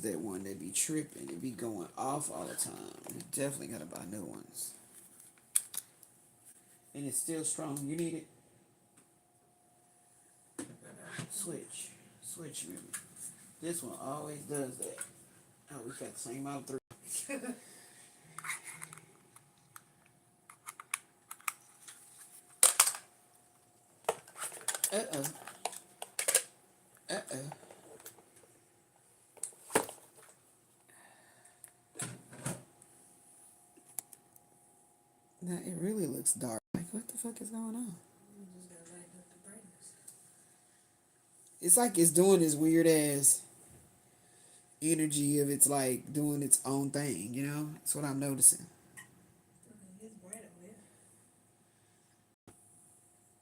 that one that be tripping. It be going off all the time. You definitely gotta buy new ones. And it's still strong. You need it? Switch. Switch, maybe. This one always does that. Oh, we got the same model 3. Uh-oh. Uh-oh. Now, it really looks dark. Like, what the fuck is going on? You just gotta lighten up the brightness. It's like it's doing this weird ass energy of it's like doing its own thing, you know? That's what I'm noticing. It's bright over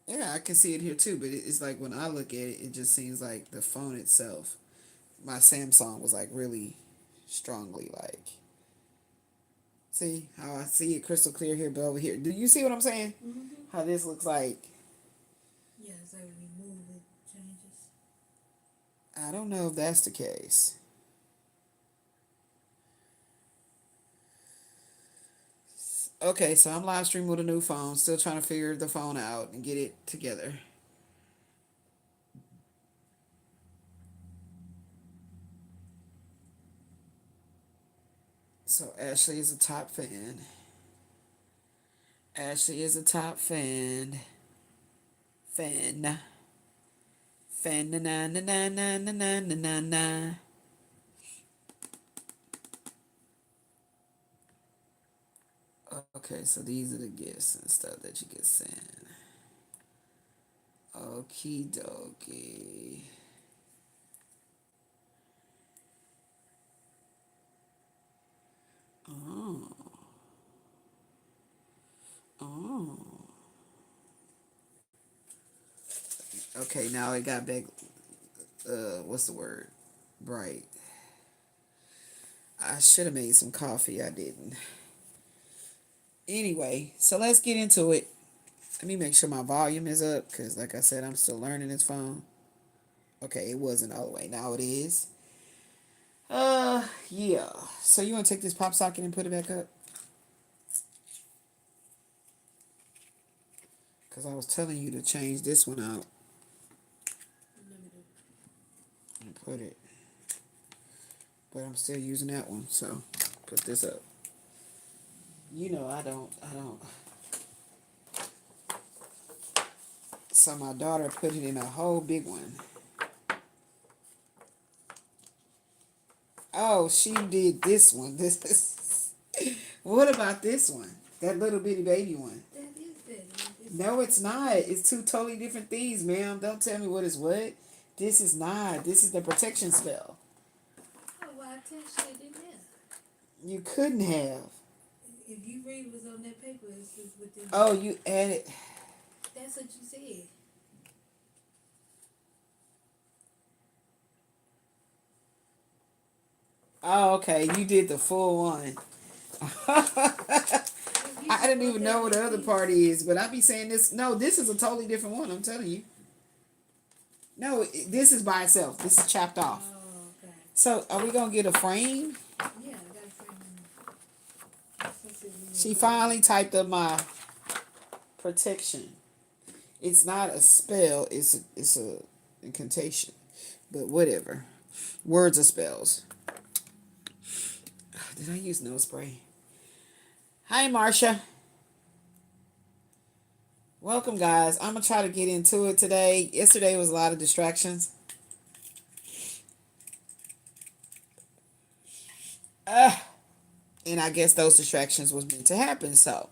there. Yeah, I can see it here too, but it's like when I look at it, it just seems like the phone itself. My Samsung was like really strongly like. See how I see it crystal clear here, but over here. Do you see what I'm saying? Mm-hmm. How this looks like. Yeah, so when you move it changes. I don't know if that's the case. Okay, so I'm live streaming with a new phone. Still trying to figure the phone out and get it together. So Ashley is a top fan. Ashley is a top fan. Fan. Na na na na na na na na na. Okay, so these are the gifts and stuff that you get sent. Okie dokie. Oh. Oh. Okay, now it got back, what's the word? Bright. I should have made some coffee. I didn't. Anyway, so let's get into it. Let me make sure my volume is up because, like I said, I'm still learning this phone. Okay, it wasn't all the way. Now it is. Yeah. So you want to take this pop socket and put it back up? Because I was telling you to change this one out. And put it. But I'm still using that one, so put this up. You know, I don't. So my daughter put it in a whole big one. Oh, she did this one. This is. What about this one? That little bitty baby one. That is it. No, it's not. It's two totally different things, ma'am. Don't tell me what is what. This is not. This is the protection spell. Oh, well, I touched it in there. You couldn't have. If you read what's on that paper, it's just within. Oh, you added. That's what you said. Oh, okay. You did the full one. I didn't even know what the other part is, but I be saying this. No, this is a totally different one. I'm telling you. No, this is by itself. This is chopped off. Oh, okay. So, are we gonna get a frame? Yeah, I got a frame. She finally typed up my protection. It's not a spell. It's a incantation, but whatever. Words are spells. Did I use nose spray? Hi, Marcia. Welcome, guys. I'm going to try to get into it today. Yesterday was a lot of distractions. And I guess those distractions was meant to happen. So,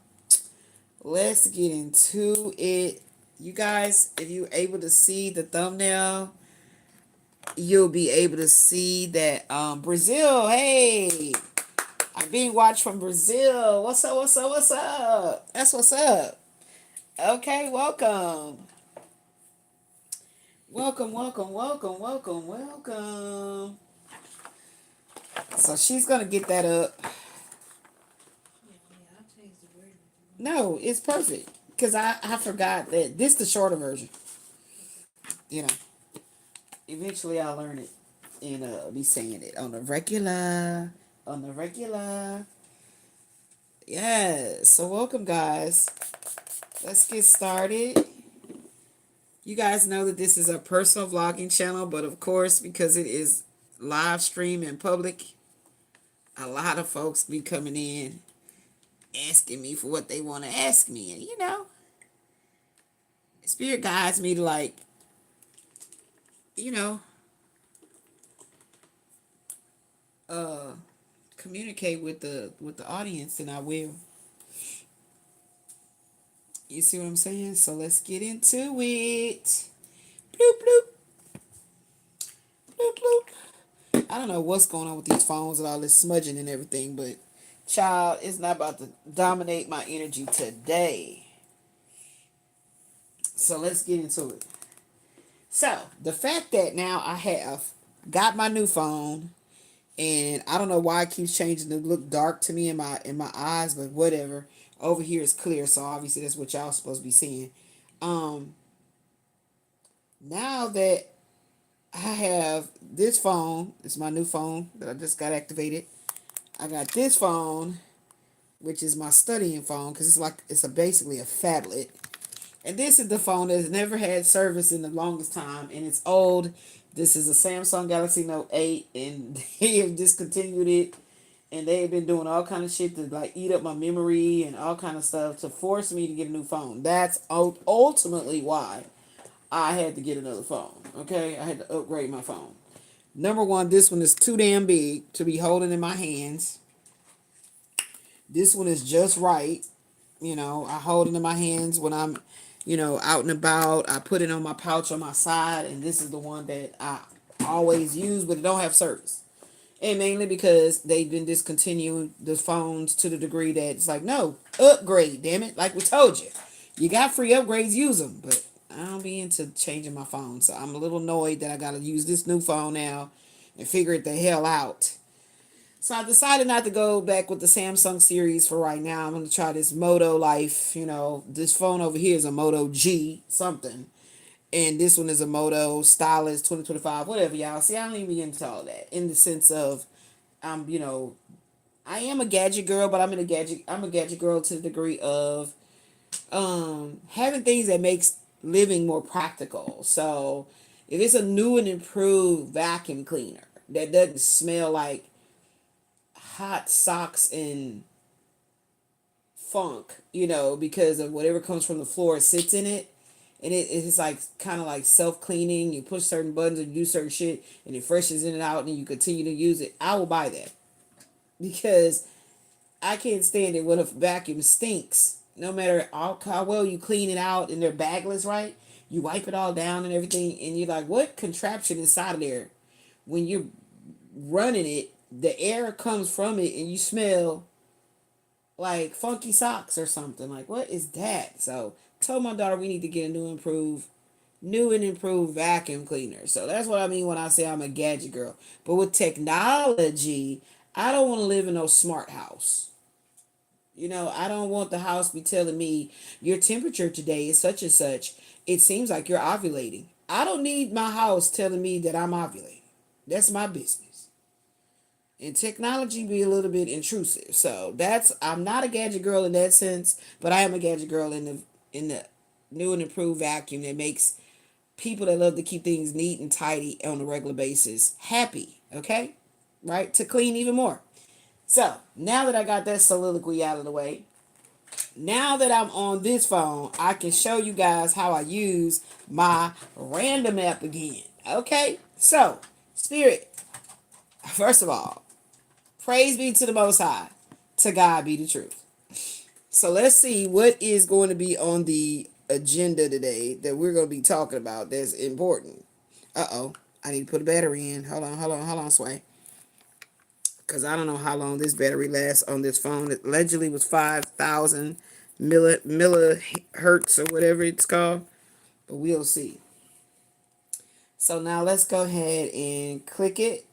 let's get into it. You guys, if you're able to see the thumbnail, you'll be able to see that Brazil, hey, I'm being watched from Brazil. What's up, what's up, what's up? That's what's up. Okay, welcome. Welcome, welcome, welcome, welcome, welcome. So she's going to get that up. Yeah, I'll change the word. No, it's perfect. Because I forgot that this is the shorter version. You know. Eventually I'll learn it. and be saying it on the regular. On the regular. Yes. So welcome, guys. Let's get started. You guys know that this is a personal vlogging channel, but of course, because it is live stream in public, a lot of folks be coming in asking me for what they want to ask me. And Spirit guides me to, like, you know, uh communicate with the audience, and I will. You see what I'm saying? So let's get into it. Bloop bloop bloop bloop. I don't know what's going on with these phones and all this smudging and everything, but child, it's not about to dominate my energy today. So let's get into it. So the fact that now I have got my new phone, and I don't know why it keeps changing to look dark to me in my eyes, but whatever. Over here is clear, so obviously that's what y'all supposed to be seeing. Um, Now that I have this phone, it's my new phone that I just got activated. I got this phone, which is my studying phone, because it's basically a phablet. And this is the phone that has never had service in the longest time, and it's old. This is a Samsung Galaxy Note 8, and they have discontinued it, and they have been doing all kind of shit to, like, eat up my memory and all kind of stuff to force me to get a new phone. That's ultimately why I had to get another phone. Okay, I had to upgrade my phone. Number one, this one is too damn big to be holding in my hands. This one is just right. I hold it in my hands when I'm, out and about. I put it on my pouch on my side, and this is the one that I always use, but it don't have service. And mainly because they've been discontinuing the phones to the degree that it's like, no, upgrade, damn it. Like we told you. You got free upgrades, use them. But I don't be into changing my phone. So I'm a little annoyed that I got to use this new phone now and figure it the hell out. So I decided not to go back with the Samsung series for right now. I'm going to try this Moto Life. This phone over here is a Moto G something. And this one is a Moto Stylus 2025, whatever, y'all. See, I don't even get into all that. In the sense of, I am a gadget girl, but I'm a gadget girl to the degree of having things that makes living more practical. So if it's a new and improved vacuum cleaner that doesn't smell like hot socks and funk, because of whatever comes from the floor sits in it, and it's like kind of like self-cleaning. You push certain buttons and you do certain shit, and it freshens in and out, and you continue to use it. I will buy that, because I can't stand it when a vacuum stinks. No matter how well you clean it out and they're bagless, right? You wipe it all down and everything, and you're like, what contraption inside of there? When you're running it, the air comes from it, and you smell like funky socks or something. Like, what is that? So told my daughter we need to get a new and improved vacuum cleaner. So that's what I mean when I say I'm a gadget girl. But with technology, I don't want to live in no smart house. I don't want the house be telling me your temperature today is such and such. It seems like you're ovulating. I don't need my house telling me that I'm ovulating. That's my business. And technology be a little bit intrusive. So I'm not a gadget girl in that sense, but I am a gadget girl in the new and improved vacuum that makes people that love to keep things neat and tidy on a regular basis happy. Okay? Right? To clean even more. So now that I got that soliloquy out of the way, now that I'm on this phone, I can show you guys how I use my random app again. Okay? So, Spirit, first of all, praise be to the Most High. To God be the truth. So let's see what is going to be on the agenda today that we're going to be talking about that's important. Uh-oh. I need to put a battery in. Hold on, Sway. Because I don't know how long this battery lasts on this phone. It allegedly was 5,000 millihertz or whatever it's called. But we'll see. So now let's go ahead and click it.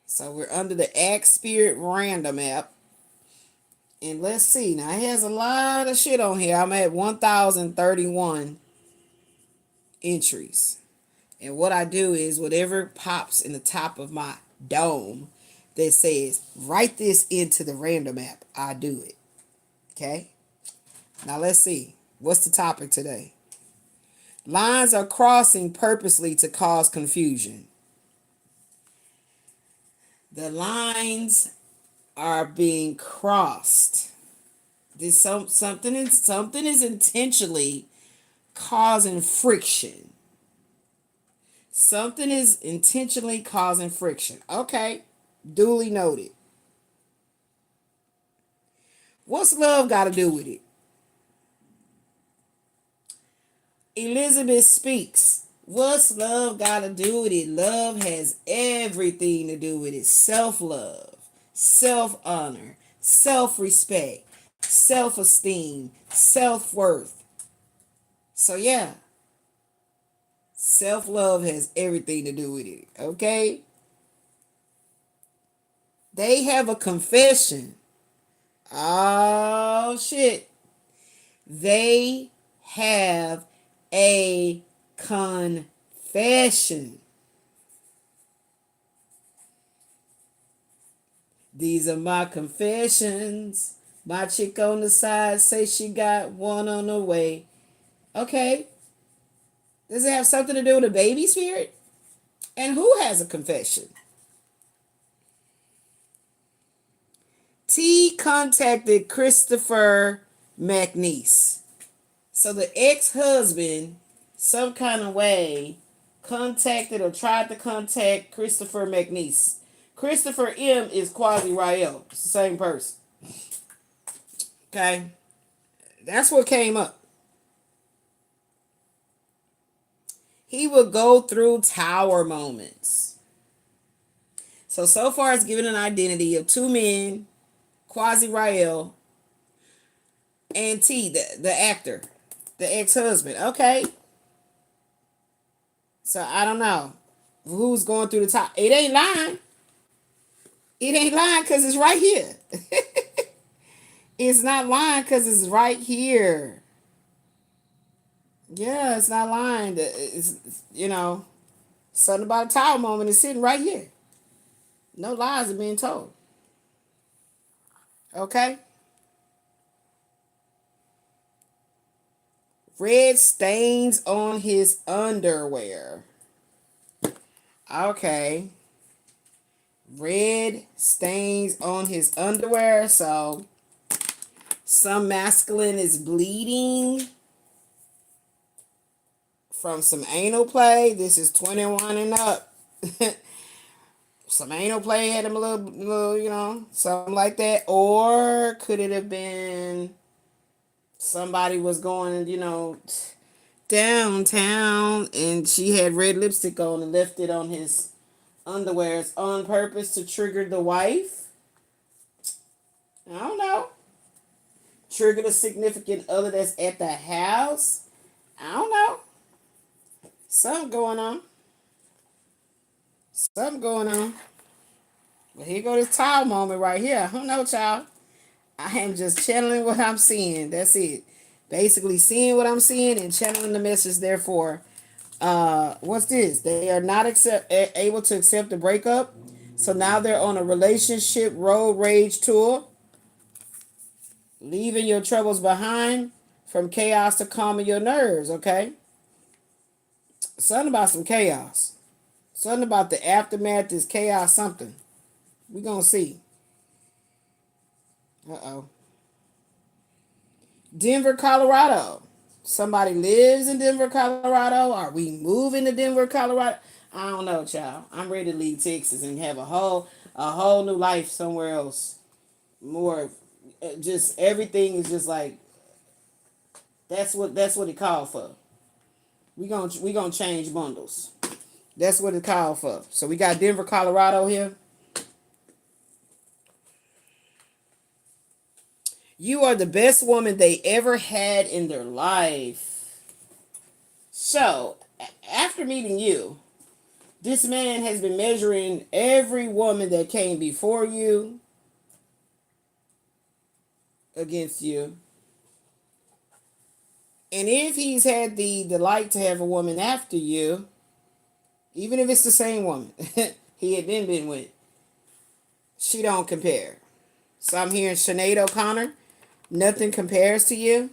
So we're under the Ask Spirit Random app. And let's see. Now it has a lot of shit on here. I'm at 1,031 entries. And what I do is whatever pops in the top of my dome that says, write this into the random app, I do it. Okay? Now let's see. What's the topic today? Lines are crossing purposely to cause confusion. The lines are being crossed. Something is intentionally causing friction. Something is intentionally causing friction. Okay, duly noted. What's love got to do with it? Elizabeth speaks. What's love got to do with it? Love has everything to do with it. Self-love, self-honor, self-respect, self-esteem, self-worth. So yeah, self-love has everything to do with it. Okay? They have a confession. Oh shit. They have a confession. These are my confessions. My chick on the side say she got one on the way. Okay. Does it have something to do with a baby spirit? And who has a confession? T contacted Christopher McNeese. So the ex-husband, some kind of way, contacted or tried to contact Christopher McNeese. Christopher M is Quasi Rael. It's the same person. Okay? That's what came up. He would go through tower moments. So far it's given an identity of two men, Quasi Rael, and T, the actor, the ex-husband. Okay. So I don't know who's going through the top. It ain't lying. It ain't lying because it's right here. It's not lying because it's right here. Yeah, it's not lying. It's, something about a tower moment is sitting right here. No lies are being told. Okay? Red stains on his underwear. Okay. Red stains on his underwear. So, some masculine is bleeding from some anal play. This is 21 and up. Some anal play had him a little, something like that. Or could it have been somebody was going, downtown and she had red lipstick on and left it on his underwears on purpose to trigger the wife? I don't know. Trigger the significant other that's at the house? I don't know. Something going on. Something going on. But here go this towel moment right here. I don't know, child. I am just channeling what I'm seeing. That's it. Basically seeing what I'm seeing and channeling the message. Therefore, what's this? They are not able to accept the breakup. So now they're on a relationship road rage tour. Leaving your troubles behind from chaos to calming your nerves, okay? Something about some chaos. Something about the aftermath is chaos something. We're going to see. Uh-oh. Denver, Colorado. Somebody lives in Denver, Colorado. Are we moving to Denver, Colorado? I don't know, child. I'm ready to leave Texas and have a whole new life somewhere else. More, just everything is just like that's what it called for. We gonna change bundles. That's what it called for. So we got Denver, Colorado here. You are the best woman they ever had in their life. So, after meeting you, this man has been measuring every woman that came before you against you. And if he's had the delight to have a woman after you, Even if it's the same woman he had been with, she don't compare. So I'm hearing Sinead O'Connor, nothing compares to you.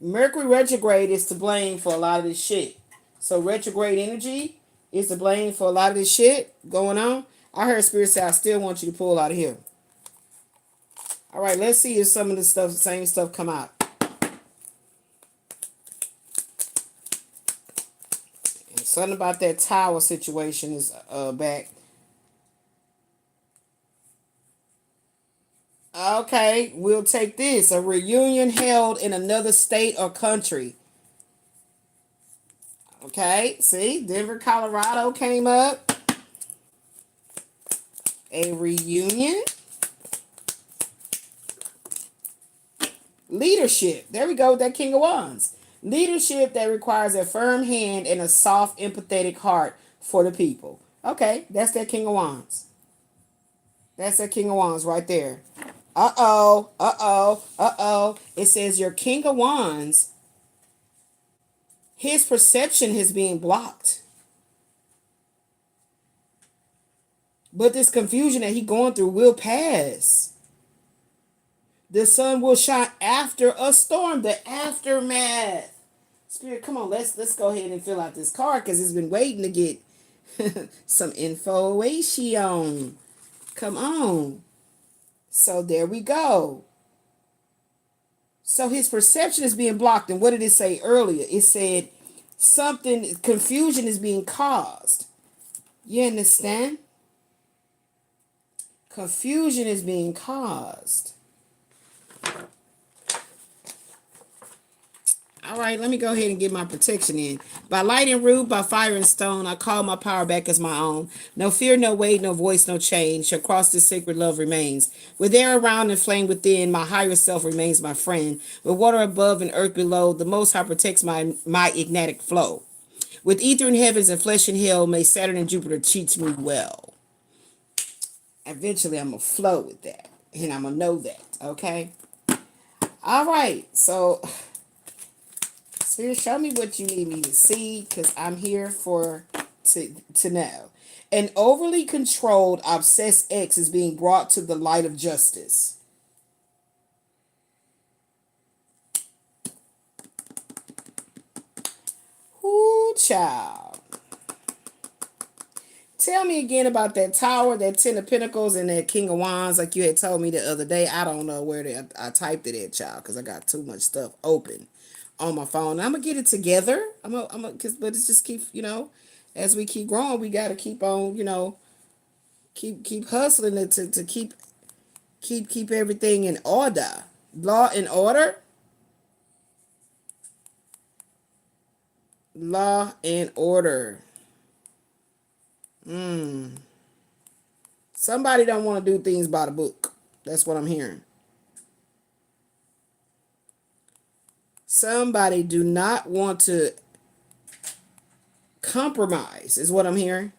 Mercury retrograde is to blame for a lot of this shit. So retrograde energy is to blame for a lot of this shit going on. I heard Spirit say I still want you to pull out of here. All right, let's see if some of the stuff, same stuff, come out. And something about that tower situation is back. Okay, we'll take this. A reunion held in another state or country. Okay, see, Denver, Colorado came up. A reunion. Leadership. There we go with that King of Wands. Leadership that requires a firm hand and a soft, empathetic heart for the people. Okay, that's that King of Wands. That's that King of Wands right there. Uh-oh, uh-oh, uh-oh. It says your King of Wands, his perception is being blocked. But this confusion that he's going through will pass. The sun will shine after a storm, the aftermath. Spirit, come on, let's go ahead and fill out this card because it's been waiting to get some information. Come on. So there we go. So his perception is being blocked. And what did it say earlier? It said something, confusion is being caused. You understand? Confusion is being caused. All right, let me go ahead and get my protection in. By light and root, by fire and stone, I call my power back as my own. No fear, no weight, no voice, no change. Across this sacred love remains. With air around and flame within, my higher self remains my friend. With water above and earth below, the Most High protects my ignetic flow. With ether in heavens and flesh in hell, may Saturn and Jupiter teach me well. Eventually, I'm going to flow with that. And I'm going to know that, okay? All right, so Spirit, show me what you need me to see, because I'm here to know. An overly controlled, obsessed ex is being brought to the light of justice. Ooh, child. Tell me again about that tower, that Ten of Pentacles, and that King of Wands, like you had told me the other day. I don't know where I typed it at, child, because I got too much stuff open on my phone. I'm gonna get it together. But it's just keep, as we keep growing, we gotta keep on, keep hustling it to keep everything in order. Law and order. Law and order. Somebody don't want to do things by the book. That's what I'm hearing. Somebody do not want to compromise, is what I'm hearing.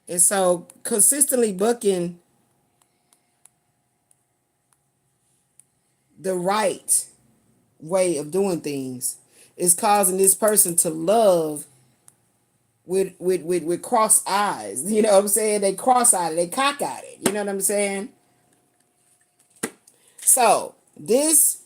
And so consistently bucking the right way of doing things is causing this person to love with cross eyes. You know what I'm saying? They cross-eyed it, they cock-eyed it. You know what I'm saying? So this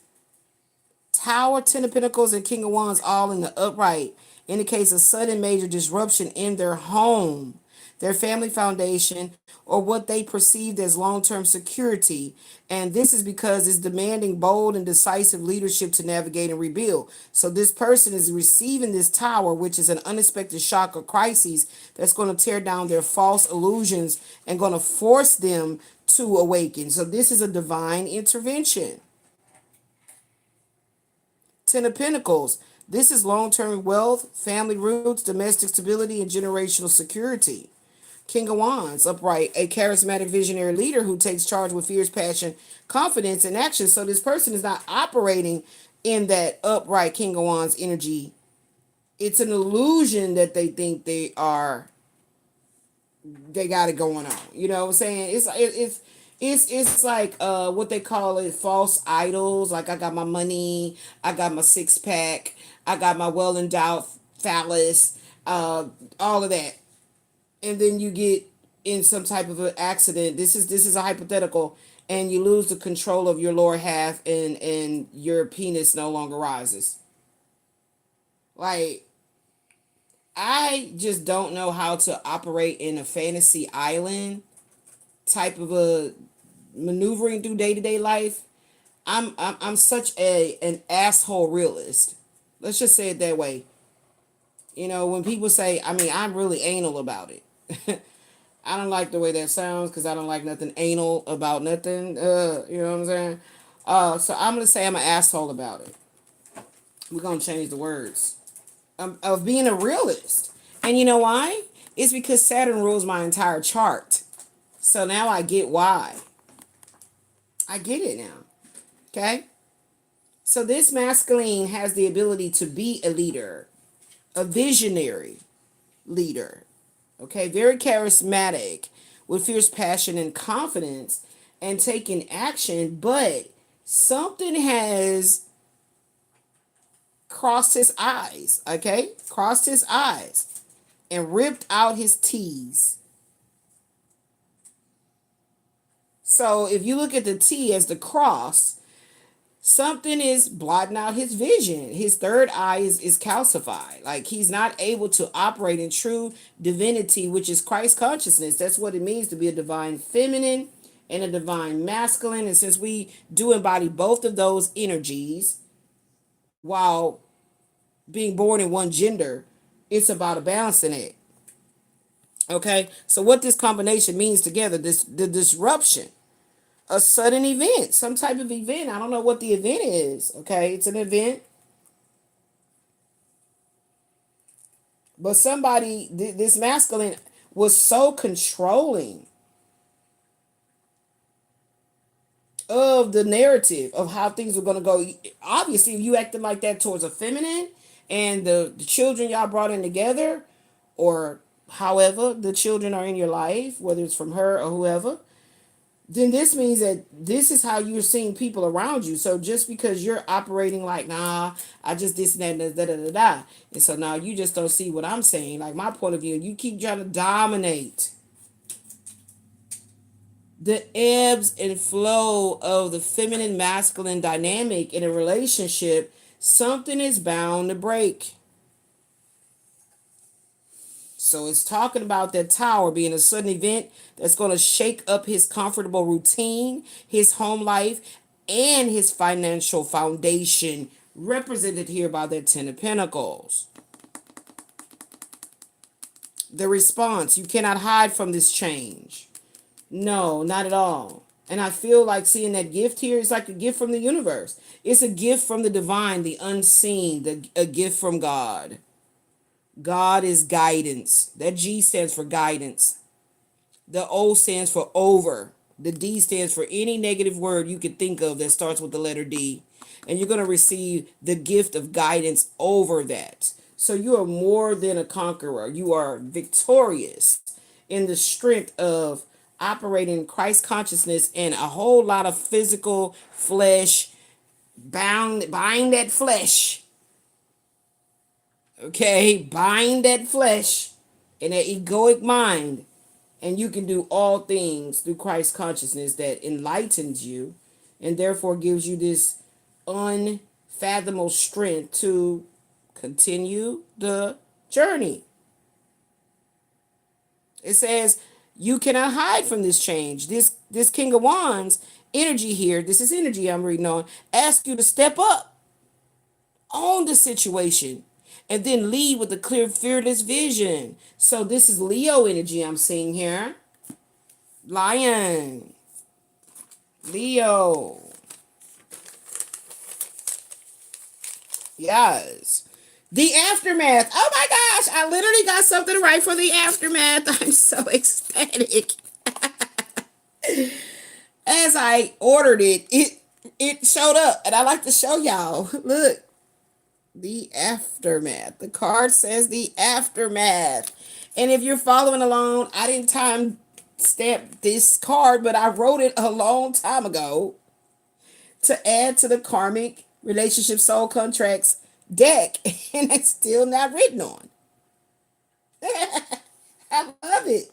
Tower, Ten of Pentacles, and King of Wands all in the upright indicates a sudden major disruption in their home, their family foundation, or what they perceived as long-term security. And this is because it's demanding bold and decisive leadership to navigate and rebuild. So this person is receiving this tower, which is an unexpected shock or crisis that's going to tear down their false illusions and going to force them to awaken. So this is a divine intervention. Ten of Pentacles. This is long-term wealth, family roots, domestic stability, and generational security. King of Wands, upright, a charismatic visionary leader who takes charge with fierce passion, confidence, and action. So this person is not operating in that upright King of Wands energy. It's an illusion that they think they got it going on. You know what I'm saying? It's like what they call it, false idols. Like I got my money, I got my six pack, I got my well endowed phallus, uh, all of that, and then you get in some type of an accident. This is a hypothetical, and you lose the control of your lower half, and your penis no longer rises. Like I just don't know how to operate in a fantasy island type of a maneuvering through day to day life. I'm such a an asshole realist. Let's just say it that way. You know, when people say, I mean, I'm really anal about it. I don't like the way that sounds because I don't like nothing anal about nothing. You know what I'm saying? So I'm gonna say I'm an asshole about it. We're gonna change the words of being a realist. And you know why? It's because Saturn rules my entire chart. So now I get why. I get it now. Okay? So this masculine has the ability to be a leader, a visionary leader. Okay? Very charismatic, with fierce passion and confidence and taking action, but something has crossed his eyes, okay? Crossed his eyes and ripped out his T's. So if you look at the T as the cross, something is blotting out his vision. His third eye is calcified. Like he's not able to operate in true divinity, which is Christ consciousness. That's what it means to be a divine feminine and a divine masculine. And since we do embody both of those energies while being born in one gender, it's about a balancing it. Okay, so what this combination means together, this the disruption, a sudden event, some type of event. I don't know what the event is. Okay, it's an event, but somebody, this masculine was so controlling of the narrative of how things were going to go. Obviously, if you acted like that towards a feminine and the children y'all brought in together, or however the children are in your life, whether it's from her or whoever, then this means that this is how you're seeing people around you. So just because you're operating like, nah, I just this and that, da da da da, and so now you just don't see what I'm saying, like my point of view, and you keep trying to dominate the ebbs and flow of the feminine masculine dynamic in a relationship, something is bound to break. So it's talking about that tower being a sudden event that's going to shake up his comfortable routine, his home life, and his financial foundation, represented here by that Ten of Pentacles. The response: you cannot hide from this change. No, not at all. And I feel like seeing that gift here is like a gift from the universe. It's a gift from the divine, the unseen, a gift from God. God is guidance. That G stands for guidance. The O stands for over. The D stands for any negative word you could think of that starts with the letter D. And you're going to receive the gift of guidance over that. So you are more than a conqueror. You are victorious in the strength of operating Christ consciousness and a whole lot of physical flesh, buying that flesh. Okay, bind that flesh and that egoic mind, and you can do all things through Christ consciousness that enlightens you and therefore gives you this unfathomable strength to continue the journey. It says you cannot hide from this change. This King of Wands energy here, this is energy I'm reading on, asks you to step up on the situation and then lead with a clear, fearless vision. So this is Leo energy I'm seeing here. Lion, Leo. Yes. The aftermath. Oh my gosh, I literally got something right for the aftermath. I'm so ecstatic. As I ordered it, it showed up, and I like to show y'all. Look, the aftermath. The card says the aftermath. And if you're following along, I didn't time stamp this card, but I wrote it a long time ago to add to the Karmic Relationship Soul Contracts deck, and it's still not written on. I love it.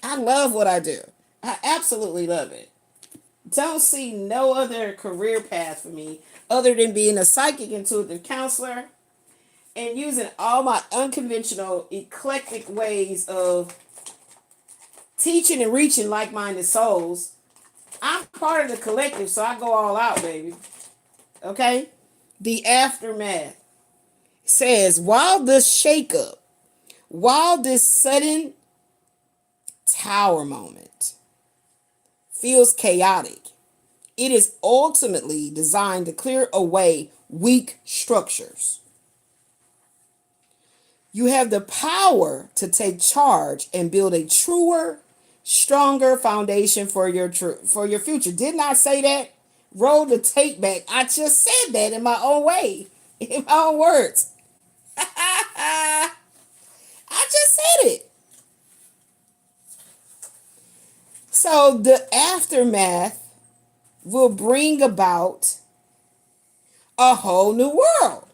I love what I do. I absolutely love it. Don't see no other career path for me other than being a psychic intuitive counselor and using all my unconventional, eclectic ways of teaching and reaching like-minded souls. I'm part of the collective, so I go all out, baby. Okay? The aftermath says, while this sudden tower moment feels chaotic, it is ultimately designed to clear away weak structures. You have the power to take charge and build a truer, stronger foundation for your future. Didn't I say that? Roll the tape back. I just said that in my own way, in my own words. I just said it. So the aftermath will bring about a whole new world.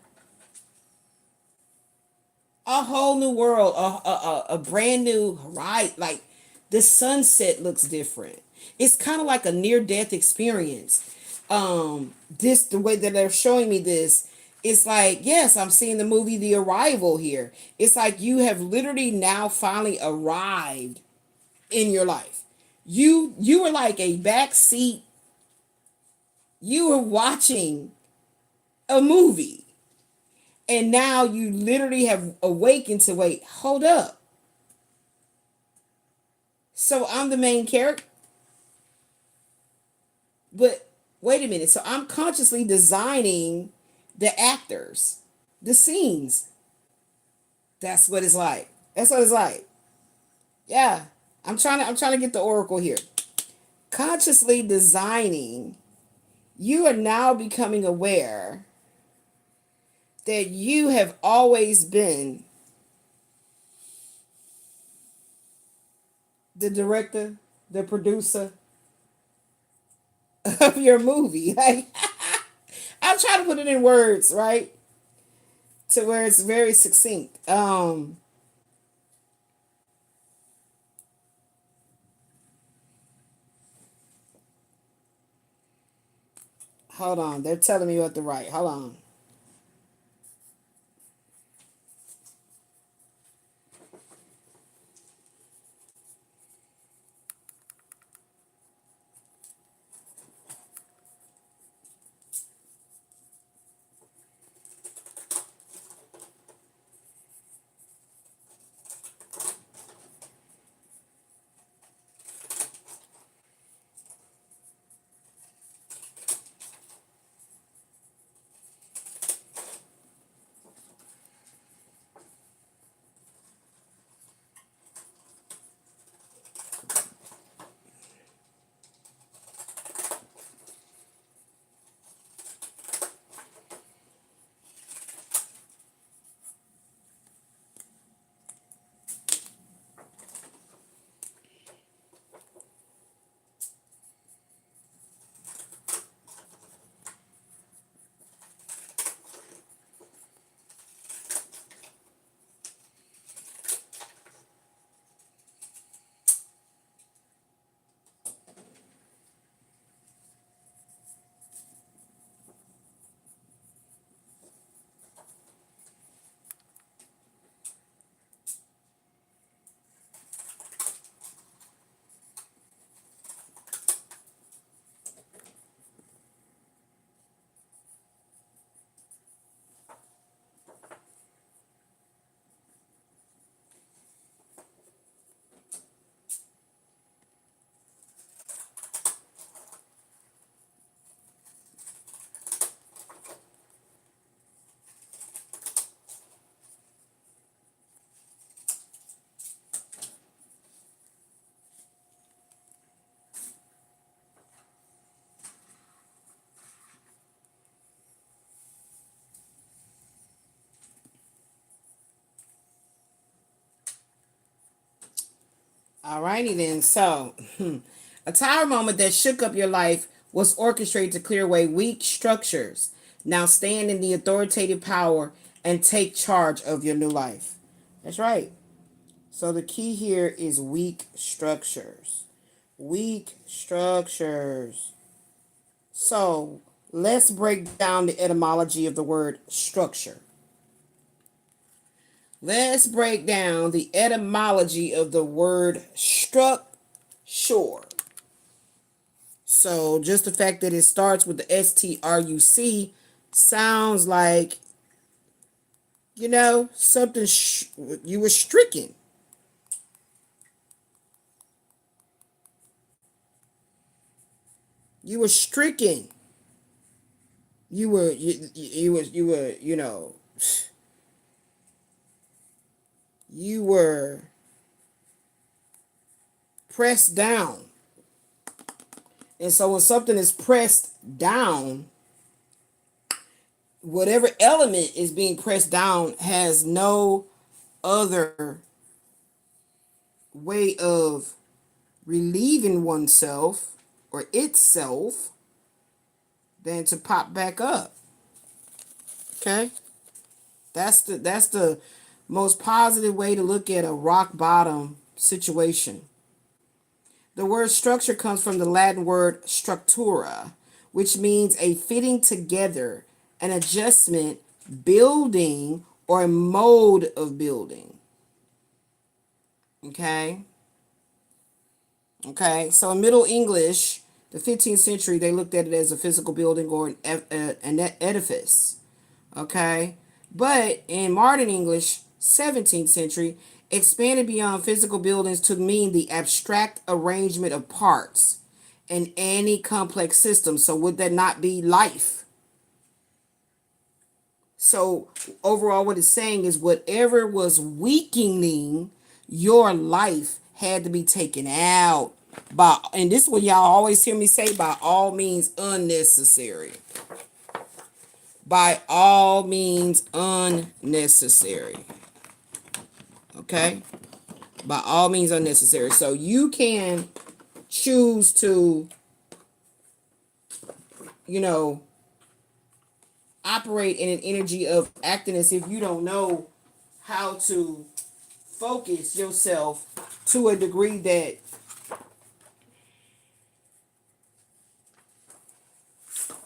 A whole new world, a brand new right. Like the sunset looks different. It's kind of like a near death experience. This the way that they're showing me this, it's like, yes, I'm seeing the movie The Arrival here. It's like you have literally now finally arrived in your life. You were like a backseat. You were watching a movie, and now you literally have awakened to wait, hold up. So I'm the main character. But wait a minute. So I'm consciously designing the actors, the scenes. That's what it's like. That's what it's like. Yeah. I'm trying to get the oracle here. Consciously designing, you are now becoming aware that you have always been the director, the producer of your movie. Like I'm trying to put it in words, right? To where it's very succinct. Hold on. They're telling me what to write. Hold on. Alrighty then. So, a tower moment that shook up your life was orchestrated to clear away weak structures. Now stand in the authoritative power and take charge of your new life. That's right. So the key here is weak structures. Weak structures. So let's break down the etymology of the word structure. Let's break down the etymology of the word structure. So just the fact that it starts with the STRUC sounds like, something you were stricken. You were stricken. You were pressed down. And so when something is pressed down, whatever element is being pressed down has no other way of relieving oneself or itself than to pop back up. Okay? That's the most positive way to look at a rock bottom situation. The word structure comes from the Latin word structura, which means a fitting together, an adjustment, building, or a mode of building. Okay? Okay, so in Middle English, the 15th century, they looked at it as a physical building or an edifice. Okay, but in modern English, 17th century, expanded beyond physical buildings to mean the abstract arrangement of parts in any complex system. So would that not be life? So overall, what it's saying is whatever was weakening your life had to be taken out by, and this is what y'all always hear me say, by all means unnecessary. By all means unnecessary. Okay? By all means unnecessary. So you can choose to, you know, operate in an energy of acting as if you don't know how to focus yourself to a degree that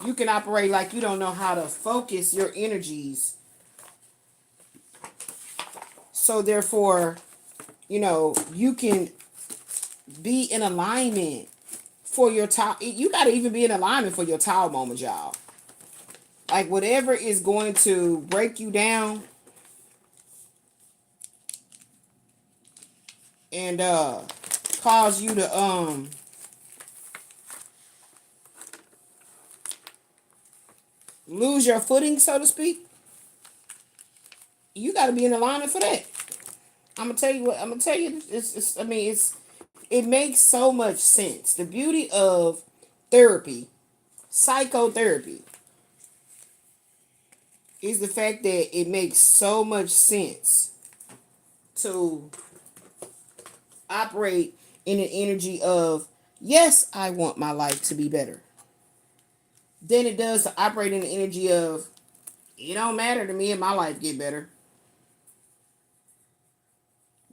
you can operate like you don't know how to focus your energies. So therefore, you can be in alignment for your top. You got to even be in alignment for your tower moment, y'all. Like whatever is going to break you down and cause you to lose your footing, so to speak, you got to be in alignment for that. I'm gonna tell you what I'm gonna tell you. It makes so much sense. The beauty of therapy, psychotherapy, is the fact that it makes so much sense to operate in an energy of, yes, I want my life to be better, than it does to operate in the energy of, it don't matter to me if my life get better.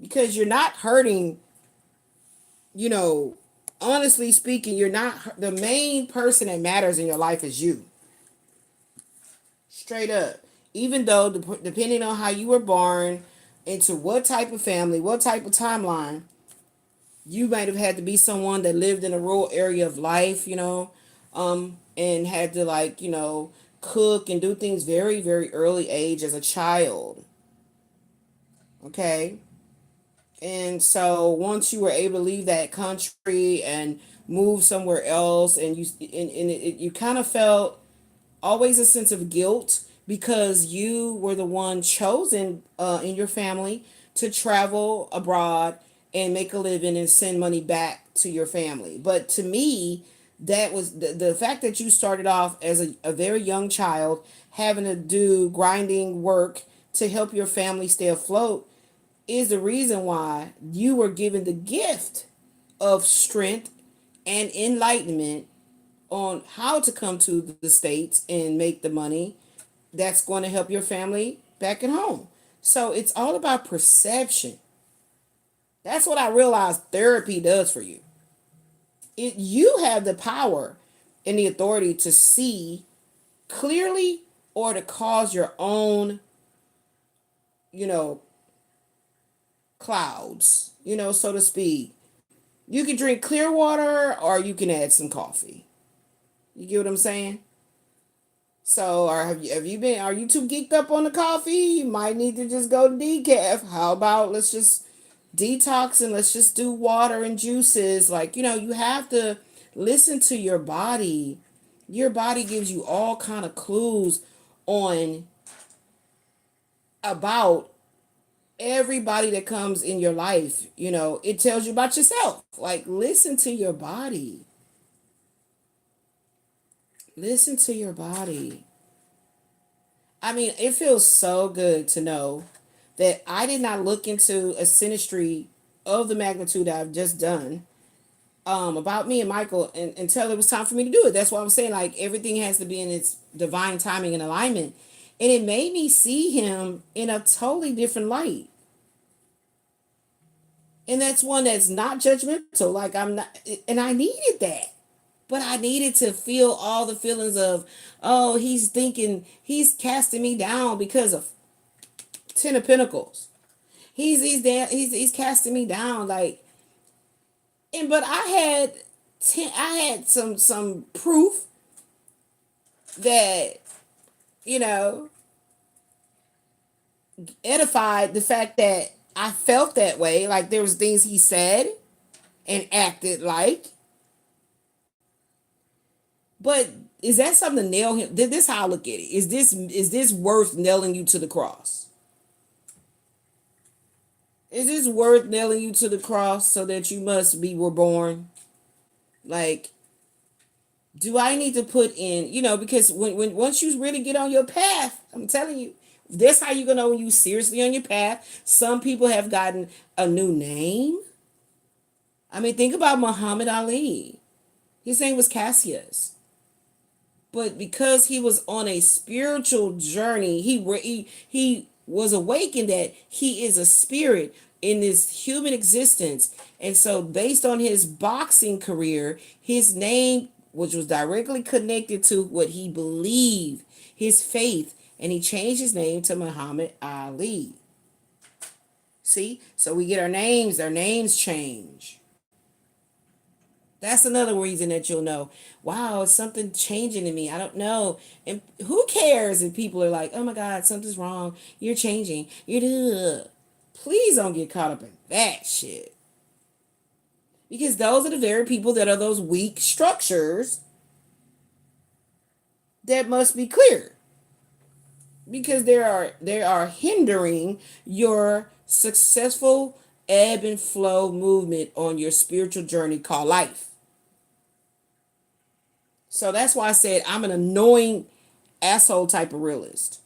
Because you're not hurting, you know, honestly speaking, you're not, the main person that matters in your life is you. Straight up. Even though, depending on how you were born, into what type of family, what type of timeline, you might have had to be someone that lived in a rural area of life, and had to, like, cook and do things very, very early age as a child. Okay? And so once you were able to leave that country and move somewhere else, and you kind of felt always a sense of guilt because you were the one chosen in your family to travel abroad and make a living and send money back to your family. But to me, that was the fact that you started off as a very young child having to do grinding work to help your family stay afloat. is the reason why you were given the gift of strength and enlightenment on how to come to the States and make the money that's going to help your family back at home. So it's all about perception. That's what I realized therapy does for you. You have the power and the authority to see clearly or to cause your own, you know, clouds, so to speak. You can drink clear water or you can add some coffee. You get what I'm saying? So, or are you too geeked up on the coffee? You might need to just go to decaf. How about let's just detox and let's just do water and juices. Like, you have to listen to your body. Your body gives you all kind of clues on about everybody that comes in your life. It tells you about yourself. Like, listen to your body. Listen to your body. I mean, it feels so good to know that I did not look into a synastry of the magnitude I've just done about me and Michael until it was time for me to do it. That's why I'm saying, like, everything has to be in its divine timing and alignment. And it made me see him in a totally different light. And that's one that's not judgmental. Like, I'm not, and I needed that. But I needed to feel all the feelings of, oh, he's thinking, he's casting me down because of Ten of Pentacles. He's casting me down, like, but I had some proof that, you know, edified the fact that I felt that way. Like, there was things he said and acted like. But is that something to nail him? This is how I look at it. Is this worth nailing you to the cross? Is this worth nailing you to the cross so that you must be reborn? Like, do I need to put in, because when once you really get on your path, I'm telling you, that's how you're gonna know when you seriously on your path. Some people have gotten a new name. I mean, think about Muhammad Ali. His name was Cassius. But because he was on a spiritual journey, he was awakened that he is a spirit in this human existence. And so based on his boxing career, his name, which was directly connected to what he believed, his faith, and he changed his name to Muhammad Ali. See? So we get our names change. That's another reason that you'll know, wow, it's something changing in me. I don't know. And who cares if people are like, oh my God, something's wrong. You're changing. Please don't get caught up in that shit. Because those are the very people that are those weak structures that must be cleared. Because they are hindering your successful ebb and flow movement on your spiritual journey called life. So that's why I said I'm an annoying asshole type of realist.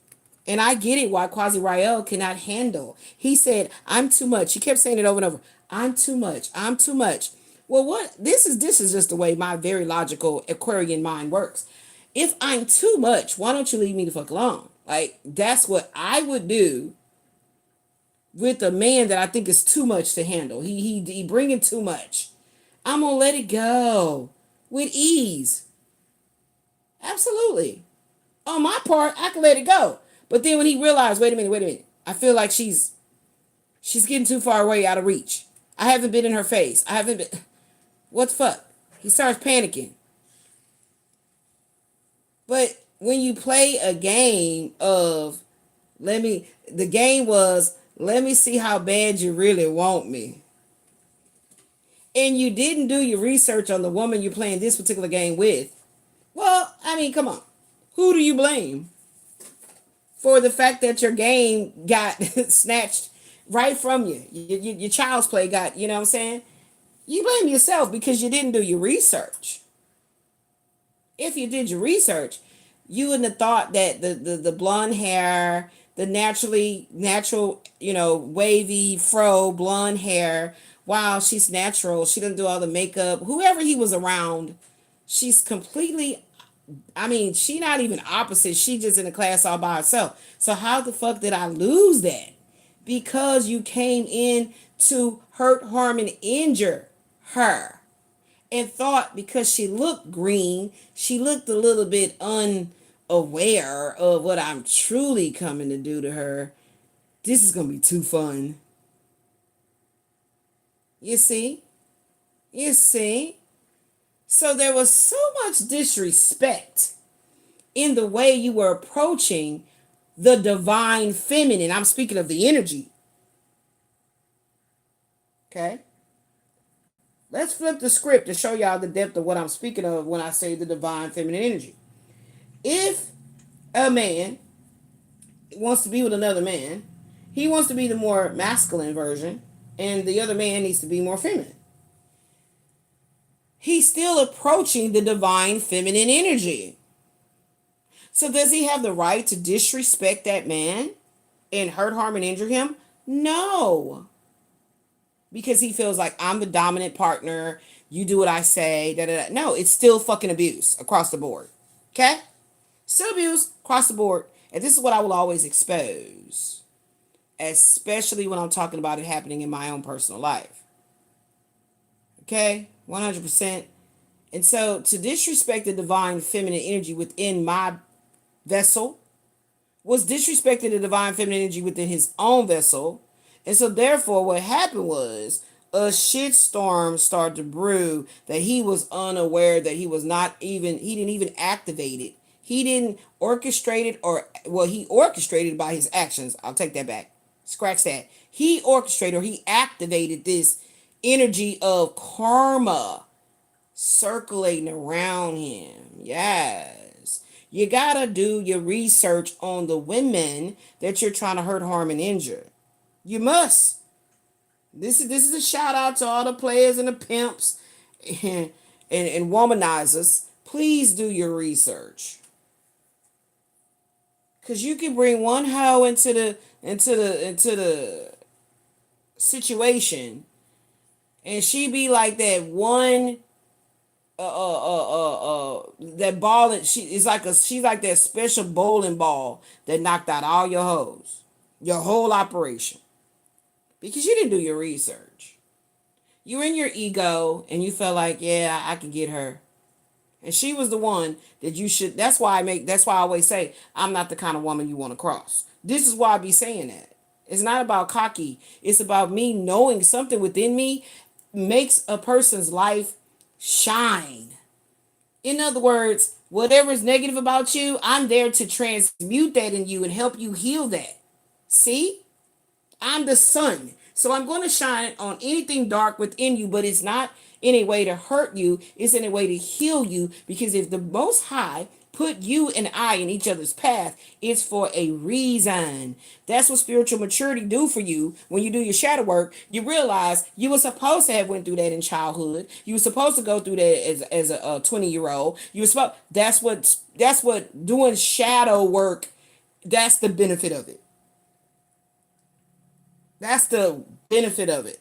And I get it why Quasi Rael cannot handle. He said, I'm too much. He kept saying it over and over. I'm too much. I'm too much. Well, what this is just the way my very logical Aquarian mind works. If I'm too much, why don't you leave me the fuck alone? Like, that's what I would do with a man that I think is too much to handle. He bringing too much. I'm gonna let it go with ease. Absolutely. On my part, I can let it go. But then when he realized, wait a minute, I feel like she's getting too far away, out of reach. I haven't been in her face. I haven't been. What the fuck? He starts panicking. But when you play a game of, the game was, let me see how bad you really want me. And you didn't do your research on the woman you're playing this particular game with. Well, I mean, come on. Who do you blame for the fact that your game got snatched right from you? Your child's play got, you know what I'm saying? You blame yourself because you didn't do your research. If you did your research, you wouldn't have thought that the blonde hair, the natural, wavy fro, blonde hair. Wow, she's natural. She doesn't do all the makeup. Whoever he was around, she's completely, I mean, she not even opposite. She just in a class all by herself. So how the fuck did I lose that? Because you came in to hurt, harm, and injure her. And thought because she looked green, she looked a little bit unaware of what I'm truly coming to do to her. This is going to be too fun. You see? You see? So there was so much disrespect in the way you were approaching the divine feminine. I'm speaking of the energy. Okay? Let's flip the script to show y'all the depth of what I'm speaking of when I say the divine feminine energy. If a man wants to be with another man, he wants to be the more masculine version, and the other man needs to be more feminine. He's still approaching the divine feminine energy. So does he have the right to disrespect that man and hurt, harm, and injure him? No. Because he feels like I'm the dominant partner. You do what I say. Da, da, da. No, it's still fucking abuse across the board. Okay? Still abuse across the board. And this is what I will always expose. Especially when I'm talking about it happening in my own personal life. Okay? 100%. And so to disrespect the divine feminine energy within my vessel was disrespecting the divine feminine energy within his own vessel. And so therefore what happened was a shitstorm started to brew that he was unaware that he didn't even activate it. He didn't orchestrate it, or well, he orchestrated by his actions. I'll take that back. Scratch that. He orchestrated, or he activated this energy of karma circulating around him. Yes. You gotta do your research on the women that you're trying to hurt, harm, and injure. You must. This is a shout out to all the players and the pimps and womanizers. Please do your research. Cause you can bring one hoe into the situation, and she be like that one that ball, and she's like that special bowling ball that knocked out all your hoes, your whole operation, because you didn't do your research. You were in your ego and you felt like, yeah, I can get her. And she was the one that you should. That's why I always say I'm not the kind of woman you want to cross. This is why I be saying that. It's not about cocky. It's about me knowing something within me makes a person's life shine. In other words, whatever is negative about you, I'm there to transmute that in you and help you heal that. See? I'm the sun. So I'm going to shine on anything dark within you, but it's not in a way to hurt you. It's in a way to heal you, because if the Most High put you and I in each other's path, it's for a reason. That's what spiritual maturity do for you. When you do your shadow work, you realize you were supposed to have went through that in childhood. You were supposed to go through that as a 20-year-old. You were supposed. That's what doing shadow work. That's the benefit of it. That's the benefit of it.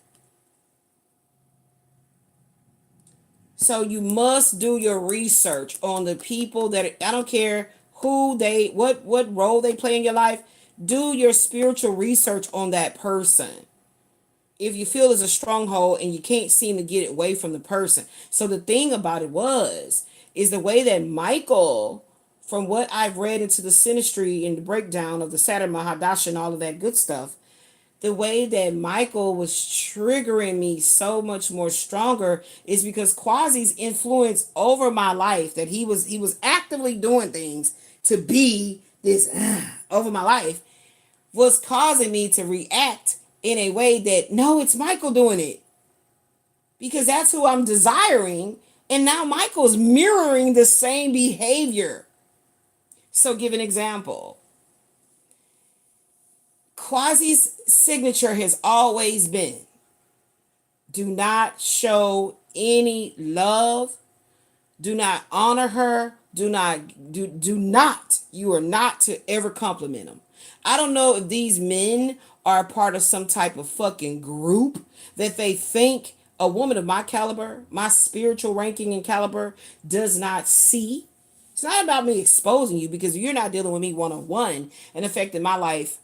So you must do your research on the people that, I don't care who they, what role they play in your life. Do your spiritual research on that person. If you feel there's a stronghold and you can't seem to get it away from the person. So the thing about it is the way that Michael, from what I've read into the synastry and the breakdown of the Saturn Mahadasha and all of that good stuff, the way that Michael was triggering me so much more stronger is because Quasi's influence over my life, that he was actively doing things to be this over my life, was causing me to react in a way that, no, it's Michael doing it, because that's who I'm desiring, and now Michael's mirroring the same behavior. So give an example. Quasi's signature has always been, do not show any love, do not honor her, do not, you are not to ever compliment him. I don't know if these men are a part of some type of fucking group that they think a woman of my caliber, my spiritual ranking and caliber, does not see. It's not about me exposing you because you're not dealing with me one on one and affecting my life.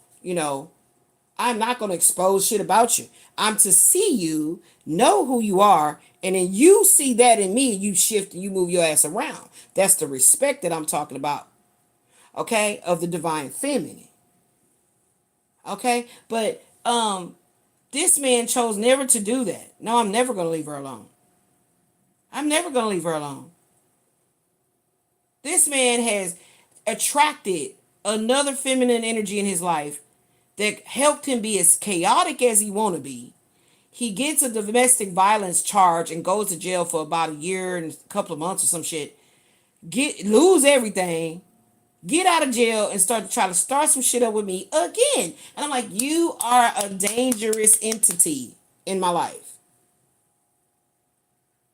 I'm not going to expose shit about you. I'm to see you, know who you are, and then you see that in me, you shift and you move your ass around. That's the respect that I'm talking about, okay, of the divine feminine. Okay? But this man chose never to do that. No, I'm never going to leave her alone. I'm never going to leave her alone. This man has attracted another feminine energy in his life that helped him be as chaotic as he want to be. He gets a domestic violence charge and goes to jail for about a year and a couple of months or some shit. Lose everything, get out of jail and start to try to start some shit up with me again. And I'm like, you are a dangerous entity in my life.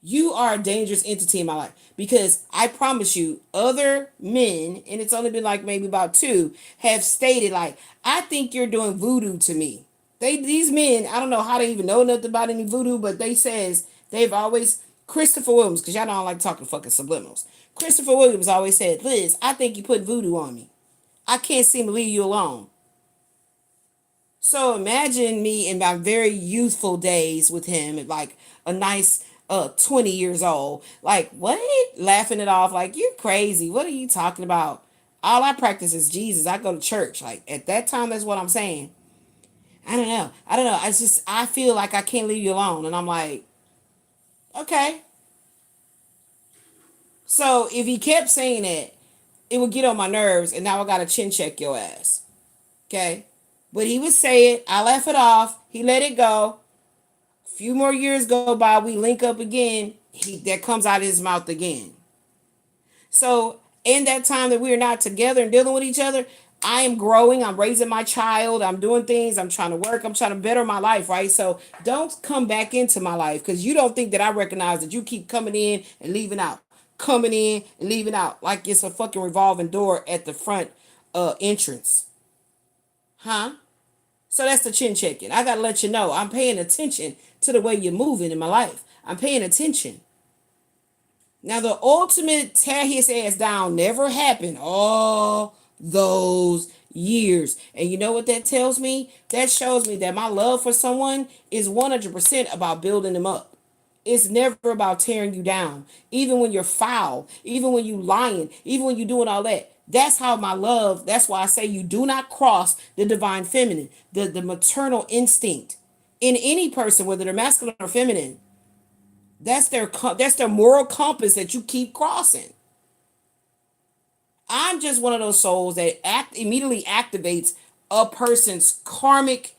You are a dangerous entity in my life because I promise you, other men, and it's only been like maybe about two, have stated like, I think you're doing voodoo to me. These men, I don't know how they even know nothing about any voodoo, but they've always Christopher Williams, because y'all don't like talking fucking subliminals. Christopher Williams always said, Liz, I think you put voodoo on me. I can't seem to leave you alone. So imagine me in my very youthful days with him at like a nice 20 years old. Like, what? Laughing it off like, you're crazy. What are you talking about? All I practice is Jesus. I go to church. Like, at that time, that's what I'm saying. I don't know. I don't know. It's just, I feel like I can't leave you alone. And I'm like, okay. So if he kept saying it, it would get on my nerves. And now I got to chin check your ass. Okay. But he would say it. I laugh it off. He let it go. A few more years go by. We link up again. That comes out of his mouth again. So in that time that we are not together and dealing with each other, I am growing. I'm raising my child. I'm doing things. I'm trying to work. I'm trying to better my life, right? So don't come back into my life because you don't think that I recognize that you keep coming in and leaving out, coming in and leaving out like it's a fucking revolving door at the front entrance. Huh? So that's the chin checking. I gotta let you know I'm paying attention to the way you're moving in my life. I'm paying attention. Now, the ultimate tear his ass down never happened all those years. And you know what that tells me? That shows me that my love for someone is 100% about building them up. It's never about tearing you down. Even when you're foul, even when you lying, even when you're doing all that. That's how my love, that's why I say you do not cross the divine feminine, the maternal instinct in any person, whether they're masculine or feminine. That's their moral compass that you keep crossing. I'm just one of those souls that immediately activates a person's karmic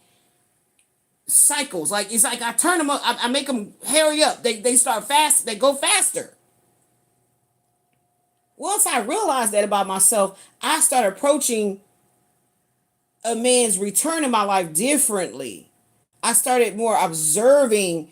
cycles. Like it's like I turn them up, I make them hurry up. They start fast, they go faster. Once I realized that about myself, I started approaching a man's return in my life differently. I started more observing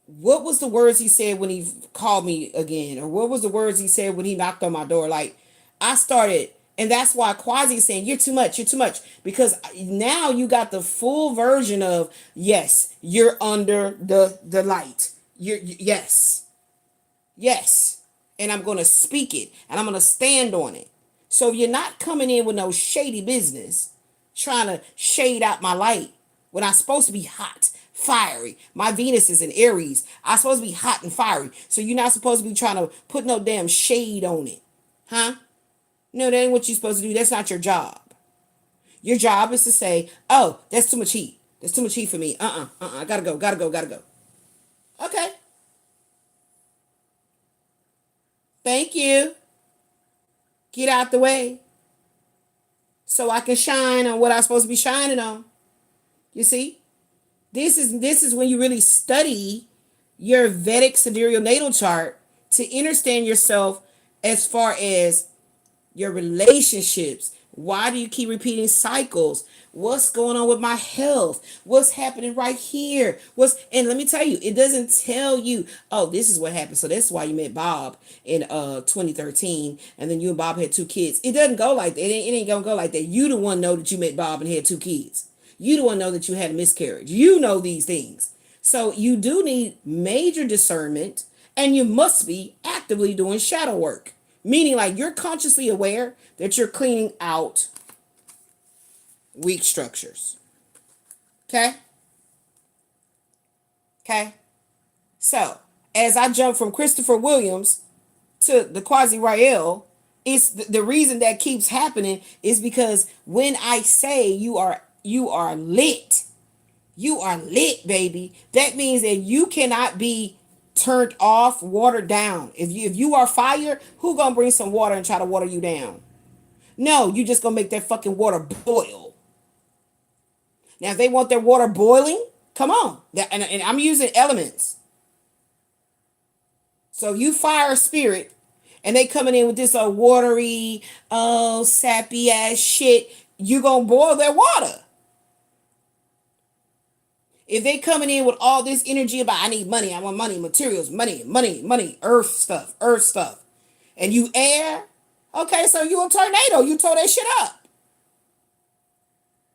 what was the words he said when he called me again, or what was the words he said when he knocked on my door. Like I started, and that's why Quasi is saying you're too much, you're too much, because now you got the full version of yes, you're under the light. Yes, yes, and I'm gonna speak it, and I'm gonna stand on it. So you're not coming in with no shady business, trying to shade out my light when I'm supposed to be hot, fiery. My Venus is in Aries. I'm supposed to be hot and fiery. So you're not supposed to be trying to put no damn shade on it. Huh? No, that ain't what you're supposed to do. That's not your job. Your job is to say, oh, that's too much heat. That's too much heat for me. I gotta go, gotta go, gotta go. Okay. Thank you. Get out the way so I can shine on what I'm supposed to be shining on. You see? This is when you really study your Vedic sidereal natal chart to understand yourself as far as your relationships, Why do you keep repeating cycles? What's going on with my health? What's happening right here? And let me tell you, it doesn't tell you, oh, this is what happened. So that's why you met Bob in 2013, and then you and Bob had two kids. It doesn't go like that. It ain't gonna go like that. You the one know that you met Bob and had two kids. You the one know that you had a miscarriage. You know these things. So you do need major discernment, and you must be actively doing shadow work. Meaning, like, you're consciously aware that you're cleaning out weak structures. Okay? Okay? So, as I jump from Christopher Williams to the Quasi Rael, it's the reason that keeps happening is because when I say you are lit, you are lit, baby. That means that you cannot be turned off, watered down. If you are fire, who gonna bring some water and try to water you down? No, you just gonna make that fucking water boil. Now, if they want their water boiling, come on. And I'm using elements. So you fire spirit, and they coming in with this watery, sappy ass shit. You gonna boil their water. If they coming in with all this energy about I need money, I want money, materials, money, money, money, earth stuff, and you air, okay, so you a tornado. You tore that shit up.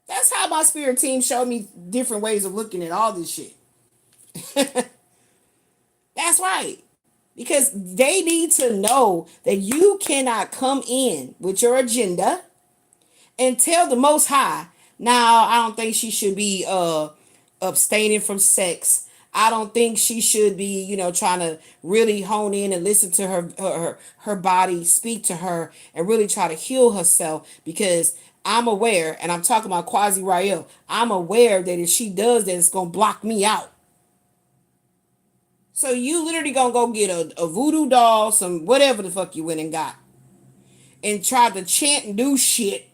That's how my spirit team showed me different ways of looking at all this shit. That's right. Because they need to know that you cannot come in with your agenda and tell the Most High, now I don't think she should be abstaining from sex. I don't think she should be, trying to really hone in and listen to her body, speak to her, and really try to heal herself. Because I'm aware, and I'm talking about Quasi Rael, I'm aware that if she does that, it's gonna block me out. So you literally gonna go get a voodoo doll, some whatever the fuck you went and got, and try to chant and do shit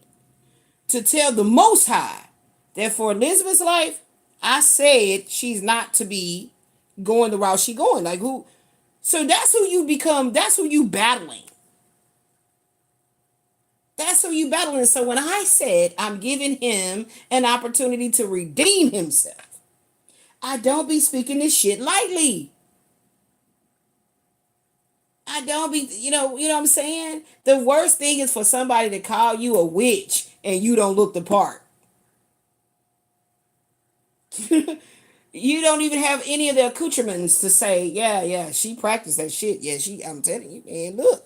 to tell the Most High that for Elizabeth's life, I said she's not to be going the route she going. Like who? So that's who you become. That's who you battling. That's who you battling. So when I said I'm giving him an opportunity to redeem himself, I don't be speaking this shit lightly. I don't be, what I'm saying? The worst thing is for somebody to call you a witch and you don't look the part. You don't even have any of the accoutrements to say, yeah, yeah, she practiced that shit. Yeah, I'm telling you, man, look.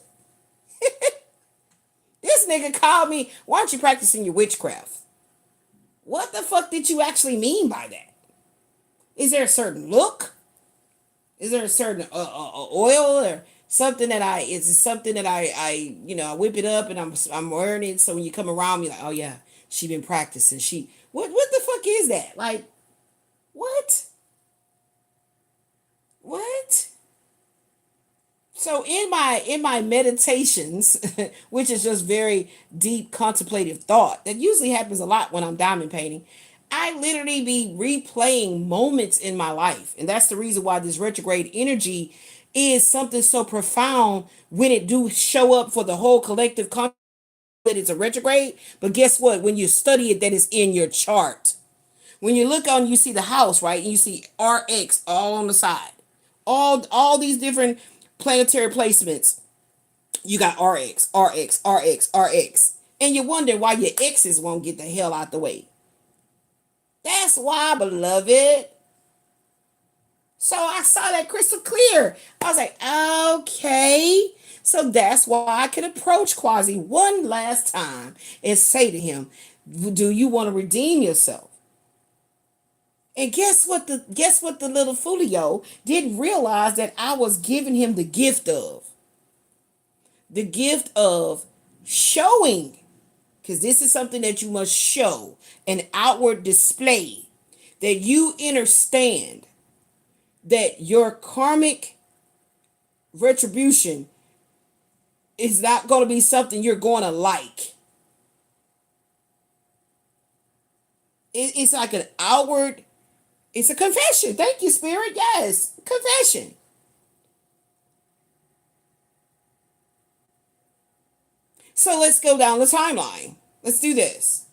This nigga called me, why aren't you practicing your witchcraft? What the fuck did you actually mean by that? Is there a certain look? Is there a certain oil or something that I whip it up and I'm wearing it, so when you come around me like, oh yeah, she been practicing. What the fuck is that? Like, what? What? So in my meditations, which is just very deep contemplative thought, that usually happens a lot when I'm diamond painting, I literally be replaying moments in my life. And that's the reason why this retrograde energy is something so profound when it do show up for the whole collective consciousness that it's a retrograde. But guess what? When you study it, that is in your chart. When you look on, you see the house, right? And you see RX all on the side. All these different planetary placements. You got RX, RX, RX, RX. And you wonder why your X's won't get the hell out the way. That's why, beloved. So I saw that crystal clear. I was like, okay. So that's why I could approach Quasi one last time and say to him, do you want to redeem yourself? And guess what the little folio didn't realize that I was giving him the gift of showing, because this is something that you must show, an outward display, that you understand that your karmic retribution is not going to be something you're going to like. It's like an outward, it's a confession. Thank you, Spirit. Yes, confession. So let's go down the timeline. Let's do this.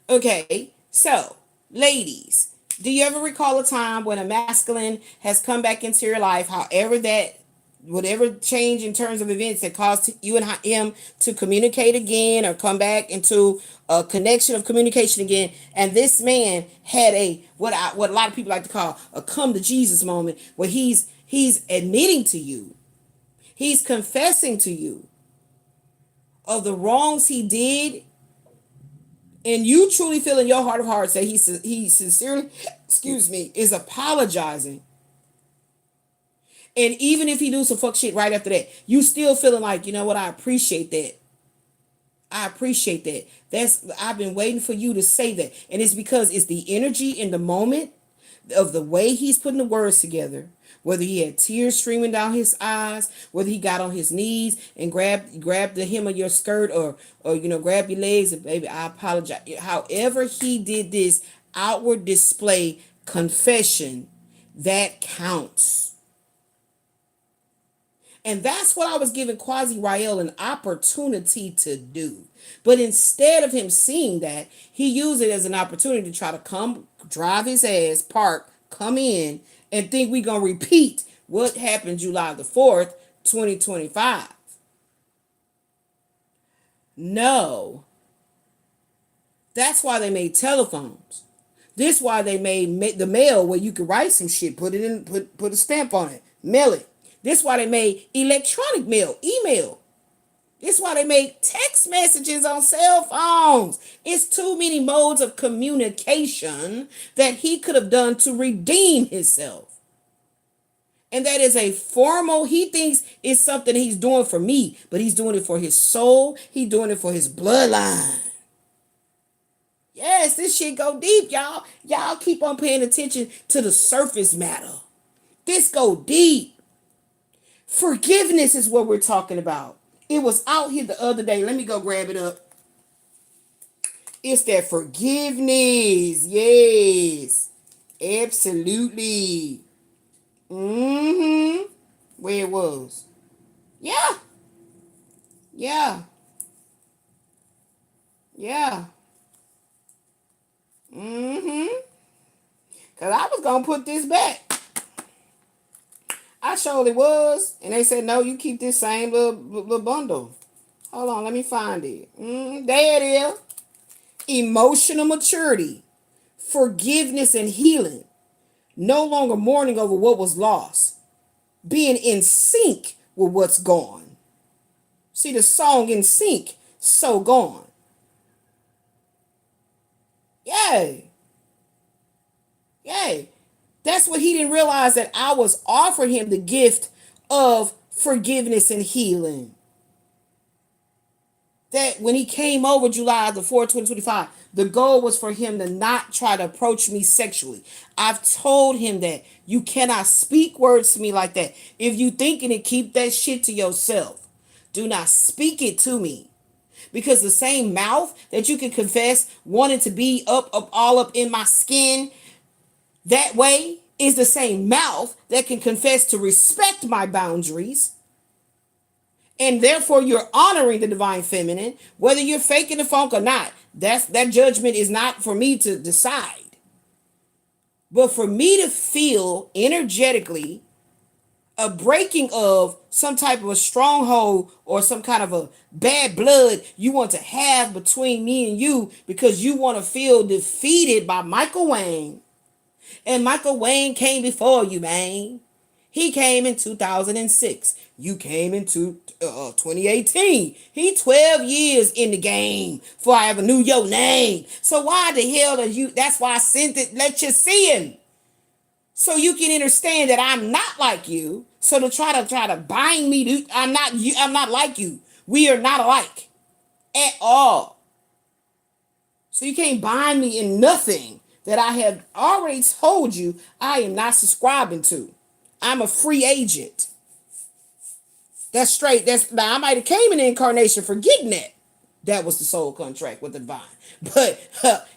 Okay, so ladies, do you ever recall a time when a masculine has come back into your life, however that whatever change in terms of events that caused you and him to communicate again or come back into a connection of communication again, and this man had a what a lot of people like to call a come to Jesus moment where he's admitting to you, he's confessing to you of the wrongs he did, and you truly feel in your heart of hearts that he sincerely, excuse me, is apologizing. And even if he do some fuck shit right after that, you still feeling like, you know what, I appreciate that. I appreciate that. I've been waiting for you to say that. And it's because it's the energy in the moment of the way he's putting the words together. Whether he had tears streaming down his eyes, whether he got on his knees and grabbed the hem of your skirt, or grab your legs and, baby, I apologize. However he did this outward display confession, that counts. And that's what I was giving Quasi Rael an opportunity to do. But instead of him seeing that, he used it as an opportunity to try to come, drive his ass, park, come in, and think we going to repeat what happened July the 4th, 2025. No. That's why they made telephones. This why they made the mail where you could write some shit, put it in, put a stamp on it, mail it. This why they made electronic mail, email. This why they made text messages on cell phones. It's too many modes of communication that he could have done to redeem himself. And that is a formal, he thinks it's something he's doing for me, but he's doing it for his soul. He's doing it for his bloodline. Yes, this shit go deep, y'all. Y'all keep on paying attention to the surface matter. This go deep. Forgiveness is what we're talking about. It was out here the other day. Let me go grab it up. It's that forgiveness. Yes. Absolutely. Mm-hmm. Where it was. Yeah. Yeah. Yeah. Mm-hmm. Because I was going to put this back. I surely was. And they said, no, you keep this same little bundle. Hold on, let me find it. There it is. Emotional maturity, forgiveness and healing. No longer mourning over what was lost. Being in sync with what's gone. See the song In Sync, So Gone. Yay. Yay. That's what he didn't realize, that I was offering him the gift of forgiveness and healing. That when he came over July the 4th, 2025, the goal was for him to not try to approach me sexually. I've told him that you cannot speak words to me like that. If you thinking it, keep that shit to yourself. Do not speak it to me. Because the same mouth that you can confess wanting to be all up in my skin that way is the same mouth that can confess to respect my boundaries. And therefore you're honoring the divine feminine, whether you're faking the funk or not. That judgment is not for me to decide. But for me to feel energetically a breaking of some type of a stronghold or some kind of a bad blood you want to have between me and you because you want to feel defeated by Michael Wayne. And Michael Wayne came before you, man. He came in 2006. You came in 2018. He 12 years in the game before I ever knew your name. So why the hell are you? That's why I sent it. Let you see him. So you can understand that I'm not like you. So to try to bind me to, I'm not like you. We are not alike at all. So you can't bind me in nothing that I have already told you I am not subscribing to. I'm a free agent. That's straight. Now I might have came in the incarnation forgetting that. That was the soul contract with the divine. But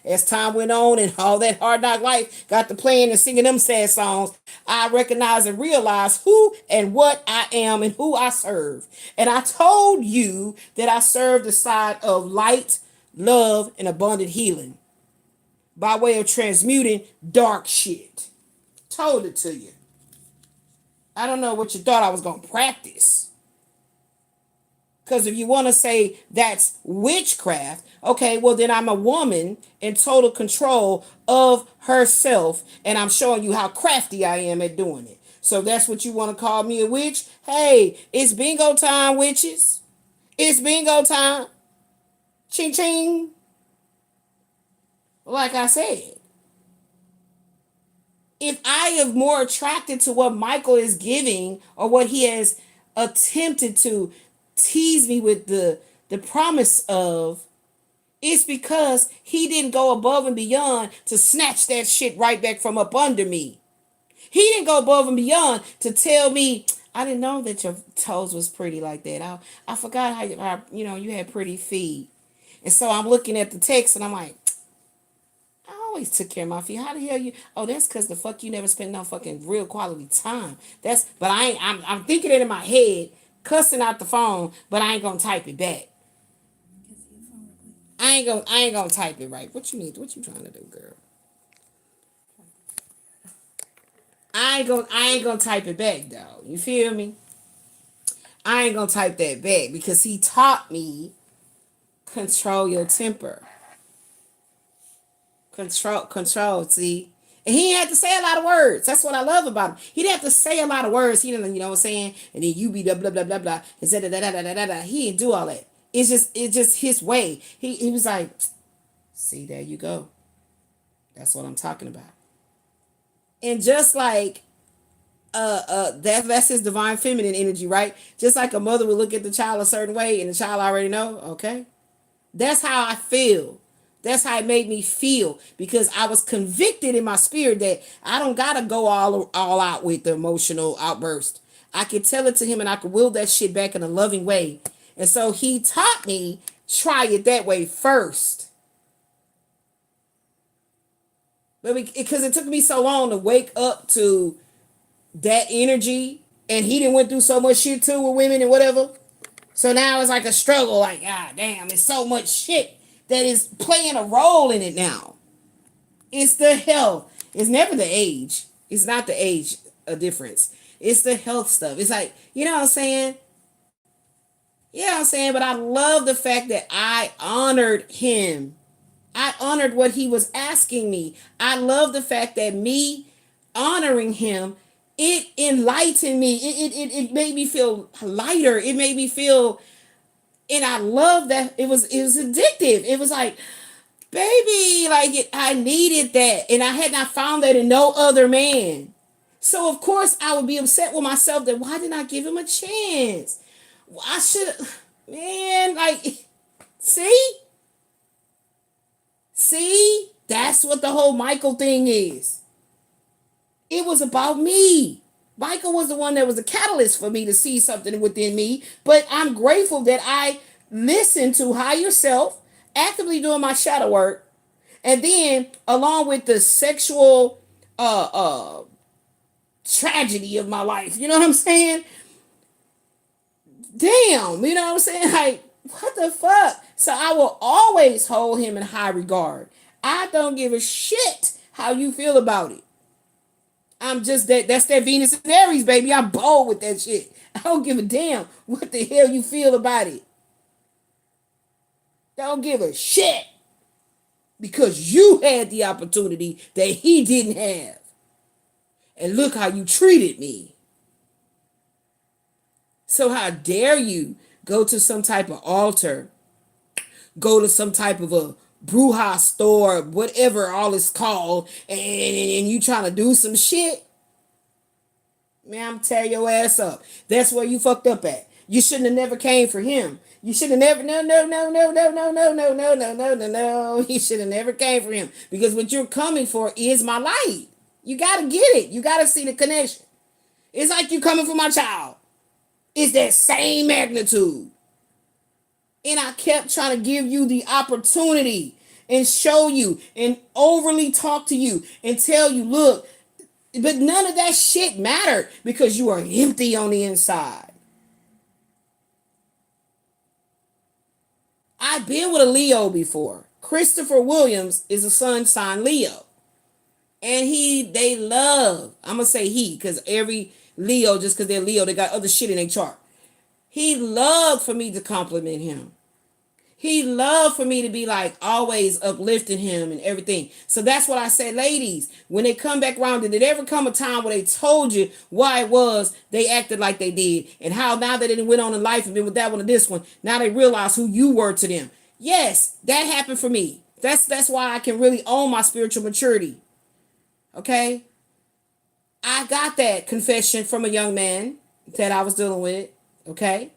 as time went on and all that hard knock life got to playing and singing them sad songs, I recognized and realized who and what I am and who I serve. And I told you that I serve the side of light, love, and abundant healing by way of transmuting dark shit. Told it to you. I don't know what you thought I was going to practice. Because if you want to say that's witchcraft, okay, well, then I'm a woman in total control of herself, and I'm showing you how crafty I am at doing it. So that's what you want to call me a witch? Hey, it's bingo time, witches. It's bingo time. Ching ching. Like I said, if I am more attracted to what Michael is giving or what he has attempted to tease me with the promise of, it's because he didn't go above and beyond to snatch that shit right back from up under me. He didn't go above and beyond to tell me, I didn't know that your toes was pretty like that. I forgot how you had pretty feet. And so I'm looking at the text and I'm like, I always took care of my feet. How the hell you? Oh, that's because the fuck you never spent no fucking real quality time. But I ain't. I'm thinking it in my head, cussing out the phone, but I ain't gonna type it back. I ain't gonna type it right. What you need? What you trying to do, girl? I ain't gonna type it back though. You feel me? I ain't gonna type that back because he taught me control your temper. Control, see? And he didn't have to say a lot of words. That's what I love about him. He didn't have to say a lot of words. He didn't, you know what I'm saying? And then you be blah blah blah blah blah. And da da da da da da da. He didn't do all that. It's just his way. He was like, see, there you go. That's what I'm talking about. And just like that's his divine feminine energy, right? Just like a mother would look at the child a certain way and the child already know, okay? That's how I feel. That's how it made me feel because I was convicted in my spirit that I don't gotta go all out with the emotional outburst. I could tell it to him and I could will that shit back in a loving way. And so he taught me try it that way first. But because it took me so long to wake up to that energy, and he didn't went through so much shit too with women and whatever. So now it's like a struggle. Like, ah, damn, it's so much shit that is playing a role in it now. It's the health. It's never the age. It's not the age a difference. It's the health stuff. It's like, you know what I'm saying? Yeah, you know I'm saying, but I love the fact that I honored him. I honored what he was asking me. I love the fact that me honoring him, it enlightened me. It made me feel lighter. It made me feel, and I love that it was addictive. It was like, baby, like I needed that, and I had not found that in no other man. So of course I would be upset with myself that why didn't I give him a chance? I should, man, like, see, that's what the whole Michael thing is. It was about me. Michael was the one that was a catalyst for me to see something within me. But I'm grateful that I listened to higher self, actively doing my shadow work, and then along with the sexual tragedy of my life. You know what I'm saying? Damn, you know what I'm saying? Like, what the fuck? So I will always hold him in high regard. I don't give a shit how you feel about it. I'm just that's that Venus and Aries, baby. I'm bold with that shit. I don't give a damn what the hell you feel about it. Don't give a shit. Because you had the opportunity that he didn't have. And look how you treated me. So how dare you go to some type of altar, go to some type of a bruja store, whatever all it's called, and you trying to do some shit? Man, I'm tear your ass up. That's where you fucked up at. You shouldn't have never came for him. You should have never, no. He should have never came for him. Because what you're coming for is my light. You got to get it. You got to see the connection. It's like you coming for my child. It's that same magnitude. And I kept trying to give you the opportunity and show you and overly talk to you and tell you, look, but none of that shit mattered because you are empty on the inside. I've been with a Leo before. Christopher Williams is a sun sign Leo. And they love, I'm going to say he, because every Leo, just because they're Leo, they got other shit in their chart. He loved for me to compliment him. He loved for me to be like always uplifting him and everything. So that's what I said, ladies, when they come back around, did it ever come a time where they told you why it was they acted like they did? And how now that they went on in life and been with that one and this one, now they realize who you were to them. Yes, that happened for me. That's why I can really own my spiritual maturity. Okay? I got that confession from a young man that I was dealing with. Okay?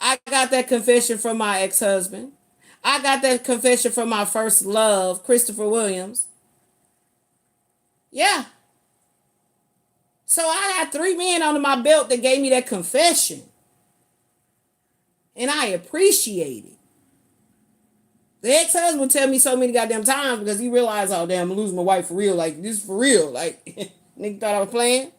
I got that confession from my ex-husband. I got that confession from my first love, Christopher Williams. Yeah. So I had 3 men under my belt that gave me that confession. And I appreciate it. The ex-husband would tell me so many goddamn times because he realized, oh damn, I'm losing my wife for real. Like, this is for real. Like, nigga thought I was playing.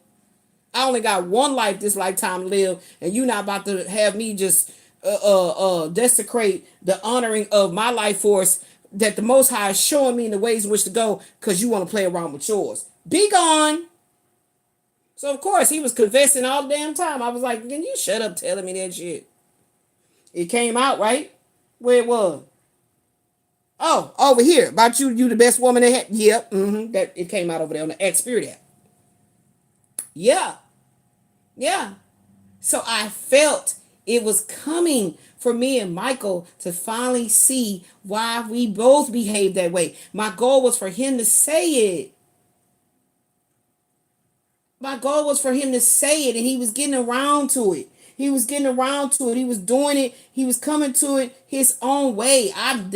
I only got one life this lifetime to live, and you not about to have me just desecrate the honoring of my life force that the Most High is showing me in the ways in which to go because you want to play around with yours. Be gone. So of course he was confessing all the damn time. I was like, can you shut up telling me that shit? It came out, right? Where it was. Oh, over here. About you the best woman they had. Yep. That it came out over there on the X Spirit app. Yeah. Yeah. So I felt it was coming for me and Michael to finally see why we both behaved that way. My goal was for him to say it. My goal was for him to say it, and he was getting around to it. He was getting around to it. He was doing it. He was coming to it his own way. I'm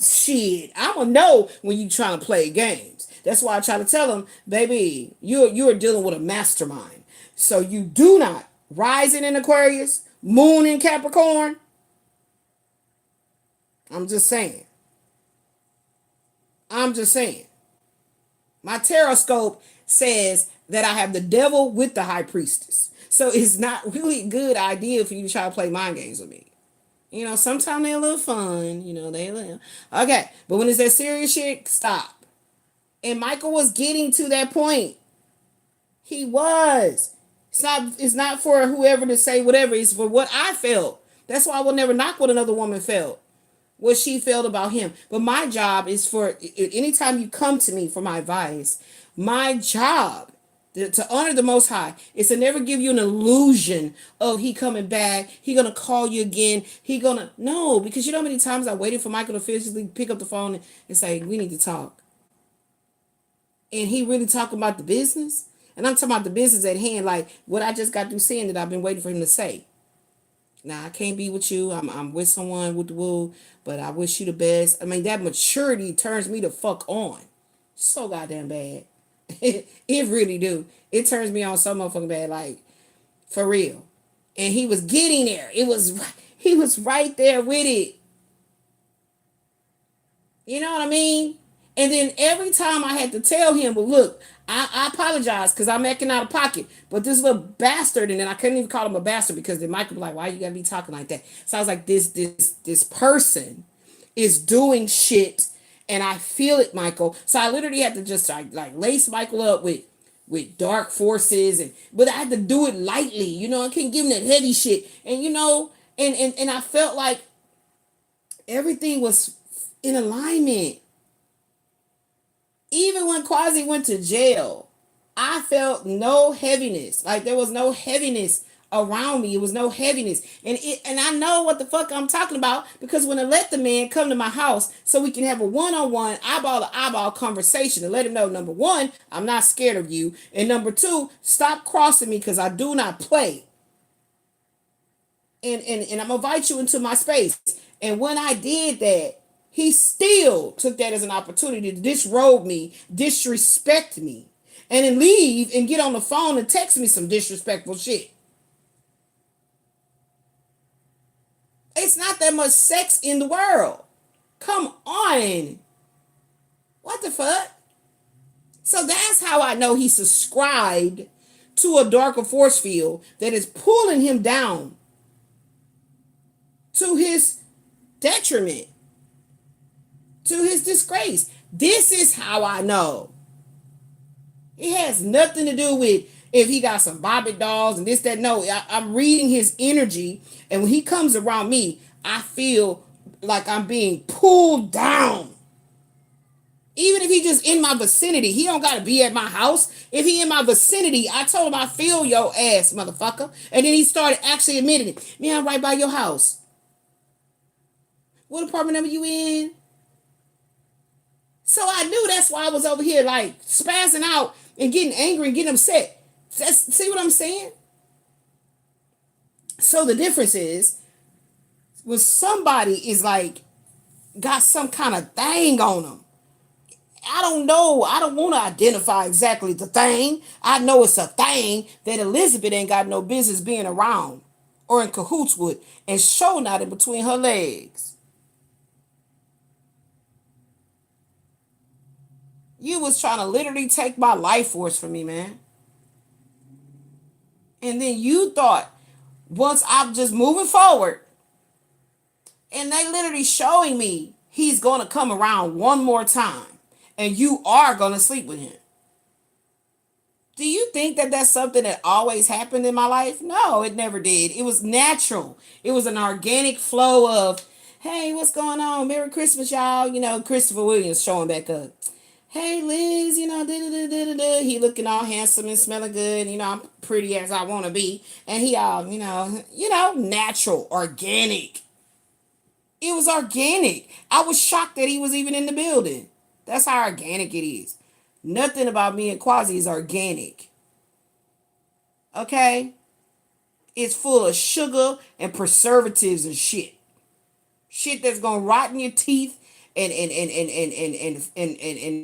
shit. I don't know when you trying to play games. That's why I try to tell him, baby, you're dealing with a mastermind. So you do not rising in Aquarius, moon in Capricorn. I'm just saying. My Tarotscope says that I have the devil with the high priestess. So it's not really a good idea for you to try to play mind games with me. You know, sometimes they're a little fun. You know, they a little... Okay, but when it's that serious shit, stop. And Michael was getting to that point. He was. It's not for whoever to say whatever. It's for what I felt. That's why I will never knock what another woman felt. What she felt about him. But my job is for, anytime you come to me for my advice, my job to honor the Most High is to never give you an illusion of he coming back, he gonna call you again, no, because you know how many times I waited for Michael to physically pick up the phone and say, we need to talk. And he really talking about the business? And I'm talking about the business at hand, like what I just got through saying that I've been waiting for him to say. Now, I can't be with you. I'm with someone with the woo, but I wish you the best. I mean, that maturity turns me the fuck on. So goddamn bad. It really do. It turns me on so motherfucking bad, like, for real. And he was getting there. He was right there with it. You know what I mean? And then every time I had to tell him, but look, I apologize because I'm acting out of pocket. But this little bastard, and then I couldn't even call him a bastard because then Michael was like, why you gotta be talking like that? So I was like, this person is doing shit, and I feel it, Michael. So I literally had to just like lace Michael up with dark forces, but I had to do it lightly. You know, I couldn't give him that heavy shit. And you know, and I felt like everything was in alignment. Even when Quasi went to jail, I felt no heaviness. Like there was no heaviness around me. It was no heaviness. And I know what the fuck I'm talking about because when I let the man come to my house so we can have a one-on-one, eyeball-to-eyeball conversation and let him know, number one, I'm not scared of you. And number two, stop crossing me because I do not play. And I'm going to invite you into my space. And when I did that, he still took that as an opportunity to disrobe me, disrespect me, and then leave and get on the phone and text me some disrespectful shit. It's not that much sex in the world. Come on. What the fuck? So that's how I know he subscribed to a darker force field that is pulling him down. to his detriment, to his disgrace. This is how I know. It has nothing to do with if he got some Bobby dolls and this, that. No, I'm reading his energy. And when he comes around me, I feel like I'm being pulled down. Even if he just in my vicinity, he don't gotta be at my house. If he in my vicinity, I told him I feel your ass, motherfucker. And then he started actually admitting it. Man, I'm right by your house. What apartment number you in? So I knew that's why I was over here like spazzing out and getting angry and getting upset. See what I'm saying? So the difference is when somebody is like got some kind of thing on them. I don't know. I don't want to identify exactly the thing. I know it's a thing that Elizabeth ain't got no business being around or in cahoots with and showing out in between her legs. You was trying to literally take my life force from me, man. And then you thought once I'm just moving forward and they literally showing me he's going to come around one more time and you are going to sleep with him. Do you think that that's something that always happened in my life? No, it never did. It was natural. It was an organic flow of, hey, what's going on? Merry Christmas, y'all. You know, Christopher Williams showing back up. Hey, Liz, you know, da-da-da-da-da. He looking all handsome and smelling good. You know, I'm pretty as I want to be. And he all, natural, organic. It was organic. I was shocked that he was even in the building. That's how organic it is. Nothing about me and Quasi is organic. Okay? It's full of sugar and preservatives and shit. Shit that's gonna rot in your teeth and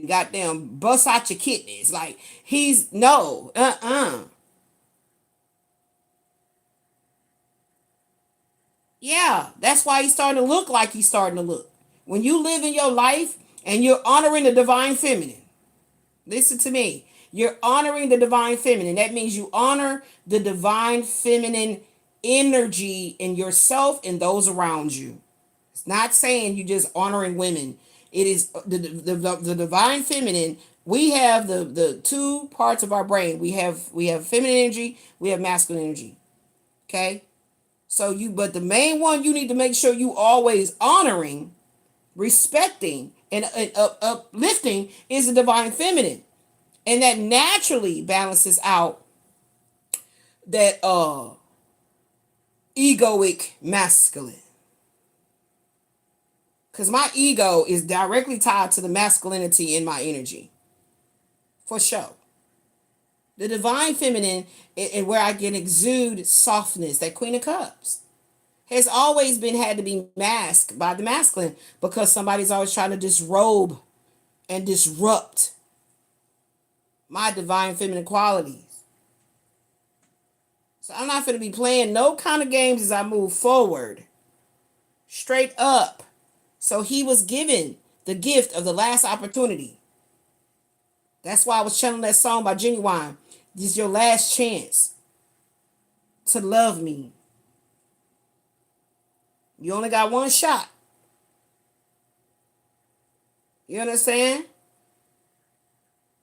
goddamn bust out your kidneys. Like he's no. Yeah, that's why he's starting to look like he's starting to look. When you live in your life and you're honoring the divine feminine, listen to me. You're honoring the divine feminine. That means you honor the divine feminine energy in yourself and those around you. It's not saying you just honoring women. It is the divine feminine. We have the two parts of our brain. We have feminine energy. We have masculine energy. Okay. But the main one you need to make sure you always honoring, respecting, and uplifting is the divine feminine, and that naturally balances out that egoic masculine. Because my ego is directly tied to the masculinity in my energy. For sure. The divine feminine, and where I can exude softness, that Queen of Cups, has always had to be masked by the masculine because somebody's always trying to disrobe and disrupt my divine feminine qualities. So I'm not going to be playing no kind of games as I move forward. Straight up. So he was given the gift of the last opportunity. That's why I was channeling that song by Genuine. This is your last chance to love me. You only got one shot. You understand?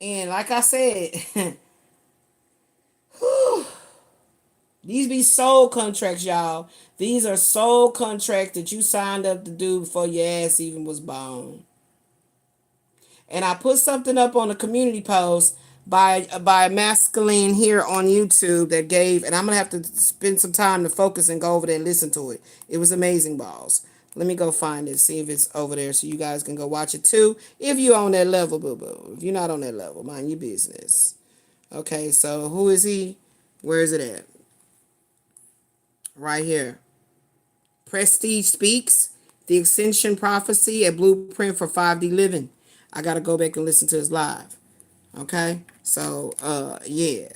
And like I said, these be soul contracts, y'all. These are soul contracts that you signed up to do before your ass even was born. And I put something up on the community post by masculine here on YouTube that gave, and I'm gonna have to spend some time to focus and go over there and listen to it. It was amazing, balls. Let me go find it, see if it's over there, so you guys can go watch it too. If you on that level, boo boo. If you're not on that level, mind your business. Okay, so who is he? Where is it at? Right here. Prestige Speaks, The Ascension Prophecy, a Blueprint for 5D Living. I gotta go back and listen to his live. Okay, so yeah,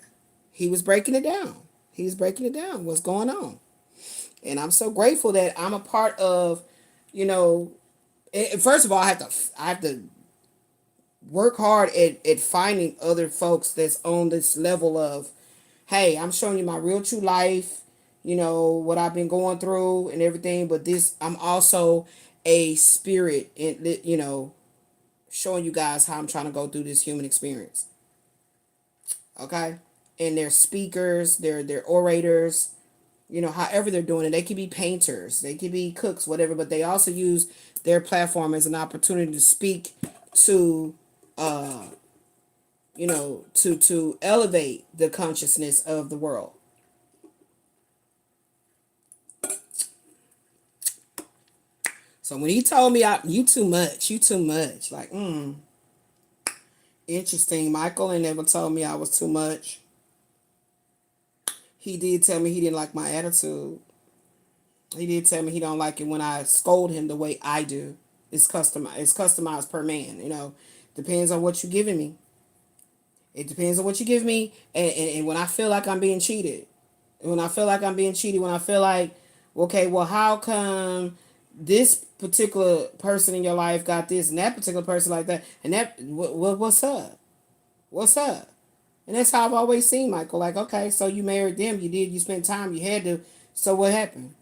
he was breaking it down. He was breaking it down. What's going on? And I'm so grateful that I'm a part of. First of all, I have to work hard at finding other folks that's on this level of, hey, I'm showing you my real true life. what I've been going through and everything. But I'm also a spirit, and showing you guys how I'm trying to go through this human experience. Okay, and they're speakers, they're orators, however they're doing it. They could be painters, they could be cooks, whatever, but they also use their platform as an opportunity to speak to to elevate the consciousness of the world. So when he told me, you too much, like, interesting. Michael ain't never told me I was too much. He did tell me he didn't like my attitude. He did tell me he don't like it when I scold him the way I do. It's customized. It's customized per man. Depends on what you're giving me. It depends on what you give me, and when I feel like I'm being cheated, when I feel like I'm being cheated, when I feel like, okay, well, how come this particular person in your life got this, and that particular person like that, and what's up? What's up? And that's how I've always seen Michael. Like, okay, so you married them, you spent time, you had to. So what happened?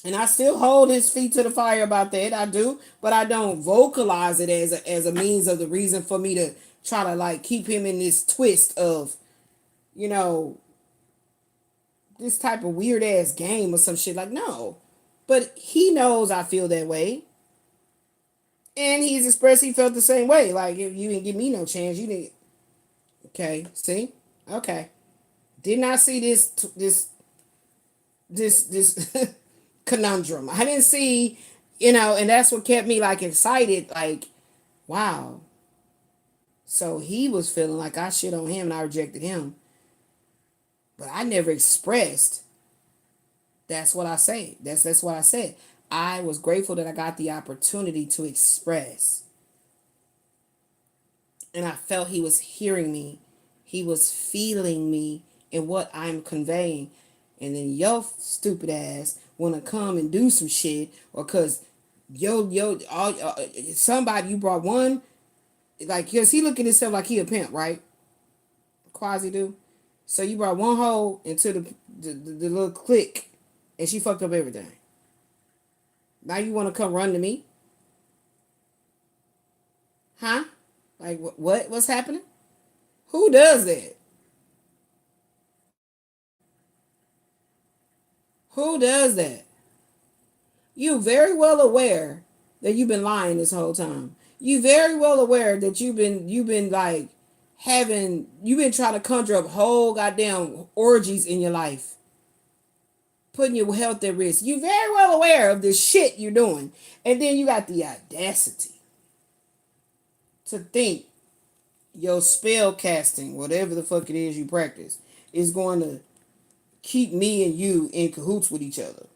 And I still hold his feet to the fire about that. I do, but I don't vocalize it as a means of the reason for me to try to like keep him in this twist of, you know, this type of weird ass game or some shit. Like, no. But he knows I feel that way. And he's expressed he felt the same way. Like, if you didn't give me no chance, you didn't. Okay, see? Okay. Did not see this conundrum. I didn't see, and that's what kept me like excited. Like, wow. So he was feeling like I shit on him and I rejected him. But I never expressed. That's what I say. That's what I said. I was grateful that I got the opportunity to express. And I felt he was hearing me. He was feeling me in what I'm conveying. And then your stupid ass wanna come and do some shit, or cause somebody you brought one, like, cause he look at himself like he a pimp, right? Quasi do. So you brought one hoe into the little clique, and she fucked up everything. Now you want to come run to me, huh? Like what's happening? Who does that? Who does that? You very well aware that you've been lying this whole time. You very well aware that you've been like you've been trying to conjure up whole goddamn orgies in your life, putting your health at risk. You very well aware of the shit you're doing, and then you got the audacity to think your spell casting, whatever the fuck it is you practice, is going to keep me and you in cahoots with each other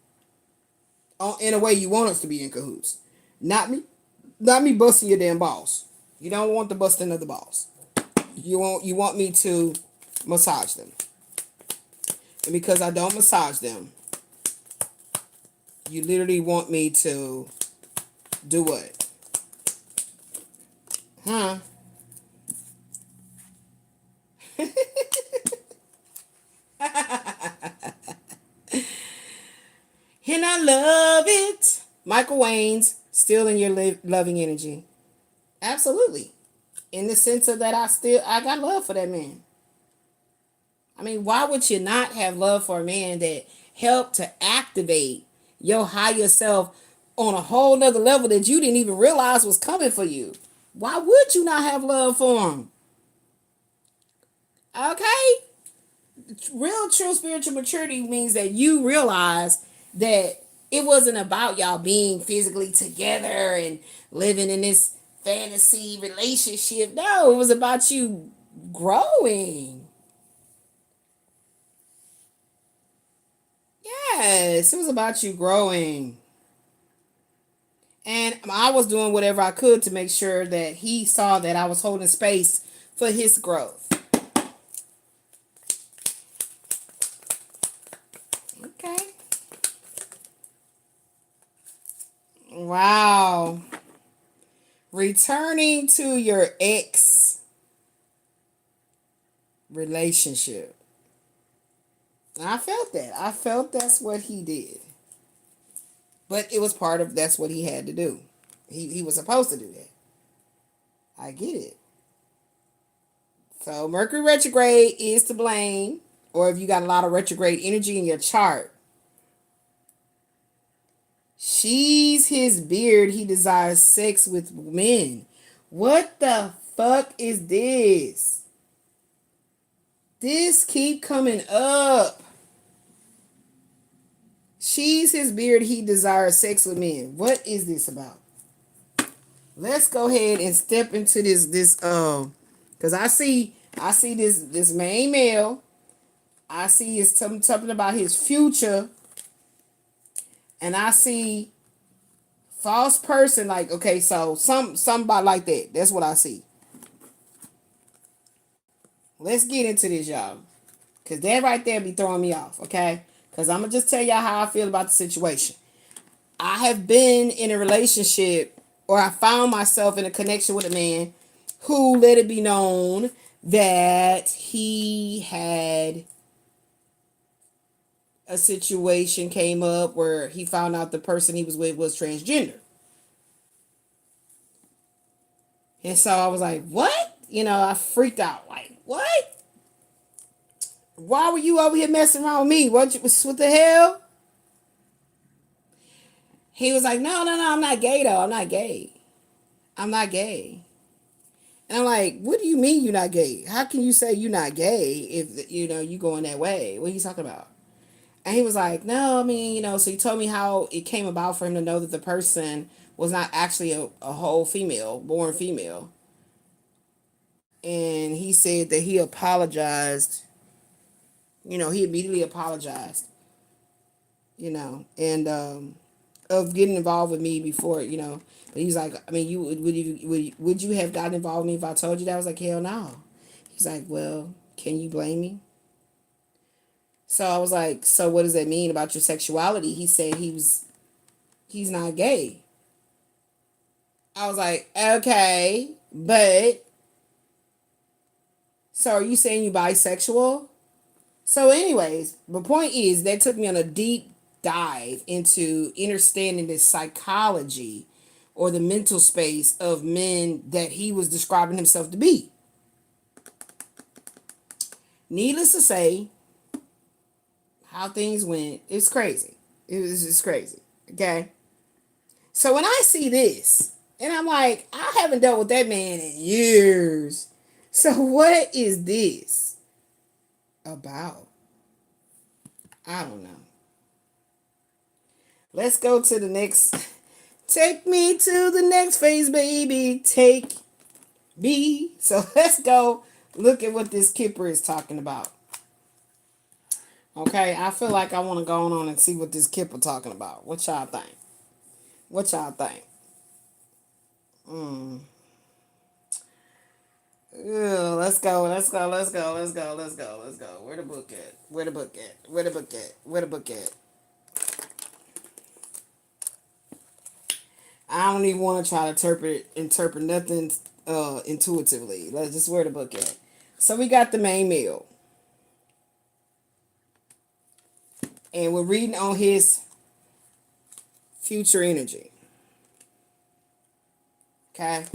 in a way you want us to be in cahoots. Not me busting your damn balls. You don't want the busting of the balls. You want me to massage them. And because I don't massage them, you literally want me to do what? Huh? And I love it. Michael Wayne's still in your loving energy. Absolutely. In the sense of that, I got love for that man. I mean, why would you not have love for a man that helped to activate your higher self on a whole nother level that you didn't even realize was coming for you? Why would you not have love for him? Okay? Real true spiritual maturity means that you realize that it wasn't about y'all being physically together and living in this fantasy relationship. No, it was about you growing. Yes, it was about you growing. And I was doing whatever I could to make sure that he saw that I was holding space for his growth. Okay. Wow. Returning to your ex relationship. I felt that. I felt that's what he did. But it was part of that's what he had to do. He was supposed to do that. I get it. So Mercury retrograde is to blame. Or if you got a lot of retrograde energy in your chart. She's his beard. He desires sex with men. What the fuck is this? This keep coming up. She's his beard. He desires sex with men. What is this about? Let's go ahead and step into this because I see this main male. I see it's something about his future, and I see false person. Like, okay, so somebody like that. That's what I see. Let's get into this, y'all, because that right there be throwing me off. Okay, because I'm gonna just tell y'all how I feel about the situation. I have been in a relationship, or I found myself in a connection with a man who let it be known that he had a situation came up where he found out the person he was with was transgender. And so I was like, what? I freaked out. Like, what? Why were you over here messing around with me? What the hell? He was like, no, I'm not gay though. I'm not gay. I'm not gay. And I'm like, what do you mean you're not gay? How can you say you're not gay if, you going that way? What are you talking about? And he was like, no, I mean, so he told me how it came about for him to know that the person was not actually a whole female, born female. And he said that he apologized. He immediately apologized, and of getting involved with me before, But he's like, I mean, would you have gotten involved with me if I told you that? I was like, hell no. He's like, well, can you blame me? So I was like, so what does that mean about your sexuality? He said he's not gay. I was like, okay, but so are you saying you bisexual? So anyways, the point is that took me on a deep dive into understanding the psychology or the mental space of men that he was describing himself to be. Needless to say, how things went, it's crazy. It was just crazy. Okay. So when I see this, and I'm like, I haven't dealt with that man in years. So what is this about? I don't know. Let's go to the next. Take me to the next phase, baby. Take me. So let's go look at what this Kipper is talking about. Okay, I feel like I want to go on and see what this Kipper talking about. What y'all think? What y'all think? Ew, let's go. Where the book at? Where the book at? I don't even want to try to interpret nothing intuitively. Let's just where the book at. So we got the main male. And we're reading on his future energy. Okay.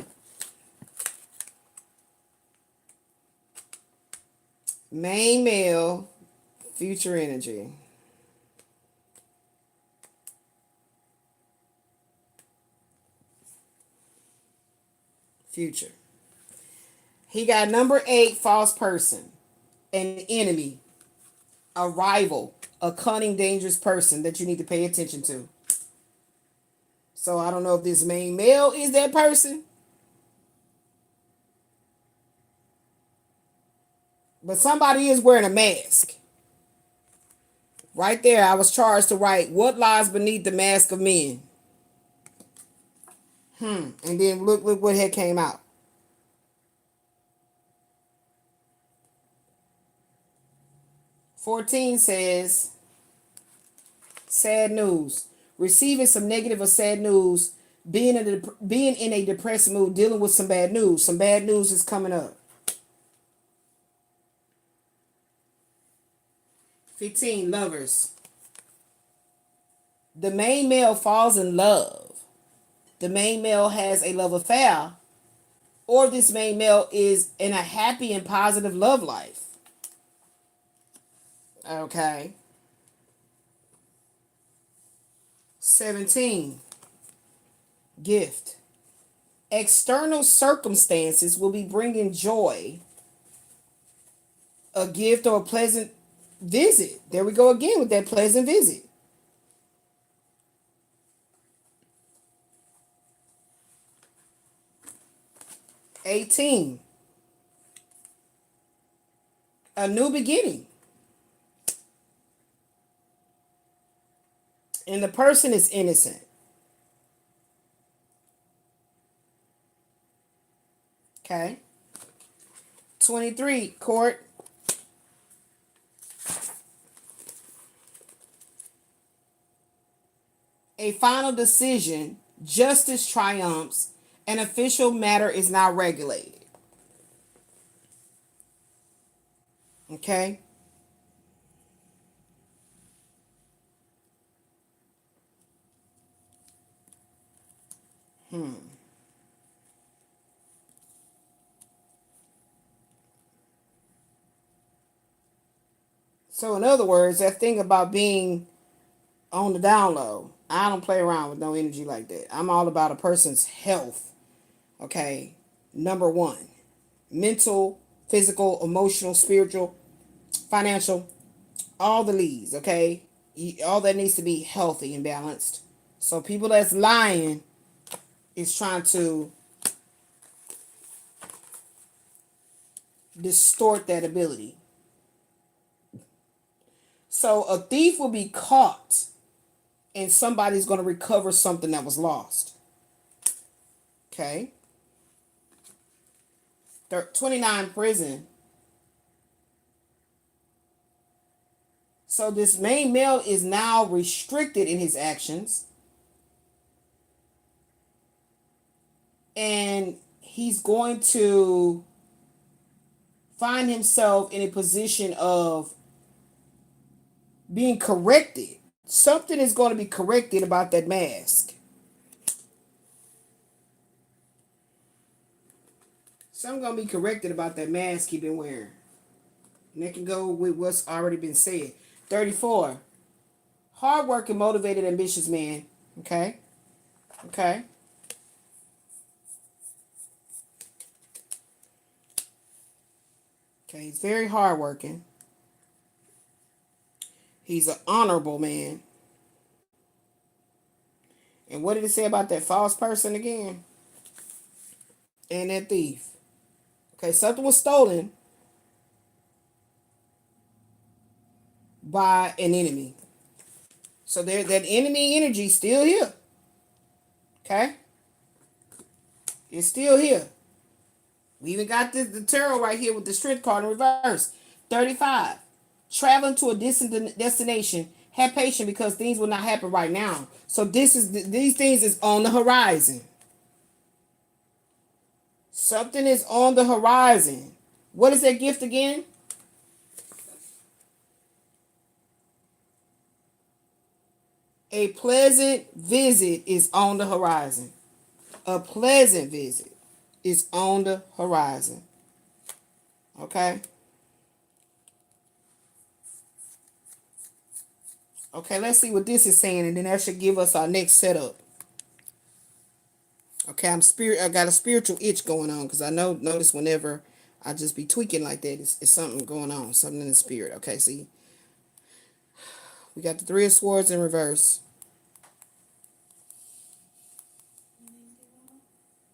Main male, future energy. Future. He got number 8, false person, an enemy, a rival, a cunning, dangerous person that you need to pay attention to. So I don't know if this main male is that person. But somebody is wearing a mask. Right there, I was charged to write, what lies beneath the mask of men? And then look what had came out. 14 says, sad news. Receiving some negative or sad news, being in a depressed mood, dealing with some bad news. Some bad news is coming up. 15, lovers. The main male falls in love. The main male has a love affair, or this main male is in a happy and positive love life. Okay. 17, gift. External circumstances will be bringing joy, a gift, or a pleasant visit. There we go again with that pleasant visit. 18, a new beginning. And the person is innocent. Okay. 23, court. A final decision, justice triumphs, an official matter is now regulated. Okay. So in other words, that thing about being on the down low, I don't play around with no energy like that. I'm all about a person's health. Okay. Number one, mental, physical, emotional, spiritual, financial, all the leads. Okay. All that needs to be healthy and balanced. So people that's lying is trying to distort that ability. So a thief will be caught and somebody's going to recover something that was lost. Okay. 29, prison. So this main male is now restricted in his actions. And he's going to find himself in a position of being corrected. Something is going to be corrected about that mask. Something going to be corrected about that mask he's been wearing. And that can go with what's already been said. 34. Hardworking, motivated, ambitious man. Okay. Okay. Okay, he's very hardworking. He's an honorable man. And what did it say about that false person again? And that thief. Okay, something was stolen by an enemy. So there, that enemy energy still here. Okay? It's still here. We even got the tarot right here with the strength card in reverse. 35. Traveling to a distant destination. Have patience because things will not happen right now. So these things is on the horizon. Something is on the horizon. What is that gift again? A pleasant visit is on the horizon. A pleasant visit is on the horizon. Okay? Okay, let's see what this is saying, and then that should give us our next setup. Okay, I got a spiritual itch going on because I notice whenever I just be tweaking like that, it's something going on, something in the spirit. Okay, see, we got the Three of Swords in reverse.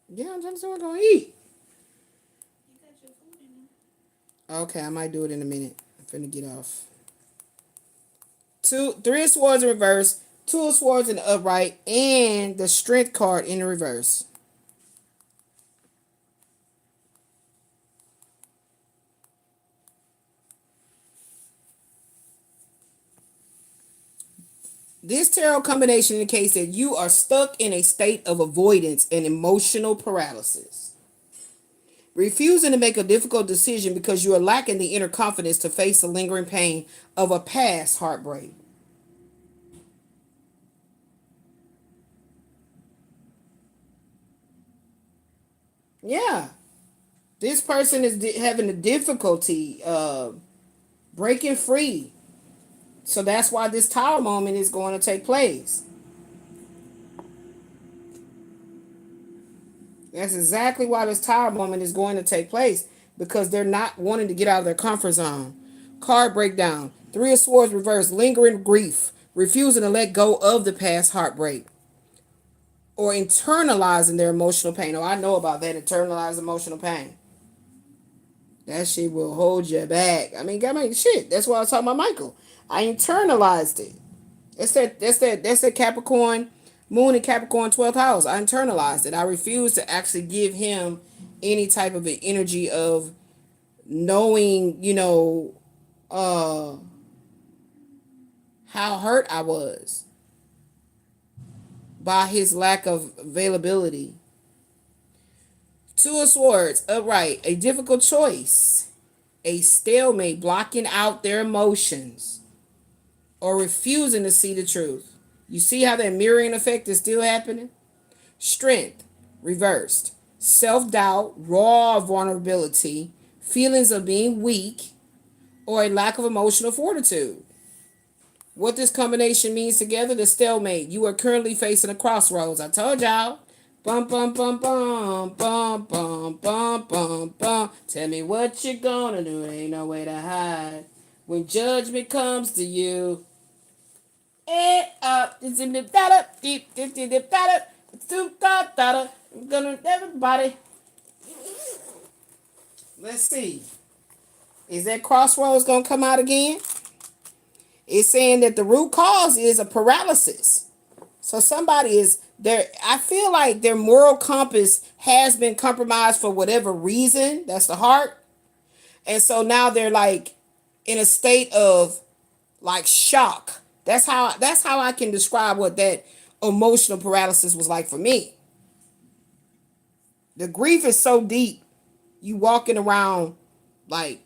Yeah, I'm trying to see what I'm gonna eat. You got your food in there. Okay, I might do it in a minute. I'm finna get off. Three of Swords in reverse, Two of Swords in the upright, and the Strength card in the reverse. This tarot combination indicates that you are stuck in a state of avoidance and emotional paralysis. Refusing to make a difficult decision because you are lacking the inner confidence to face the lingering pain of a past heartbreak. Yeah. This person is having a difficulty breaking free. So that's why this tower moment is going to take place. That's exactly why this tower moment is going to take place, because they're not wanting to get out of their comfort zone. Card breakdown. Three of Swords reverse. Lingering grief. Refusing to let go of the past heartbreak. Or internalizing their emotional pain. Oh, I know about that. Internalized emotional pain. That shit will hold you back. Shit. That's why I was talking about Michael. I internalized it. That's that Capricorn moon in Capricorn 12th house. I internalized it. I refuse to actually give him any type of an energy of knowing, uh how hurt I was by his lack of availability. Two of Swords, upright, a difficult choice, a stalemate, blocking out their emotions or refusing to see the truth. You see how that mirroring effect is still happening? Strength, reversed. Self doubt, raw vulnerability, feelings of being weak, or a lack of emotional fortitude. What this combination means together, the stalemate. You are currently facing a crossroads. I told y'all. Bum bum bum bum bum bum bum bum bum. Tell me what you gonna do. There ain't no way to hide. When judgment comes to you, it's in the data, deep, in the data, I'm gonna everybody. Let's see. Is that crossroads gonna come out again? It's saying that the root cause is a paralysis. So somebody is there. I feel like their moral compass has been compromised for whatever reason. That's the heart. And so now they're like in a state of like shock. That's how I can describe what that emotional paralysis was like for me. The grief is so deep. You walking around like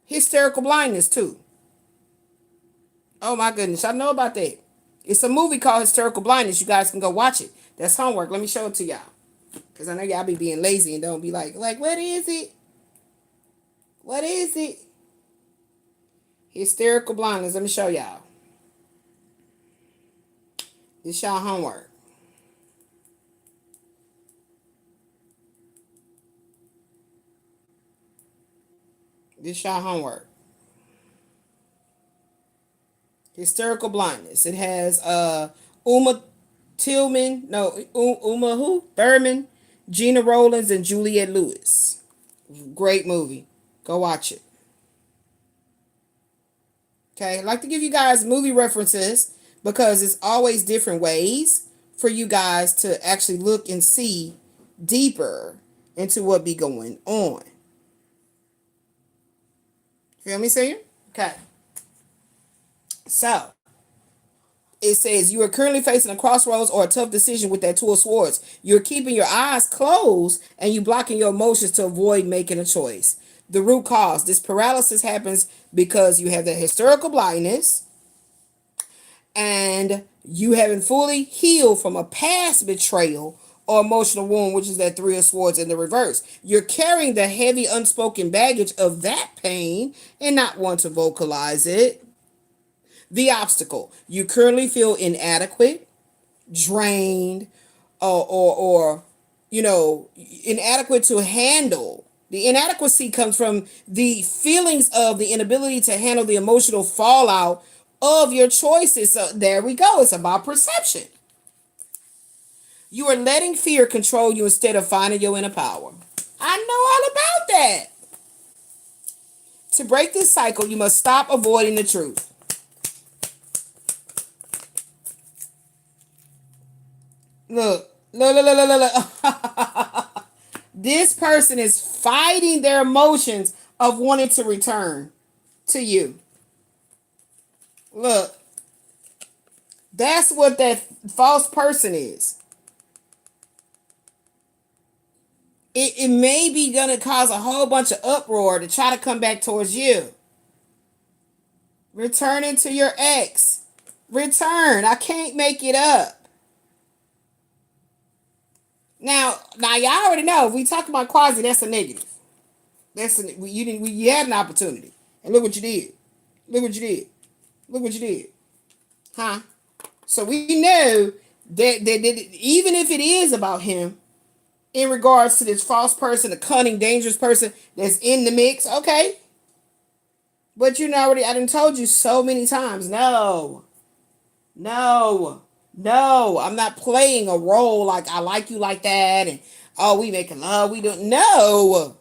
hysterical blindness too. Oh my goodness, I know about that. It's a movie called Hysterical Blindness. You guys can go watch it. That's homework. Let me show it to y'all. Because I know y'all be being lazy and don't be like, what is it? What is it? Hysterical Blindness. Let me show y'all. This y'all homework. This y'all homework. Hysterical Blindness. It has Uma Tillman, no, Uma who? Thurman, Gina Rollins, and Juliette Lewis. Great movie. Go watch it. Okay, I'd like to give you guys movie references because it's always different ways for you guys to actually look and see deeper into what be going on. Feel me saying? Okay. So it says you are currently facing a crossroads or a tough decision with that Two of Swords. You're keeping your eyes closed and you blocking your emotions to avoid making a choice. The root cause. This paralysis happens because you have that historical blindness and you haven't fully healed from a past betrayal or emotional wound, which is that Three of Swords in the reverse. You're carrying the heavy unspoken baggage of that pain and not want to vocalize it. The obstacle. You currently feel inadequate, drained, or inadequate to handle. The inadequacy comes from the feelings of the inability to handle the emotional fallout of your choices. So there we go. It's about perception. You are letting fear control you instead of finding your inner power. I know all about that. To break this cycle, you must stop avoiding the truth. Look. This person is fighting their emotions of wanting to return to you. Look, that's what that false person is. it may be gonna cause a whole bunch of uproar to try to come back towards you. Returning to your ex. Return. I can't make it up. Now y'all already know if we talk about quasi, that's a negative. You had an opportunity, and look what you did. Look what you did. Look what you did, huh? So we know that even if it is about him, in regards to this false person, a cunning, dangerous person that's in the mix, okay. But you know already, I done told you so many times, no, no, no. I'm not playing a role like I like you like that, and oh, we making love, we don't. No,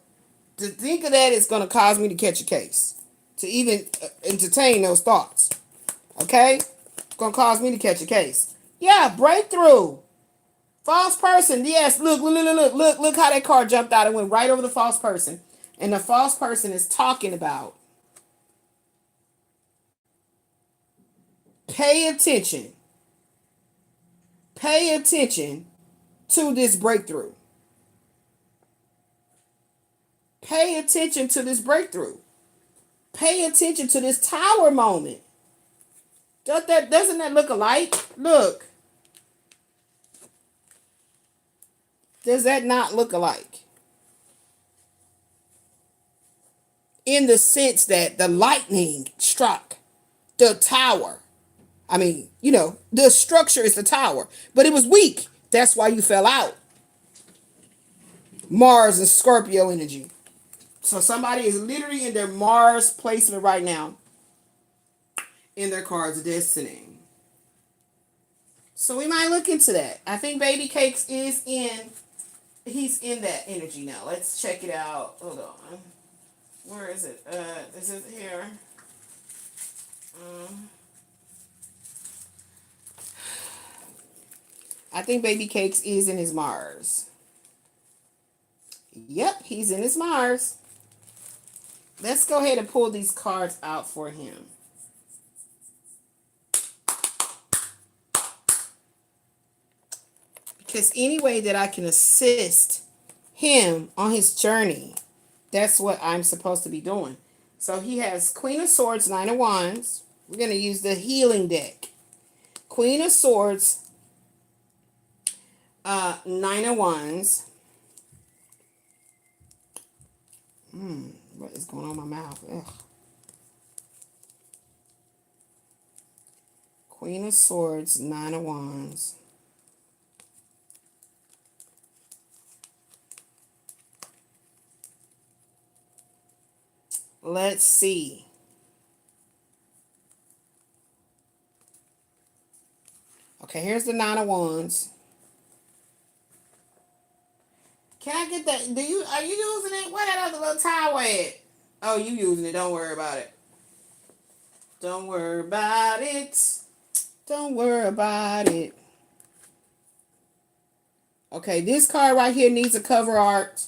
to think of that is going to cause me to catch a case, to even entertain those thoughts. Okay, it's going to cause me to catch a case. Yeah, breakthrough. False person. Yes, look how that card jumped out and went right over the false person. And the false person is talking about pay attention. Pay attention to this breakthrough. Pay attention to this breakthrough. Pay attention to this tower moment. Doesn't that look alike? Look. Does that not look alike? In the sense that the lightning struck the tower. I mean, the structure is the tower, but it was weak. That's why you fell out. Mars and Scorpio energy. So somebody is literally in their Mars placement right now in their cards of destiny. So we might look into that. I think Baby Cakes he's in that energy now. Let's check it out. Hold on. Where is it? Is it here? I think Baby Cakes is in his Mars. Yep, he's in his Mars. Let's go ahead and pull these cards out for him. Because any way that I can assist him on his journey, that's what I'm supposed to be doing. So he has Queen of Swords, Nine of Wands. We're going to use the healing deck. Queen of Swords, Nine of Wands. What is going on in my mouth? Ugh. Queen of Swords, Nine of Wands. Let's see. Okay, here's the Nine of Wands. Can I get that? Are you using it? Where that other little towel at? Oh, you using it. Don't worry about it. Don't worry about it. Don't worry about it. Okay, this card right here needs a cover art.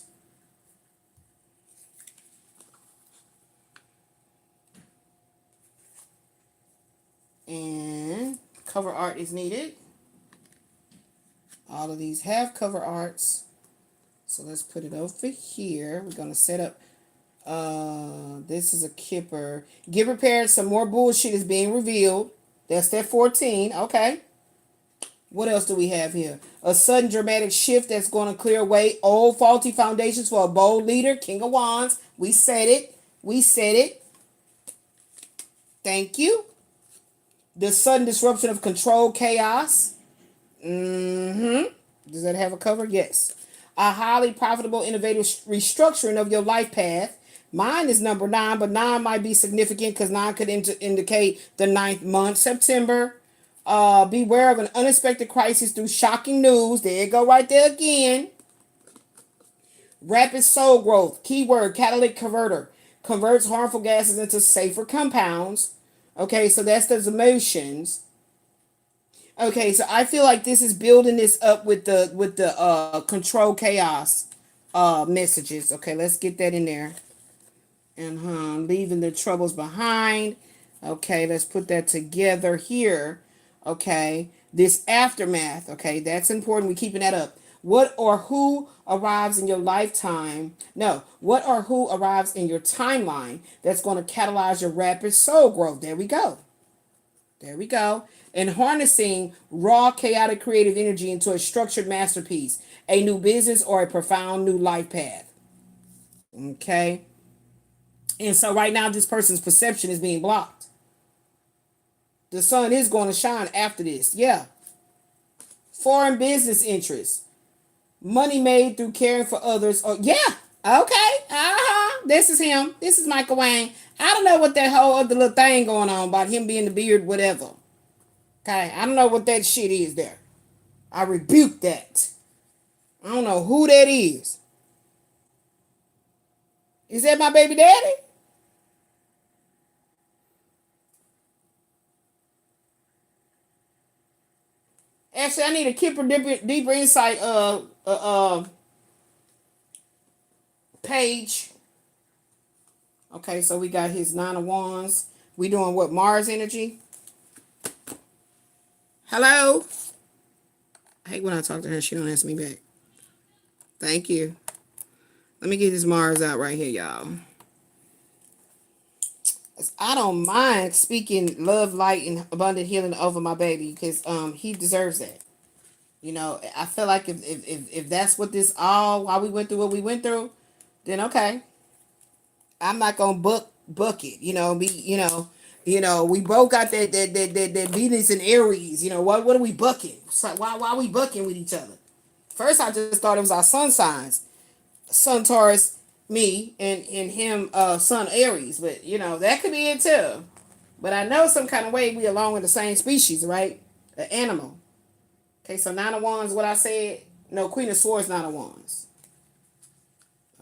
And cover art is needed. All of these have cover arts. So let's put it over here. We're going to set up. This is a kipper. Get prepared. Some more bullshit is being revealed. That's that 14. Okay. What else do we have here? A sudden dramatic shift that's going to clear away old faulty foundations for a bold leader. King of Wands. We said it. We said it. Thank you. The sudden disruption of control, chaos. Does that have a cover? Yes. A highly profitable, innovative restructuring of your life path. Mine is number 9, but 9 might be significant because 9 could indicate the 9th month, September. Beware of an unexpected crisis through shocking news. There you go right there again. Rapid soul growth. Keyword, catalytic converter. Converts harmful gases into safer compounds. Okay, so that's those emotions. Okay, so I feel like this is building this up with the control chaos messages. Okay, let's get that in there. And leaving the troubles behind. Okay, let's put that together here. Okay, this aftermath. Okay, that's important. We're keeping that up. What or who arrives in your lifetime? No, what or who arrives in your timeline that's going to catalyze your rapid soul growth? There we go. There we go. And harnessing raw, chaotic, creative energy into a structured masterpiece, a new business, or a profound new life path. Okay. And so right now, this person's perception is being blocked. The sun is going to shine after this. Yeah. Foreign business interests. Money made through caring for others. Oh, yeah. Okay. Uh-huh. This is him. This is Michael Wayne. I don't know what that whole other little thing going on about him being the beard, whatever. Okay. I don't know what that shit is there. I rebuke that. I don't know who that is. Is that my baby daddy? Actually, I need a deeper insight page. Okay, so we got his 9 of Wands. We doing what? Mars energy? Hello? I hate when I talk to her, she don't answer me back. Thank you. Let me get this Mars out right here, y'all. I don't mind speaking love, light, and abundant healing over my baby because he deserves that. You know, I feel like if that's what this all while we went through what we went through, then okay. I'm not gonna book it. We both got that Venus and Aries. You know what are we bucking? So why are we bucking with each other? First, I just thought it was our sun signs, Sun Taurus, me, and him, Sun Aries. But that could be it too. But I know some kind of way we along with the same species, right? An animal. Okay, so 9 of Wands. What I said? No, Queen of Swords, 9 of Wands.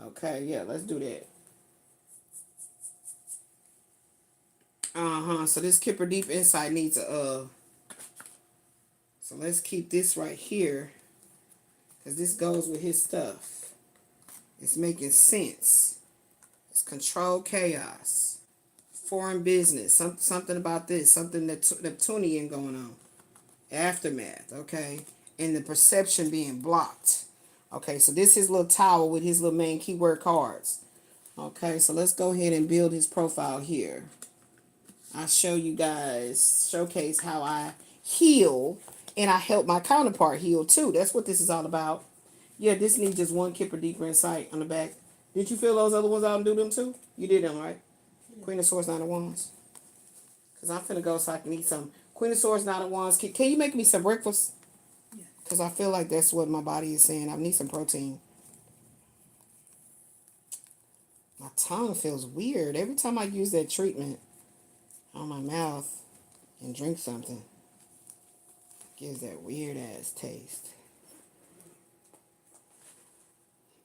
Okay, yeah, let's do that. So this Kipper Deep Insight needs so let's keep this right here. Because this goes with his stuff. It's making sense. It's control chaos. Foreign business. Something about this. Something Neptunian going on. Aftermath, okay? And the perception being blocked. Okay, so this is his little tower with his little main keyword cards. Okay, so let's go ahead and build his profile here. I show you guys, showcase how I heal, and I help my counterpart heal too. That's what this is all about. Yeah, this needs just one Kipper Deeper Insight on the back. Did you fill those other ones out and do them too? You did them, right? Yeah. Queen of Swords, 9 of Wands. Because I'm finna go so I can eat some. Queen of Swords, 9 of Wands. Can you make me some breakfast? Yeah. Because I feel like that's what my body is saying. I need some protein. My tongue feels weird. Every time I use that treatment on my mouth and drink something, it gives that weird ass taste.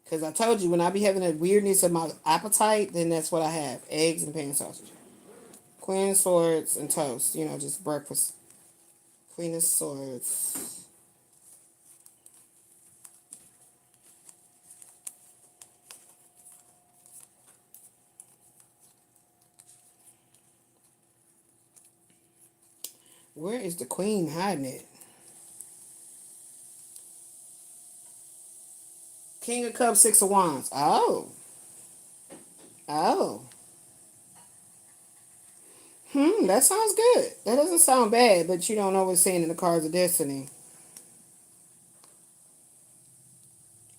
Because I told you, when I be having that weirdness of my appetite, then that's what I have. Eggs and pan sausage. Queen of Swords and toast. Just breakfast. Queen of Swords. Where is the Queen hiding it? King of Cups, 6 of Wands. Oh. Oh. That sounds good. That doesn't sound bad, but you don't know what's saying in the cards of destiny.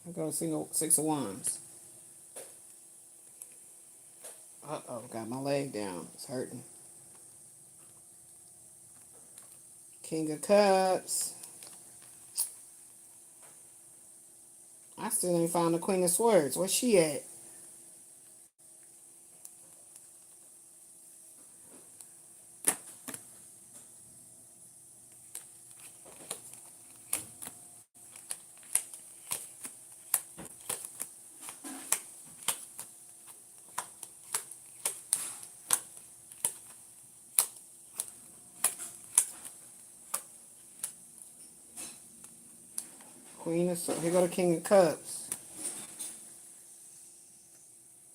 I go 6 of Wands. Uh-oh, got my leg down. It's hurting. King of Cups. I still ain't found the Queen of Swords. Where's she at? Queen of Swords. Here go the King of Cups.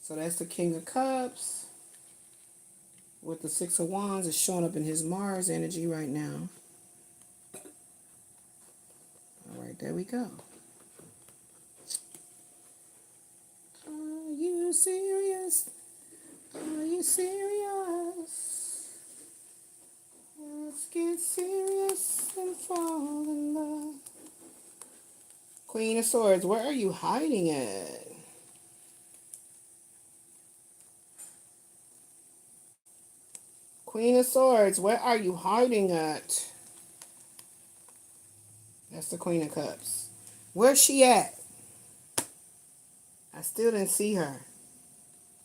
So that's the King of Cups. With the 6 of Wands, it's showing up in his Mars energy right now. All right, there we go. serious? Are you serious? Let's get serious and fall in love. Queen of Swords, where are you hiding at? Queen of Swords, where are you hiding at? That's the Queen of Cups. Where's she at? I still didn't see her.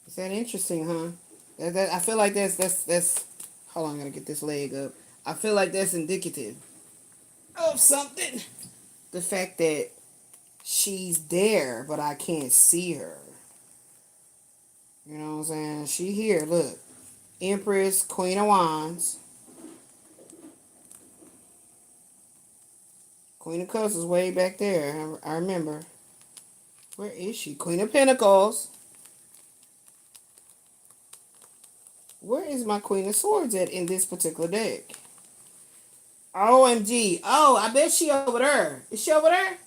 Is that interesting, huh? I feel like that's. Hold on, I gotta get this leg up. I feel like that's indicative of something. The fact that she's there, but I can't see her. You know what I'm saying? She here. Look, Empress, Queen of Wands. Queen of Cups is way back there. I remember. Where is she? Queen of Pentacles. Where is my Queen of Swords at in this particular deck? OMG. Oh, I bet she over there. Is she over there?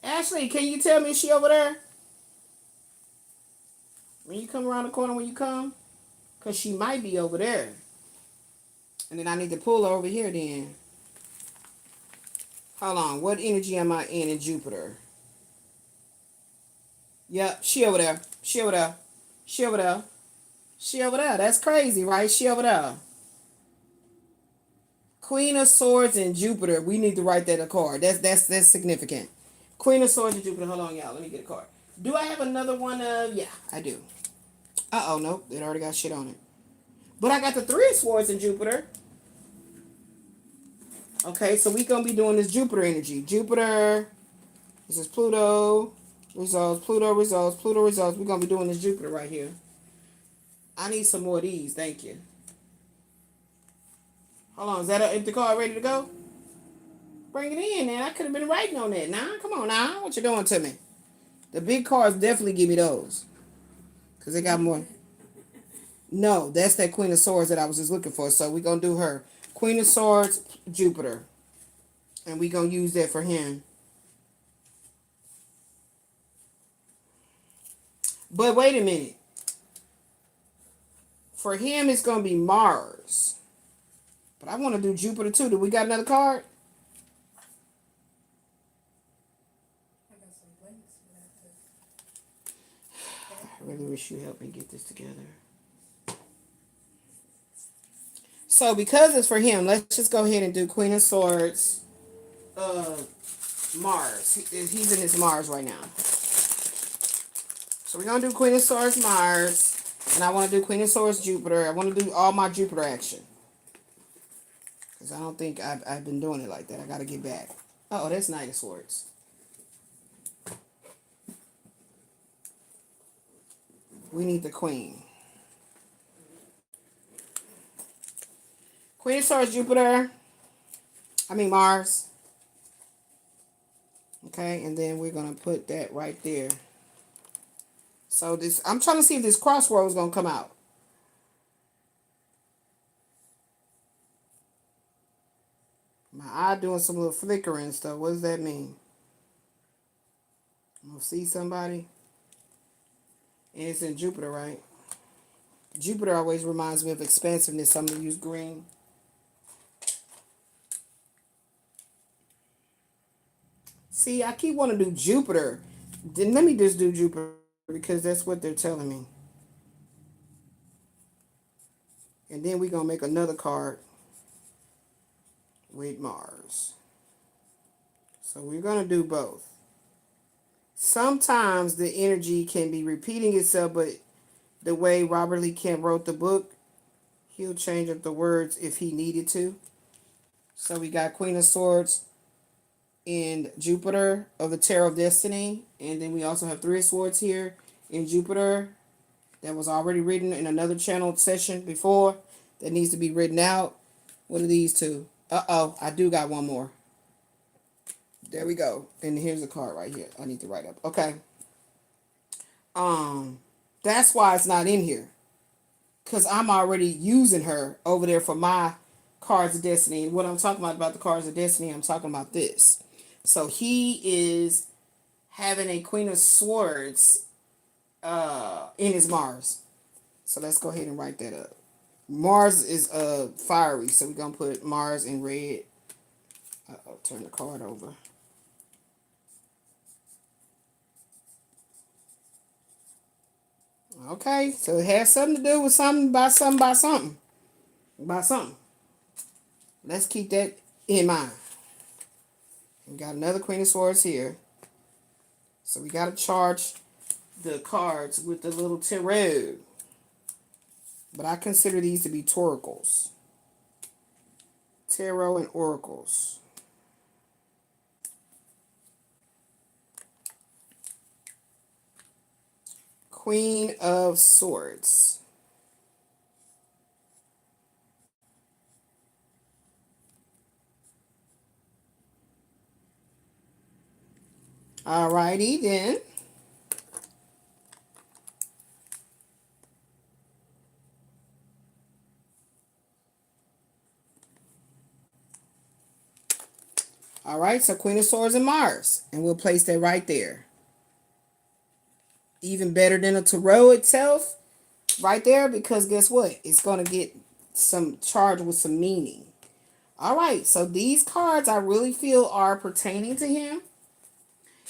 Ashley, can you tell me is she over there? When you come around the corner when you come? Because she might be over there. And then I need to pull her over here then. Hold on. What energy am I in Jupiter? Yep, she over there. She over there. She over there. She over there. That's crazy, right? She over there. Queen of Swords and Jupiter. We need to write that a card. That's significant. Queen of Swords and Jupiter. Hold on, y'all. Let me get a card. Do I have another one of... Yeah, I do. Uh-oh, nope. It already got shit on it. But I got the Three of Swords in Jupiter. Okay, so we going to be doing this Jupiter energy. Jupiter. This is Pluto. Results. Pluto results. Pluto results. We're going to be doing this Jupiter right here. I need some more of these. Thank you. Hold on. Is that an empty card ready to go? Bring it in, man. I could have been writing on that. Nah, come on now. What you doing to me? The big cards definitely give me those. Because they got more. No, that's that Queen of Swords that I was just looking for. So we're going to do her. Queen of Swords, Jupiter. And we're going to use that for him. But wait a minute. For him, it's going to be Mars. But I want to do Jupiter too. Do we got another card? I got some blanks I really wish you helped me get this together. So because it's for him, let's just go ahead and do Queen of Swords, Mars. He's in his Mars right now. So we're going to do Queen of Swords, Mars. And I want to do Queen of Swords, Jupiter. I want to do all my Jupiter action. Because I don't think I've been doing it like that. I got to get back. Oh, that's Knight of Swords. We need the Queen. Queen of Swords, Jupiter. Mars. Okay, and then we're going to put that right there. So this, I'm trying to see if this crossroads is going to come out. My eye doing some little flickering stuff. What does that mean? I'm going to see somebody. And it's in Jupiter, right? Jupiter always reminds me of expansiveness. So I'm going to use green. See, I keep wanting to do Jupiter. Then let me just do Jupiter because that's what they're telling me. And then we're going to make another card with Mars. So we're going to do both. Sometimes the energy can be repeating itself, but the way Robert Lee Kemp wrote the book, he'll change up the words if he needed to. So we got Queen of Swords in Jupiter of the Tarot of Destiny. And then we also have Three of Swords here in Jupiter. That was already written in another channel session before. That needs to be written out. What are these two? Uh-oh, I do got one more. There we go. And here's the card right here. I need to write up. Okay. That's why it's not in here. Because I'm already using her over there for my cards of destiny. And what I'm talking about the cards of destiny, I'm talking about this. So he is having a Queen of Swords in his Mars. So let's go ahead and write that up. Mars is fiery, so we're gonna put Mars in red. Uh-oh, turn the card over. Okay, so it has something to do with something by something by something. By something. Let's keep that in mind. We got another Queen of Swords here. So we gotta charge the cards with the little tarot. But I consider these to be toracles. Tarot and oracles. Queen of Swords. Alrighty then. Alright, so Queen of Swords and Mars. And we'll place that right there. Even better than a tarot itself. Right there, because guess what? It's going to get some charged with some meaning. Alright, so these cards I really feel are pertaining to him.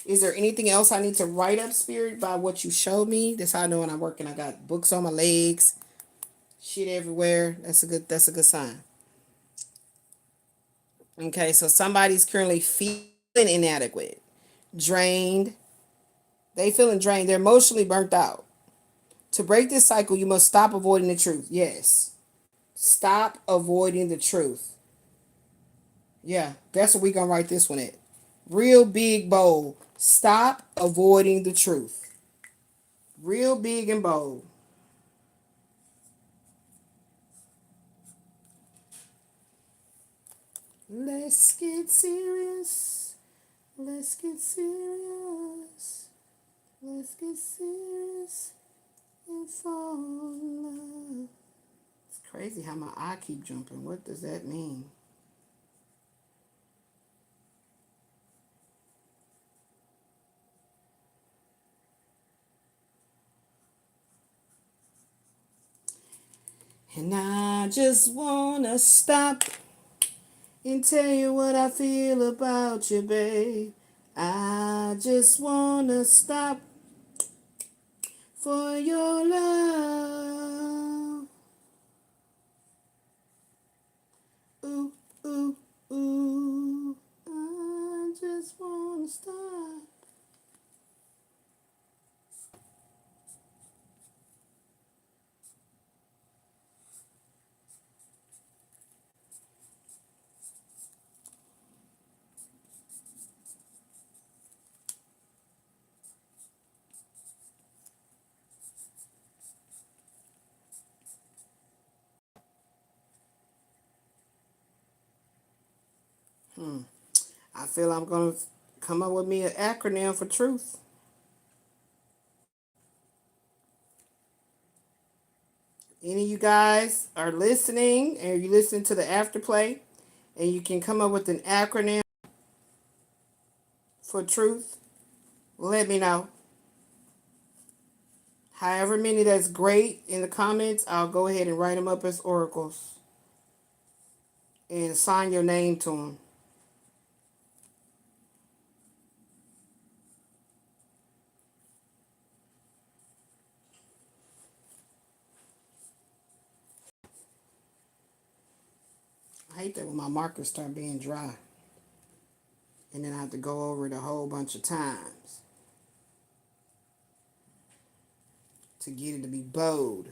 Is there anything else I need to write up, Spirit, by what you showed me? That's how I know when I'm working. I got books on my legs. Shit everywhere. That's a good sign. Okay, so somebody's currently feeling inadequate, drained. They feeling drained. They're emotionally burnt out. To break this cycle, you must stop avoiding the truth. Yes. Stop avoiding the truth. Yeah, that's what we're going to write this one at. Real big, bold. Stop avoiding the truth. Real big and bold. Let's get serious. Let's get serious. Let's get serious and fall in love. It's crazy how my eye keep jumping. What does that mean? And I just wanna stop and tell you what I feel about you, babe. I just wanna stop for your love. Ooh, ooh, ooh. I just wanna stop. I feel I'm going to come up with me an acronym for truth. Any of you guys are listening and you listen to the afterplay and you can come up with an acronym for truth, let me know. However many that's great in the comments, I'll go ahead and write them up as oracles and assign your name to them. I hate that when my markers start being dry. And then I have to go over it a whole bunch of times to get it to be bold.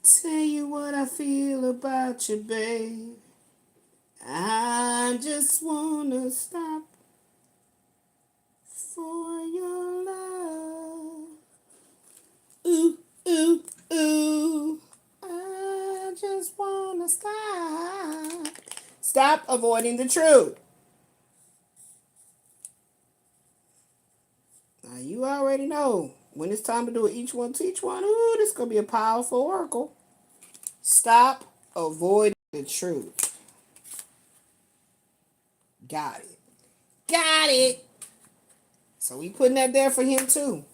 Tell you what I feel about you, babe. I just wanna stop for your love. Ooh, ooh, ooh. I just wanna stop. Stop avoiding the truth. Now you already know when it's time to do it, each one teach one. Ooh, this is gonna be a powerful oracle. Stop avoiding the truth. Got it. Got it. So we putting that there for him too.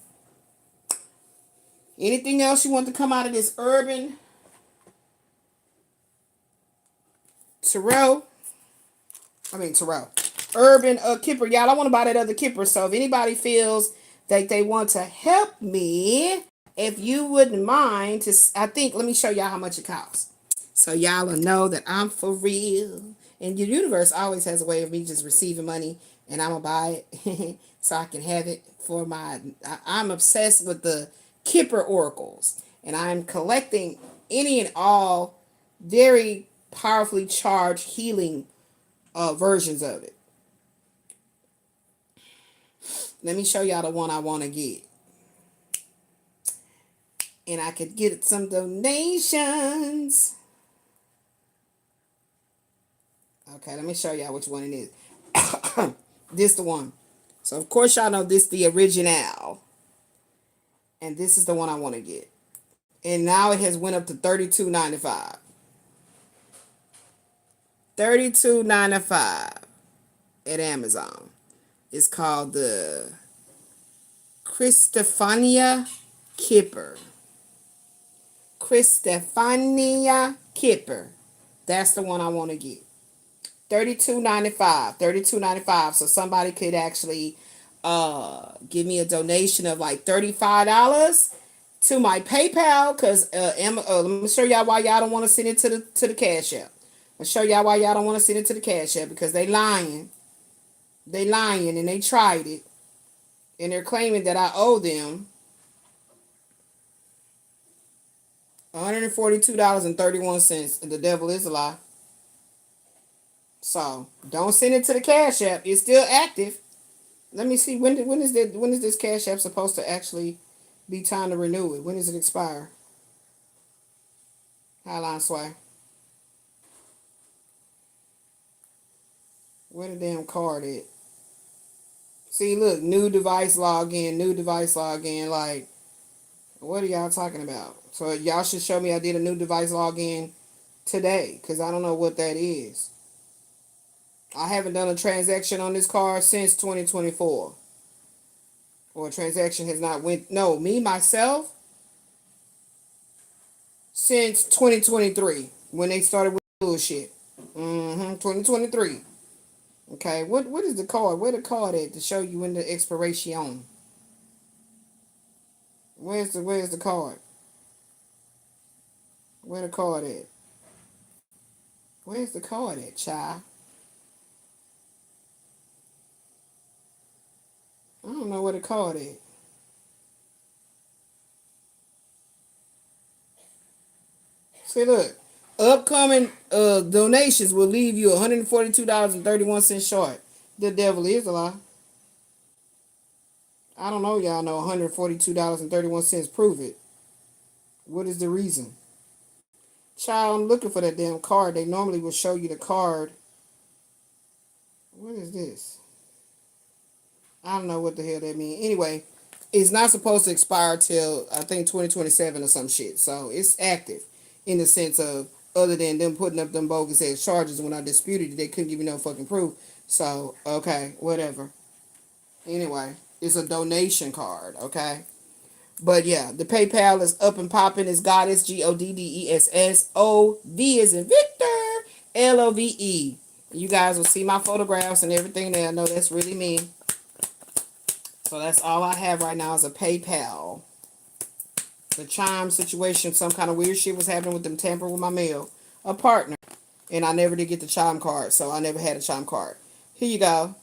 Anything else you want to come out of this urban tarot? Tarot. Urban Kipper. Y'all, I want to buy that other Kipper. So if anybody feels that they want to help me, if you wouldn't mind, I think, let me show y'all how much it costs. So y'all will know that I'm for real. And the universe always has a way of me just receiving money and I'm going to buy it so I can have it for I'm obsessed with the Kipper oracles. And I'm collecting any and all very powerfully charged healing versions of it. Let me show y'all the one I want to get. And I could get some donations. Okay, let me show y'all which one it is. This the one. So, of course, y'all know this the original. And this is the one I want to get. And now it has went up to $32.95. $32.95 at Amazon. It's called the Christophania Kipper. Christophania Kipper. That's the one I want to get. $32.95. So somebody could actually give me a donation of like $35 to my PayPal, because let me show y'all why y'all don't want to send it to the Cash App. I'll show y'all why y'all don't want to send it to the Cash App, because they lying. They lying and they tried it. And they're claiming that I owe them $142.31. And the devil is a lie. So don't send it to the Cash App. It's still active. Let me see, when is this Cash App supposed to actually be time to renew it? When does it expire? Highline Sway. Where the damn card at? See, look, new device login, new device login. Like, what are y'all talking about? So y'all should show me I did a new device login today, because I don't know what that is. I haven't done a transaction on this card since 2024. Or a transaction has not went, no, me, myself, since 2023, when they started with bullshit. 2023. Okay, what is the card? Where the card at to show you when the expiration? Where's the card? Where the card at? Where's the card at, child? I don't know where the card at. See, look. Upcoming donations will leave you $142.31 short. The devil is a lie. I don't know, y'all know $142.31. Prove it. What is the reason? Child, I'm looking for that damn card. They normally will show you the card. What is this? I don't know what the hell that means. Anyway, it's not supposed to expire till, I think, 2027 or some shit. So it's active in the sense of, other than them putting up them bogus ass charges when I disputed it, they couldn't give me no fucking proof. So, okay, whatever. Anyway, it's a donation card, okay? But yeah, the PayPal is up and popping. It's Goddess, GODDESS, is in Victor, LOVE. You guys will see my photographs and everything there. I know that's really me. So that's all I have right now is a PayPal. The chime situation, some kind of weird shit was happening with them tampering with my mail. A partner. And I never did get the chime card, so I never had a chime card. Here you go.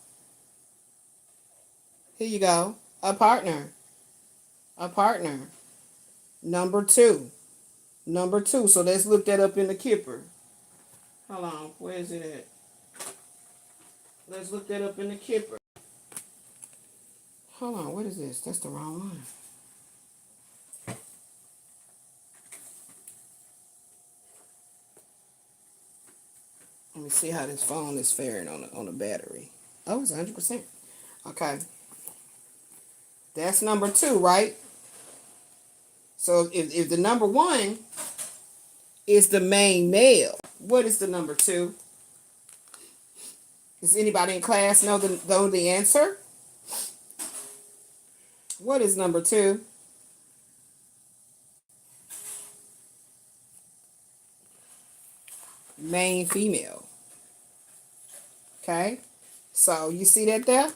Here you go. A partner. A partner. Number two. Number two. So let's look that up in the Kipper. Hold on. Where is it at? Let's look that up in the Kipper. Hold on. What is this? That's the wrong one. Let me see how this phone is faring on the battery. Oh, it's 100%. Okay. That's number two, right? So if the number one is the main male, what is the number two? Does anybody in class know the answer? What is number 2? Main female. Okay? So you see that there?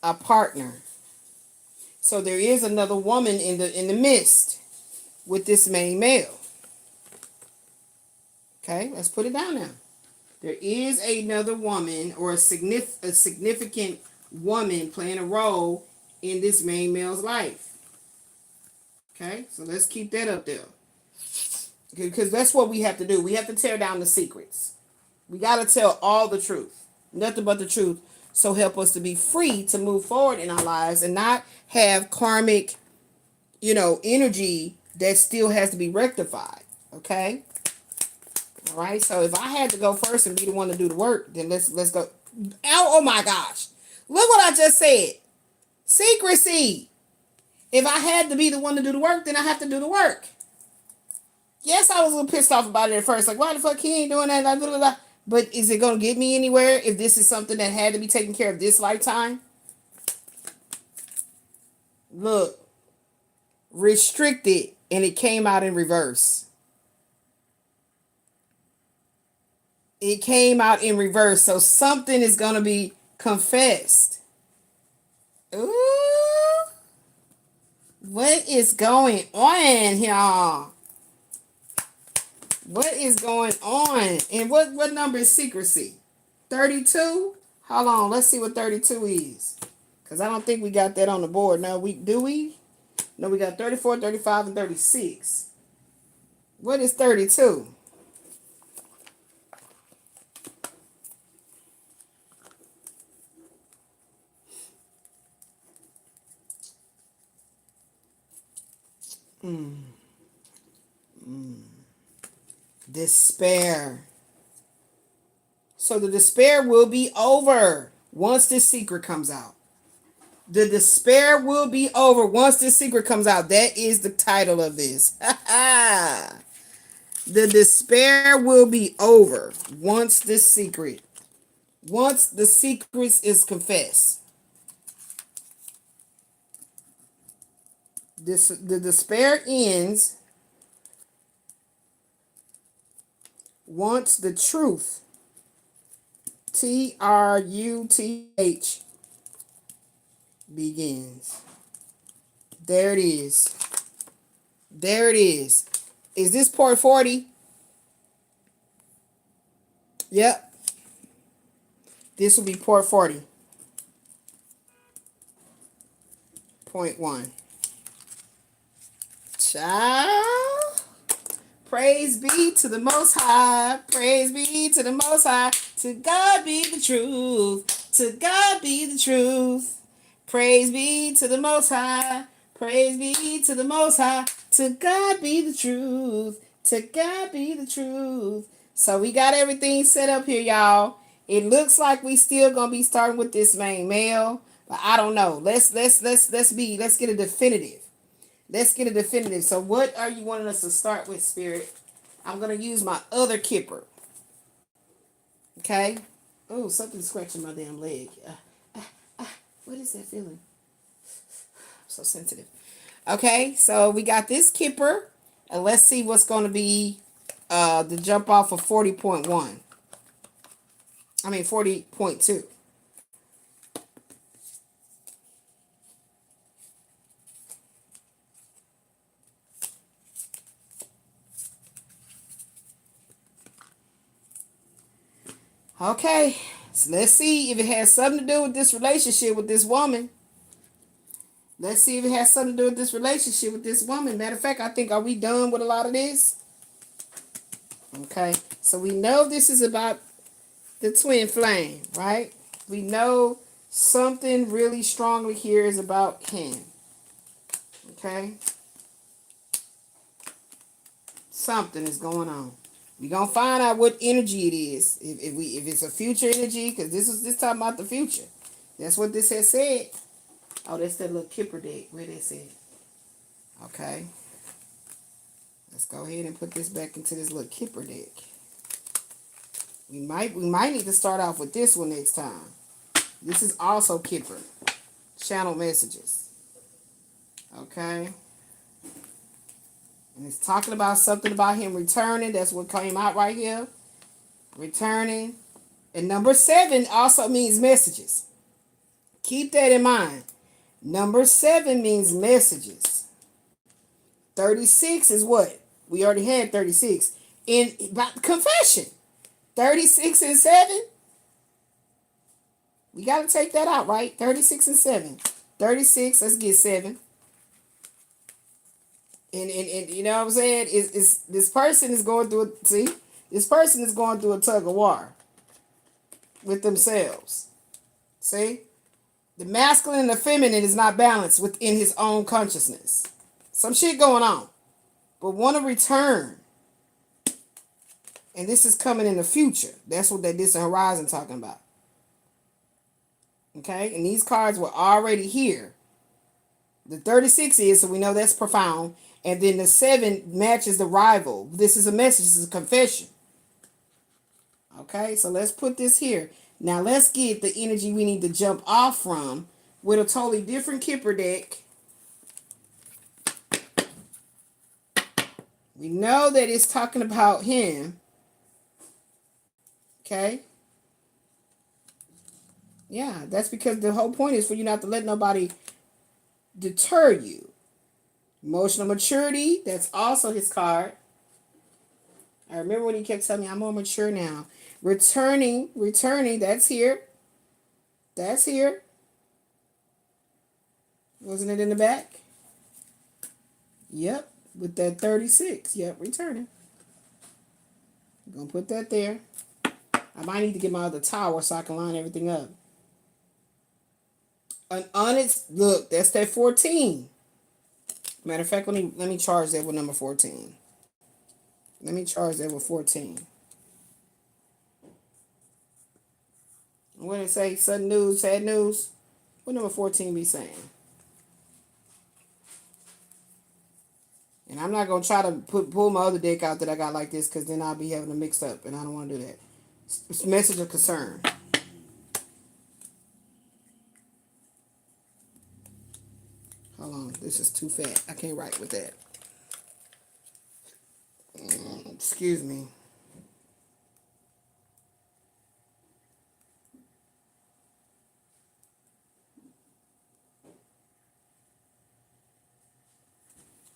A partner. So there is another woman in the midst with this main male. Okay, let's put it down now. There is another woman or a significant woman playing a role in this main male's life. Okay, so let's keep that up there. Because that's what we have to do. We have to tear down the secrets. We got to tell all the truth. Nothing but the truth. So help us to be free to move forward in our lives and not have karmic, energy that still has to be rectified. Okay? All right. So if I had to go first and be the one to do the work, then let's go. Oh my gosh. Look what I just said. Secrecy. If I had to be the one to do the work, then I have to do the work. Yes, I was a little pissed off about it at first. Like, why the fuck he ain't doing that? Blah, blah, blah. But is it going to get me anywhere if this is something that had to be taken care of this lifetime? Look. Restricted, and it came out in reverse. It came out in reverse. So something is going to be confessed. Ooh. What is going on here? What is going on? And what number is secrecy? 32? Hold on. Let's see what 32 is. Because I don't think we got that on the board. No, do we? No, we got 34, 35, and 36. What is 32? Despair. So the despair will be over once this secret comes out. The despair will be over once this secret comes out. That is the title of this. The despair will be over once the secret is confessed. The despair ends once the truth, T.R.U.T.H, begins. There it is. There it is. Is this port 40? Yep. This will be port 40. Point 1. Child. Praise be to the Most High. Praise be to the Most High. To God be the truth. To God be the truth. Praise be to the Most High. Praise be to the Most High. To God be the truth. To God be the truth. So we got everything set up here, y'all. It looks like we still gonna be starting with this main male, but I don't know. Let's get a definitive. Let's get a definitive. So what are you wanting us to start with, Spirit? I'm gonna use my other kipper. Okay. Oh, something's scratching my damn leg. What is that feeling? I'm so sensitive. Okay, so we got this kipper, and let's see what's going to be the jump off of 40.1. I mean 40.2. Okay, so let's see if it has something to do with this relationship with this woman. Let's see if it has something to do with this relationship with this woman. Matter of fact, I think, are we done with a lot of this? Okay, so we know this is about the twin flame, right? We know something really strongly here is about him. Okay? Something is going on. We're going to find out what energy it is. If it's a future energy, because this talking about the future. That's what this has said. Oh, that's that little kipper deck. Where they said. Okay. Let's go ahead and put this back into this little kipper deck. We might need to start off with this one next time. This is also Kipper. Channel messages. Okay. And it's talking about something about him returning. That's what came out right here. Returning. And number 7 also means messages. Keep that in mind. Number 7 means messages. 36 is what? We already had 36. In about confession. 36 and 7. We got to take that out, right? 36 and 7. 36, let's get 7. And you know what I'm saying? Is this person is going through this person is going through a tug of war with themselves. See? The masculine and the feminine is not balanced within his own consciousness. Some shit going on. But want to return. And this is coming in the future. That's what that distant horizon talking about. Okay? And these cards were already here. The 36 is, so we know that's profound. And then the 7 matches the rival. This is a message. This is a confession. Okay? So let's put this here. Now let's get the energy we need to jump off from with a totally different Kipper deck. We know that it's talking about him. Okay? Yeah, that's because the whole point is for you not to let nobody deter you. Emotional maturity, that's also his card. I remember when he kept telling me, I'm more mature now. Returning, that's here. That's here. Wasn't it in the back? Yep, with that 36. Yep, returning. I'm going to put that there. I might need to get my other tower so I can line everything up. An honest, look, that's that 14. Matter of fact, let me charge that with number 14. Let me charge that with 14. What did it say? Sudden news, sad news? What number 14 be saying? And I'm not going to try to pull my other deck out that I got like this because then I'll be having them mixed up and I don't want to do that. It's message of concern. Hold on. This is too fat. I can't write with that. Excuse me.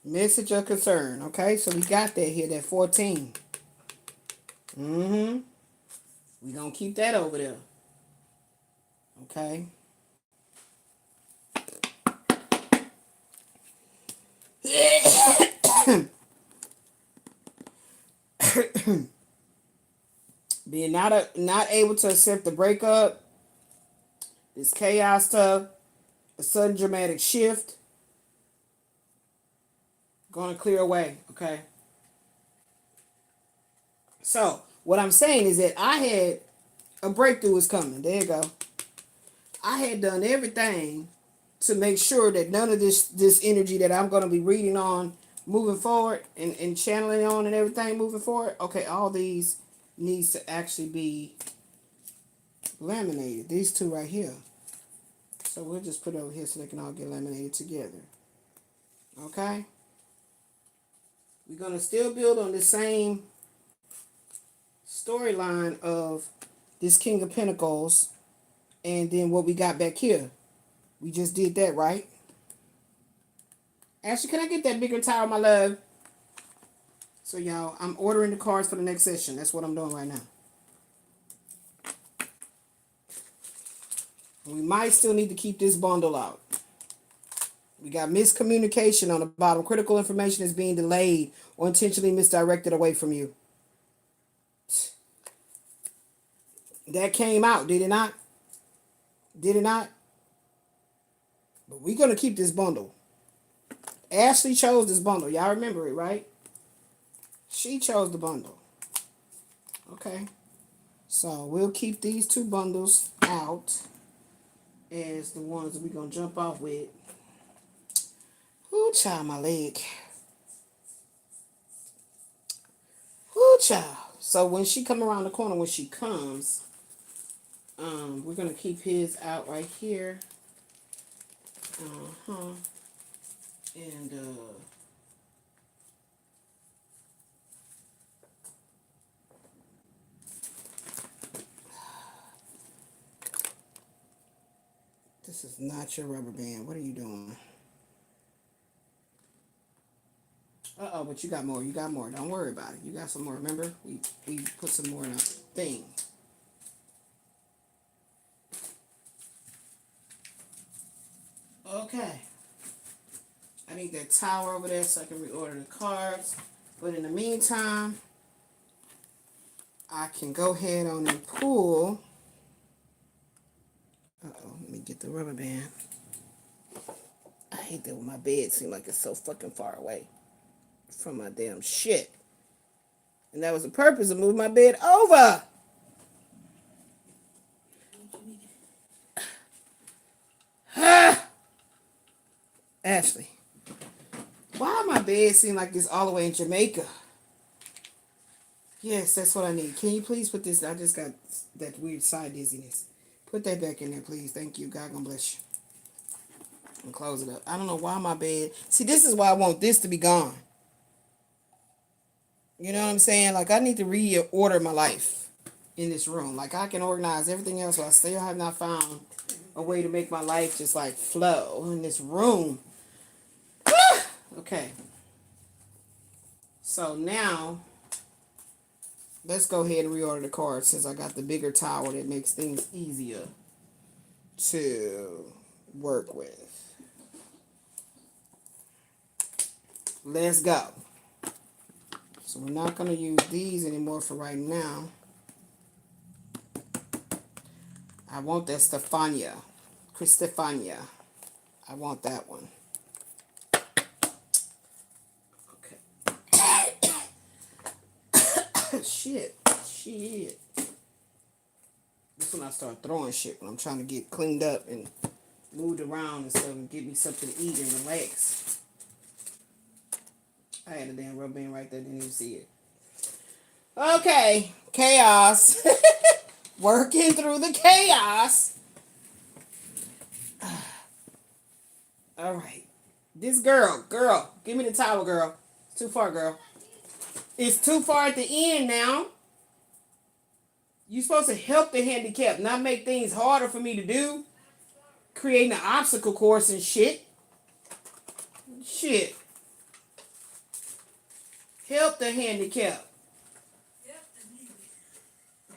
Message of concern. Okay, so we got that here, that 14. We're going to keep that over there. Okay. Being not able to accept the breakup, this chaos stuff, a sudden dramatic shift, going to clear away, okay? So, what I'm saying is that I had a breakthrough was coming. There you go. I had done everything to make sure that none of this energy that I'm going to be reading on moving forward and channeling on and everything moving forward. Okay, all these needs to actually be laminated. These two right here. So we'll just put it over here so they can all get laminated together. Okay? We're going to still build on the same storyline of this King of Pentacles and then what we got back here. We just did that, right? Ashley, can I get that bigger towel, my love? So, y'all, I'm ordering the cards for the next session. That's what I'm doing right now. We might still need to keep this bundle out. We got miscommunication on the bottom. Critical information is being delayed or intentionally misdirected away from you. That came out, did it not? Did it not? But we're going to keep this bundle. Ashley chose this bundle. Y'all remember it, right? She chose the bundle. Okay. So we'll keep these two bundles out as the ones that we're going to jump off with. Ooh, child, my leg. Ooh, child. So when she come around the corner, when she comes, we're gonna keep his out right here. And this is not your rubber band. What are you doing? But you got more. You got more. Don't worry about it. You got some more. Remember, we put some more in a thing. Okay. I need that tower over there so I can reorder the cards. But in the meantime, I can go ahead on and pull. Let me get the rubber band. I hate that when my bed seems like it's so fucking far away from my damn shit. And that was the purpose of moving my bed over. Ashley, why my bed seem like it's all the way in Jamaica? Yes, that's what I need. Can you please put this? I just got that weird side dizziness. Put that back in there, please. Thank you. God gonna bless you. And close it up. I don't know why my bed. See, this is why I want this to be gone. You know what I'm saying? Like, I need to reorder my life in this room. Like, I can organize everything else, but I still have not found a way to make my life just like flow in this room. Okay. So now, let's go ahead and reorder the cards since I got the bigger tower that makes things easier to work with. Let's go. So we're not going to use these anymore for right now. I want that Stefania. Christefania. I want that one. Okay. Shit. That's when I start throwing shit, when I'm trying to get cleaned up and moved around and stuff and get me something to eat and relax. I had a damn rubber band right there, didn't even see it. Okay, chaos. Working through the chaos. All right. This girl, give me the towel, girl. It's too far, girl. It's too far at the end now. You're supposed to help the handicapped, not make things harder for me to do. Creating an obstacle course and shit. Shit. Help the handicapped.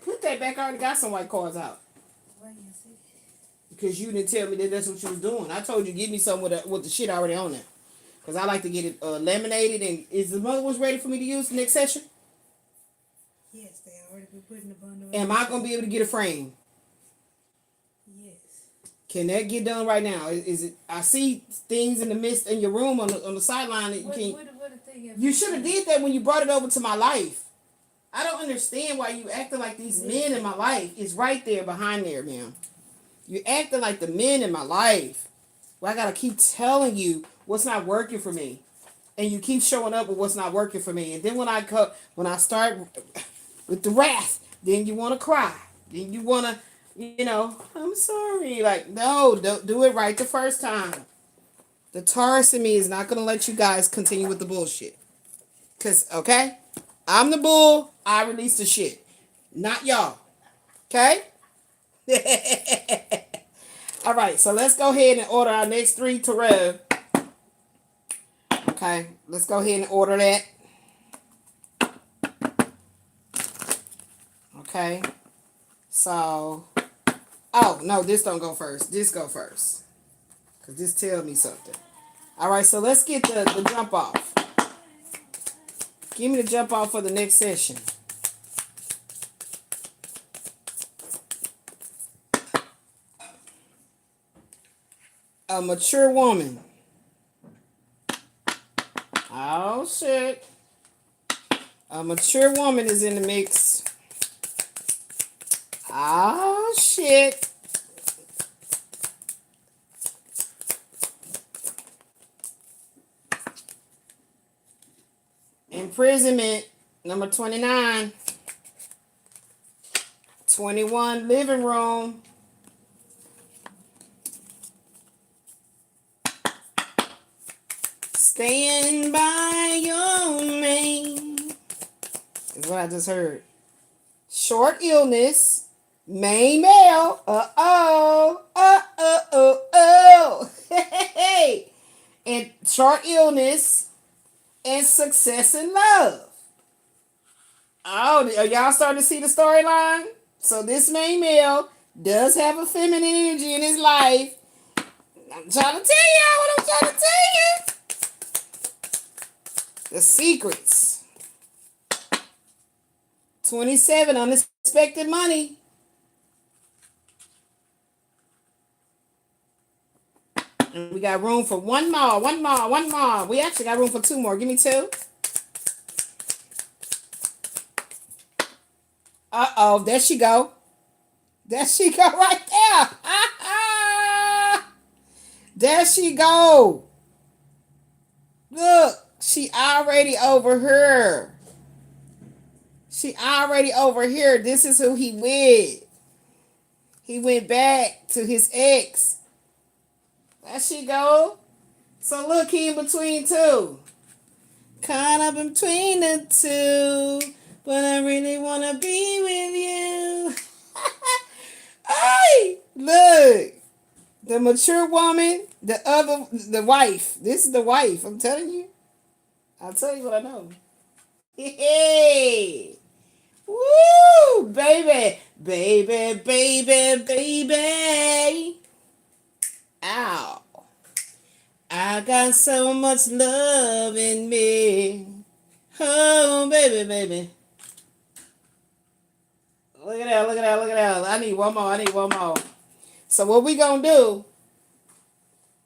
Put that back. I already got some white cards out. Because you didn't tell me that that's what you was doing. I told you give me some with the shit already on there. Because I like to get it laminated. And is the mother ones ready for me to use next session? Yes, they already been putting the bundle. Am I going to be able to get a frame? Yes. Can that get done right now? Is it? I see things in the midst in your room on the sideline that you can't. You should have did that when you brought it over to my life. I don't understand why you acting like these men in my life is right there behind there, ma'am. You acting like the men in my life. Well, I gotta keep telling you what's not working for me, and you keep showing up with what's not working for me. And then when I start with the wrath, then you want to cry. Then you want to, I'm sorry. Like, no, don't do it right the first time. The Taurus in me is not gonna let you guys continue with the bullshit. Okay, I'm the bull. I release the shit, not y'all. Okay. All right, so let's go ahead and order our next 3 tarot. Okay, let's go ahead and order that. Okay, so, oh, no, this don't go first. This go first. Because this tells me something. All right, so let's get the jump off. Give me the jump off for the next session. A mature woman. Oh, shit. A mature woman is in the mix. Oh, shit. Imprisonment, number 29. 21 living room. Stand by your man. Is what I just heard. Short illness. Main male. Uh-oh. Uh-oh. Hey. And short illness and success in love. Oh, are y'all starting to see the storyline? So this main male does have a feminine energy in his life. I'm trying to tell y'all what I'm trying to tell you. The secrets. 27, unexpected money. And we got room for one more. We actually got room for two more. Give me two. Uh-oh, there she go. There she go right there. There she go. Look, she already over here. She already over here. This is who he with. He went back to his ex. There she go. So look, he in between two. Caught up in between the two. But I really want to be with you. Hey, look. The mature woman, the wife. This is the wife. I'm telling you. I'll tell you what I know. Hey. Woo, baby. Baby, baby, baby. Ow. I got so much love in me. Oh, baby, baby. Look at that. I need one more. So what we gonna do,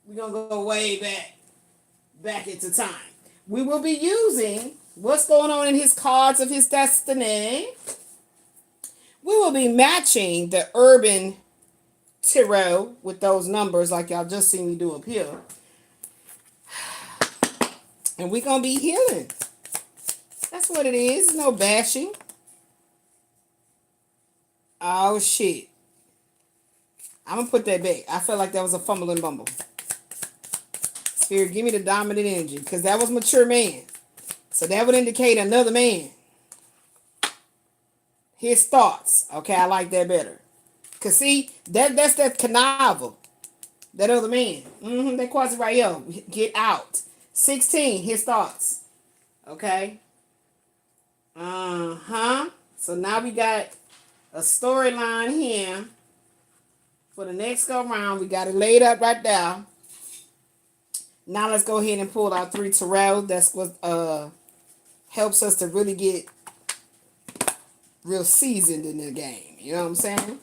we gonna go way back into time. We will be using what's going on in his cards of his destiny. We will be matching the urban tarot with those numbers like y'all just seen me do up here. And we gonna be healing. That's what it is. No bashing. Oh shit. I'm gonna put that back. I felt like that was a fumble and bumble. Spirit, give me the dominant energy. Because that was mature man. So that would indicate another man. His thoughts. Okay, I like that better. Because see, that's that Canaveral. That other man. That quasi right here. Get out. 16, his thoughts. Okay. So now we got a storyline here. For the next go round, we got it laid up right there. Now let's go ahead and pull out 3 tarot. That's what helps us to really get real seasoned in the game. You know what I'm saying?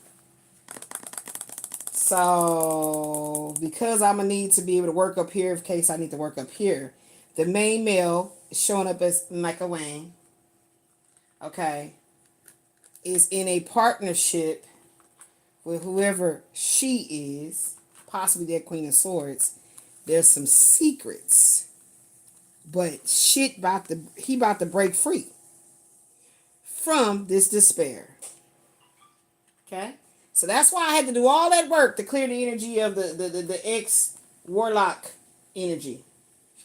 So, because I'm going to need to be able to work up here in case I need to work up here. The main male is showing up as Michael Wayne. Okay. Is in a partnership with whoever she is. Possibly that Queen of Swords. There's some secrets. But shit he about to break free from this despair. Okay? So that's why I had to do all that work to clear the energy of the ex-warlock energy.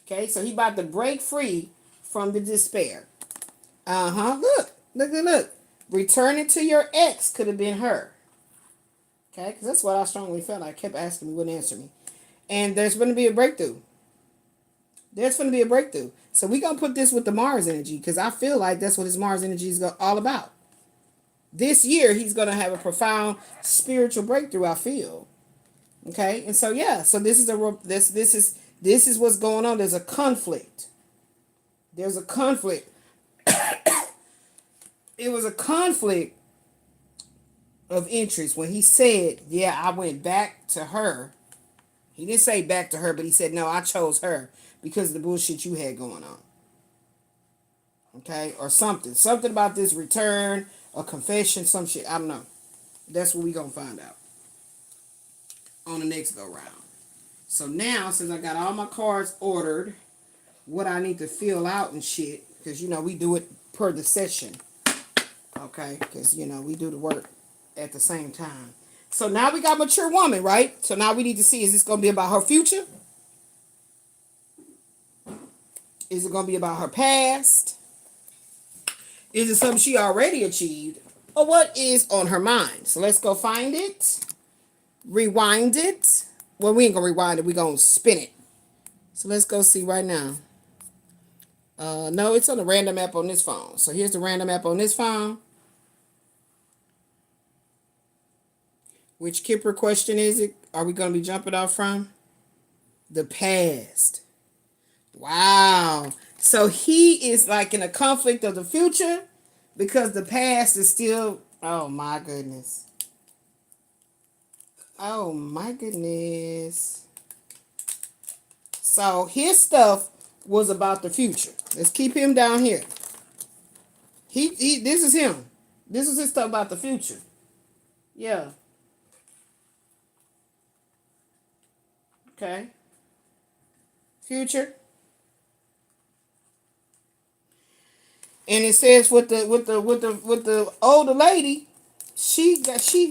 Okay? So he about to break free from the despair. Look. Returning to your ex could have been her. Okay? Because that's what I strongly felt. I kept asking me, wouldn't answer me. And there's going to be a breakthrough. So we're going to put this with the Mars energy because I feel like that's what his Mars energy is all about. This year, he's going to have a profound spiritual breakthrough, I feel. Okay? And so, yeah. So this is what's going on. There's a conflict. It was a conflict of interest when he said, yeah, I went back to her. He didn't say back to her, but he said, no, I chose her because of the bullshit you had going on. Okay? Or something. Something about this return, a confession, some shit. I don't know. That's what we going to find out on the next go round. So now, since I got all my cards ordered, what I need to fill out and shit, because, we do it per the session. Okay? Because, we do the work. at the same time. So now we got mature woman, right? So now we need to see, is this going to be about her future? Is it going to be about her past? Is it something she already achieved? Or what is on her mind? So let's go find it. Rewind it. Well, we ain't going to rewind it. We're going to spin it. So let's go see right now. No, it's on the random app on this phone. So here's the random app on this phone. Which Kipper question is it? Are we going to be jumping off from? The past. Wow. So he is like in a conflict of the future because the past is still, oh my goodness. Oh my goodness. So his stuff was about the future. Let's keep him down here. He this is him. This is his stuff about the future. Yeah. Okay. Future. And it says with the older lady, she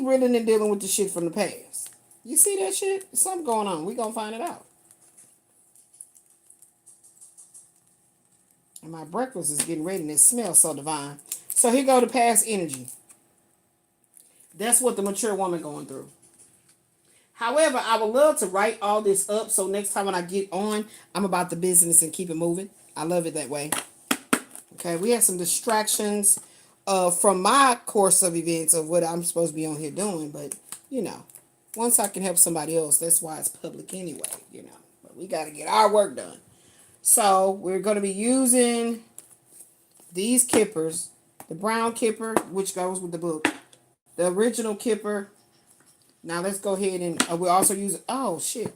really been dealing with the shit from the past. You see that shit? Something going on. We gonna find it out. And my breakfast is getting ready and it smells so divine. So here go the past energy. That's what the mature woman going through. However, I would love to write all this up so next time when I get on, I'm about the business and keep it moving. I love it that way. Okay, we had some distractions from my course of events of what I'm supposed to be on here doing, but you know, once I can help somebody else, that's why it's public anyway, you know. But we got to get our work done. So we're going to be using these kippers, the brown kipper, which goes with the book, the original kipper. Now let's go ahead and we'll also use, oh shit,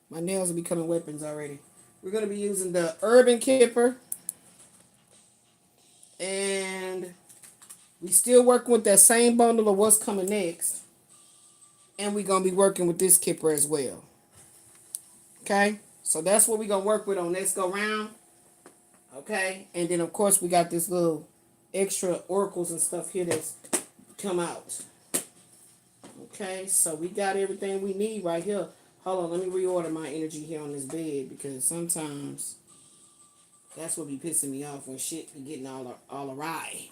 my nails are becoming weapons already. We're going to be using the urban kipper. And we still working with that same bundle of what's coming next. And we're going to be working with this kipper as well. Okay? So that's what we're going to work with on next go round. Okay? And then, of course, we got this little extra oracles and stuff here that's come out. Okay? So we got everything we need right here. Hold on. Let me reorder my energy here on this bed because sometimes that's what be pissing me off when shit be getting all awry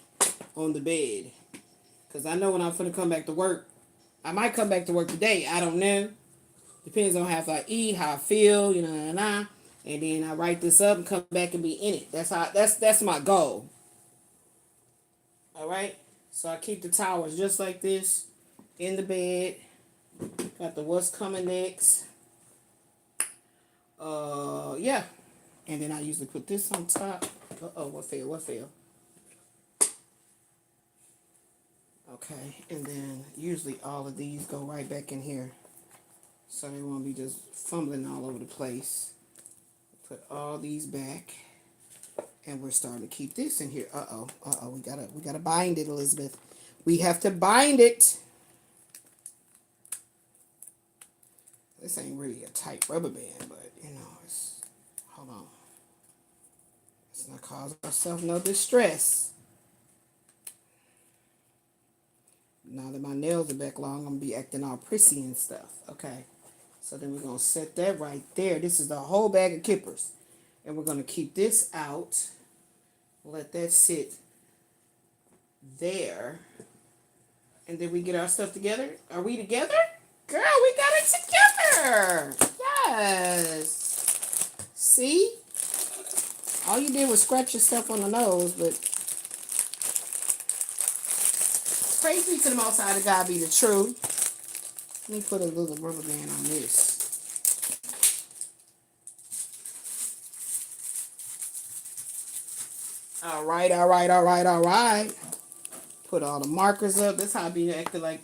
on the bed. Because I know when I'm finna come back to work, I might come back to work today. I don't know. Depends on how I eat, how I feel, you know, and then I write this up and come back and be in it. That's my goal. All right. So I keep the towers just like this in the bed. Got the what's coming next. Yeah. And then I usually put this on top. Uh-oh, what fell? Okay, and then usually all of these go right back in here. So they won't be just fumbling all over the place. Put all these back. And we're starting to keep this in here. Uh-oh, we gotta bind it, Elizabeth. We have to bind it. This ain't really a tight rubber band, but you know, hold on. Let's not cause ourselves no distress. Now that my nails are back long, I'm going to be acting all prissy and stuff. Okay. So then we're going to set that right there. This is the whole bag of kippers. And we're going to keep this out. Let that sit there. And then we get our stuff together. Are we together? Girl, we got it together. Yes. See? All you did was scratch yourself on the nose, but praise be to the Most High, to God be the truth. Let me put a little rubber band on this. All right. Put all the markers up. That's how I be acting like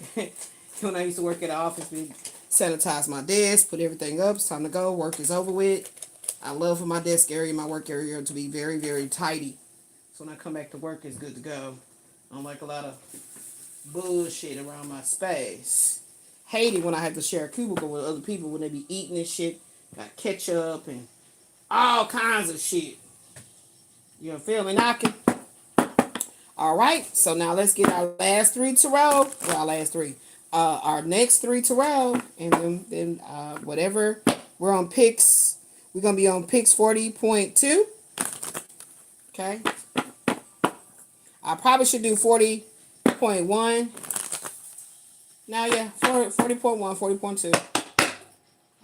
when I used to work at the office. We sanitize my desk, put everything up. It's time to go. Work is over with. I love for my desk area, my work area to be very, very tidy. So when I come back to work, it's good to go. I don't like a lot of bullshit around my space. Hate it when I have to share a cubicle with other people when they be eating this shit. Got ketchup and all kinds of shit. You feel me knocking? All right, so now let's get our last three tarot. Well, our last three. Our next three tarot, and then whatever we're on picks, we're gonna be on picks 40.2. Okay. I probably should do 40.1. Now, yeah, 40.1, 40.2.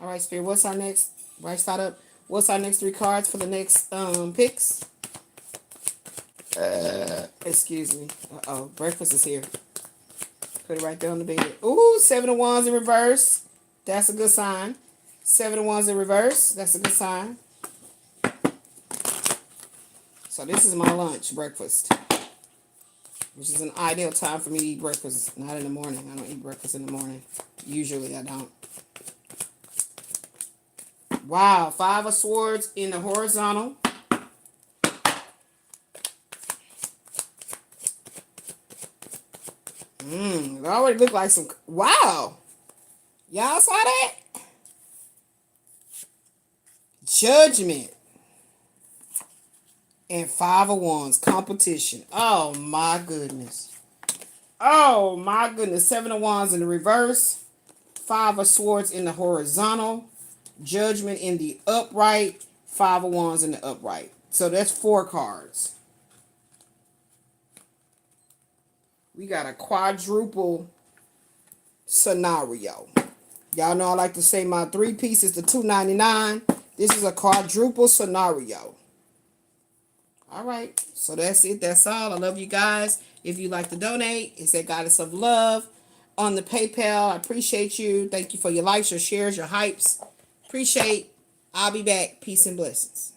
All right, Spirit. What's our next? Right side up. What's our next three cards for the next picks? Excuse me. Breakfast is here. Put it right there on the bed. Ooh, 7 of Wands in reverse. That's a good sign. 7 of Wands in reverse. That's a good sign. So this is my lunch, breakfast, which is an ideal time for me to eat breakfast. Not in the morning. I don't eat breakfast in the morning. Usually I don't. Wow, 5 of Swords in the horizontal. It already looked like some... Wow. Y'all saw that? Judgment. And 5 of Wands. Competition. Oh, my goodness. Oh, my goodness. 7 of Wands in the reverse. 5 of Swords in the horizontal. Judgment in the upright. 5 of Wands in the upright. So that's 4 cards. We got a quadruple scenario. Y'all know I like to say my 3 pieces to $2.99. This is a quadruple scenario. All right. So that's it. That's all. I love you guys. If you'd like to donate, it's at Goddess of Love on the PayPal. I appreciate you. Thank you for your likes, your shares, your hypes. Appreciate. I'll be back. Peace and blessings.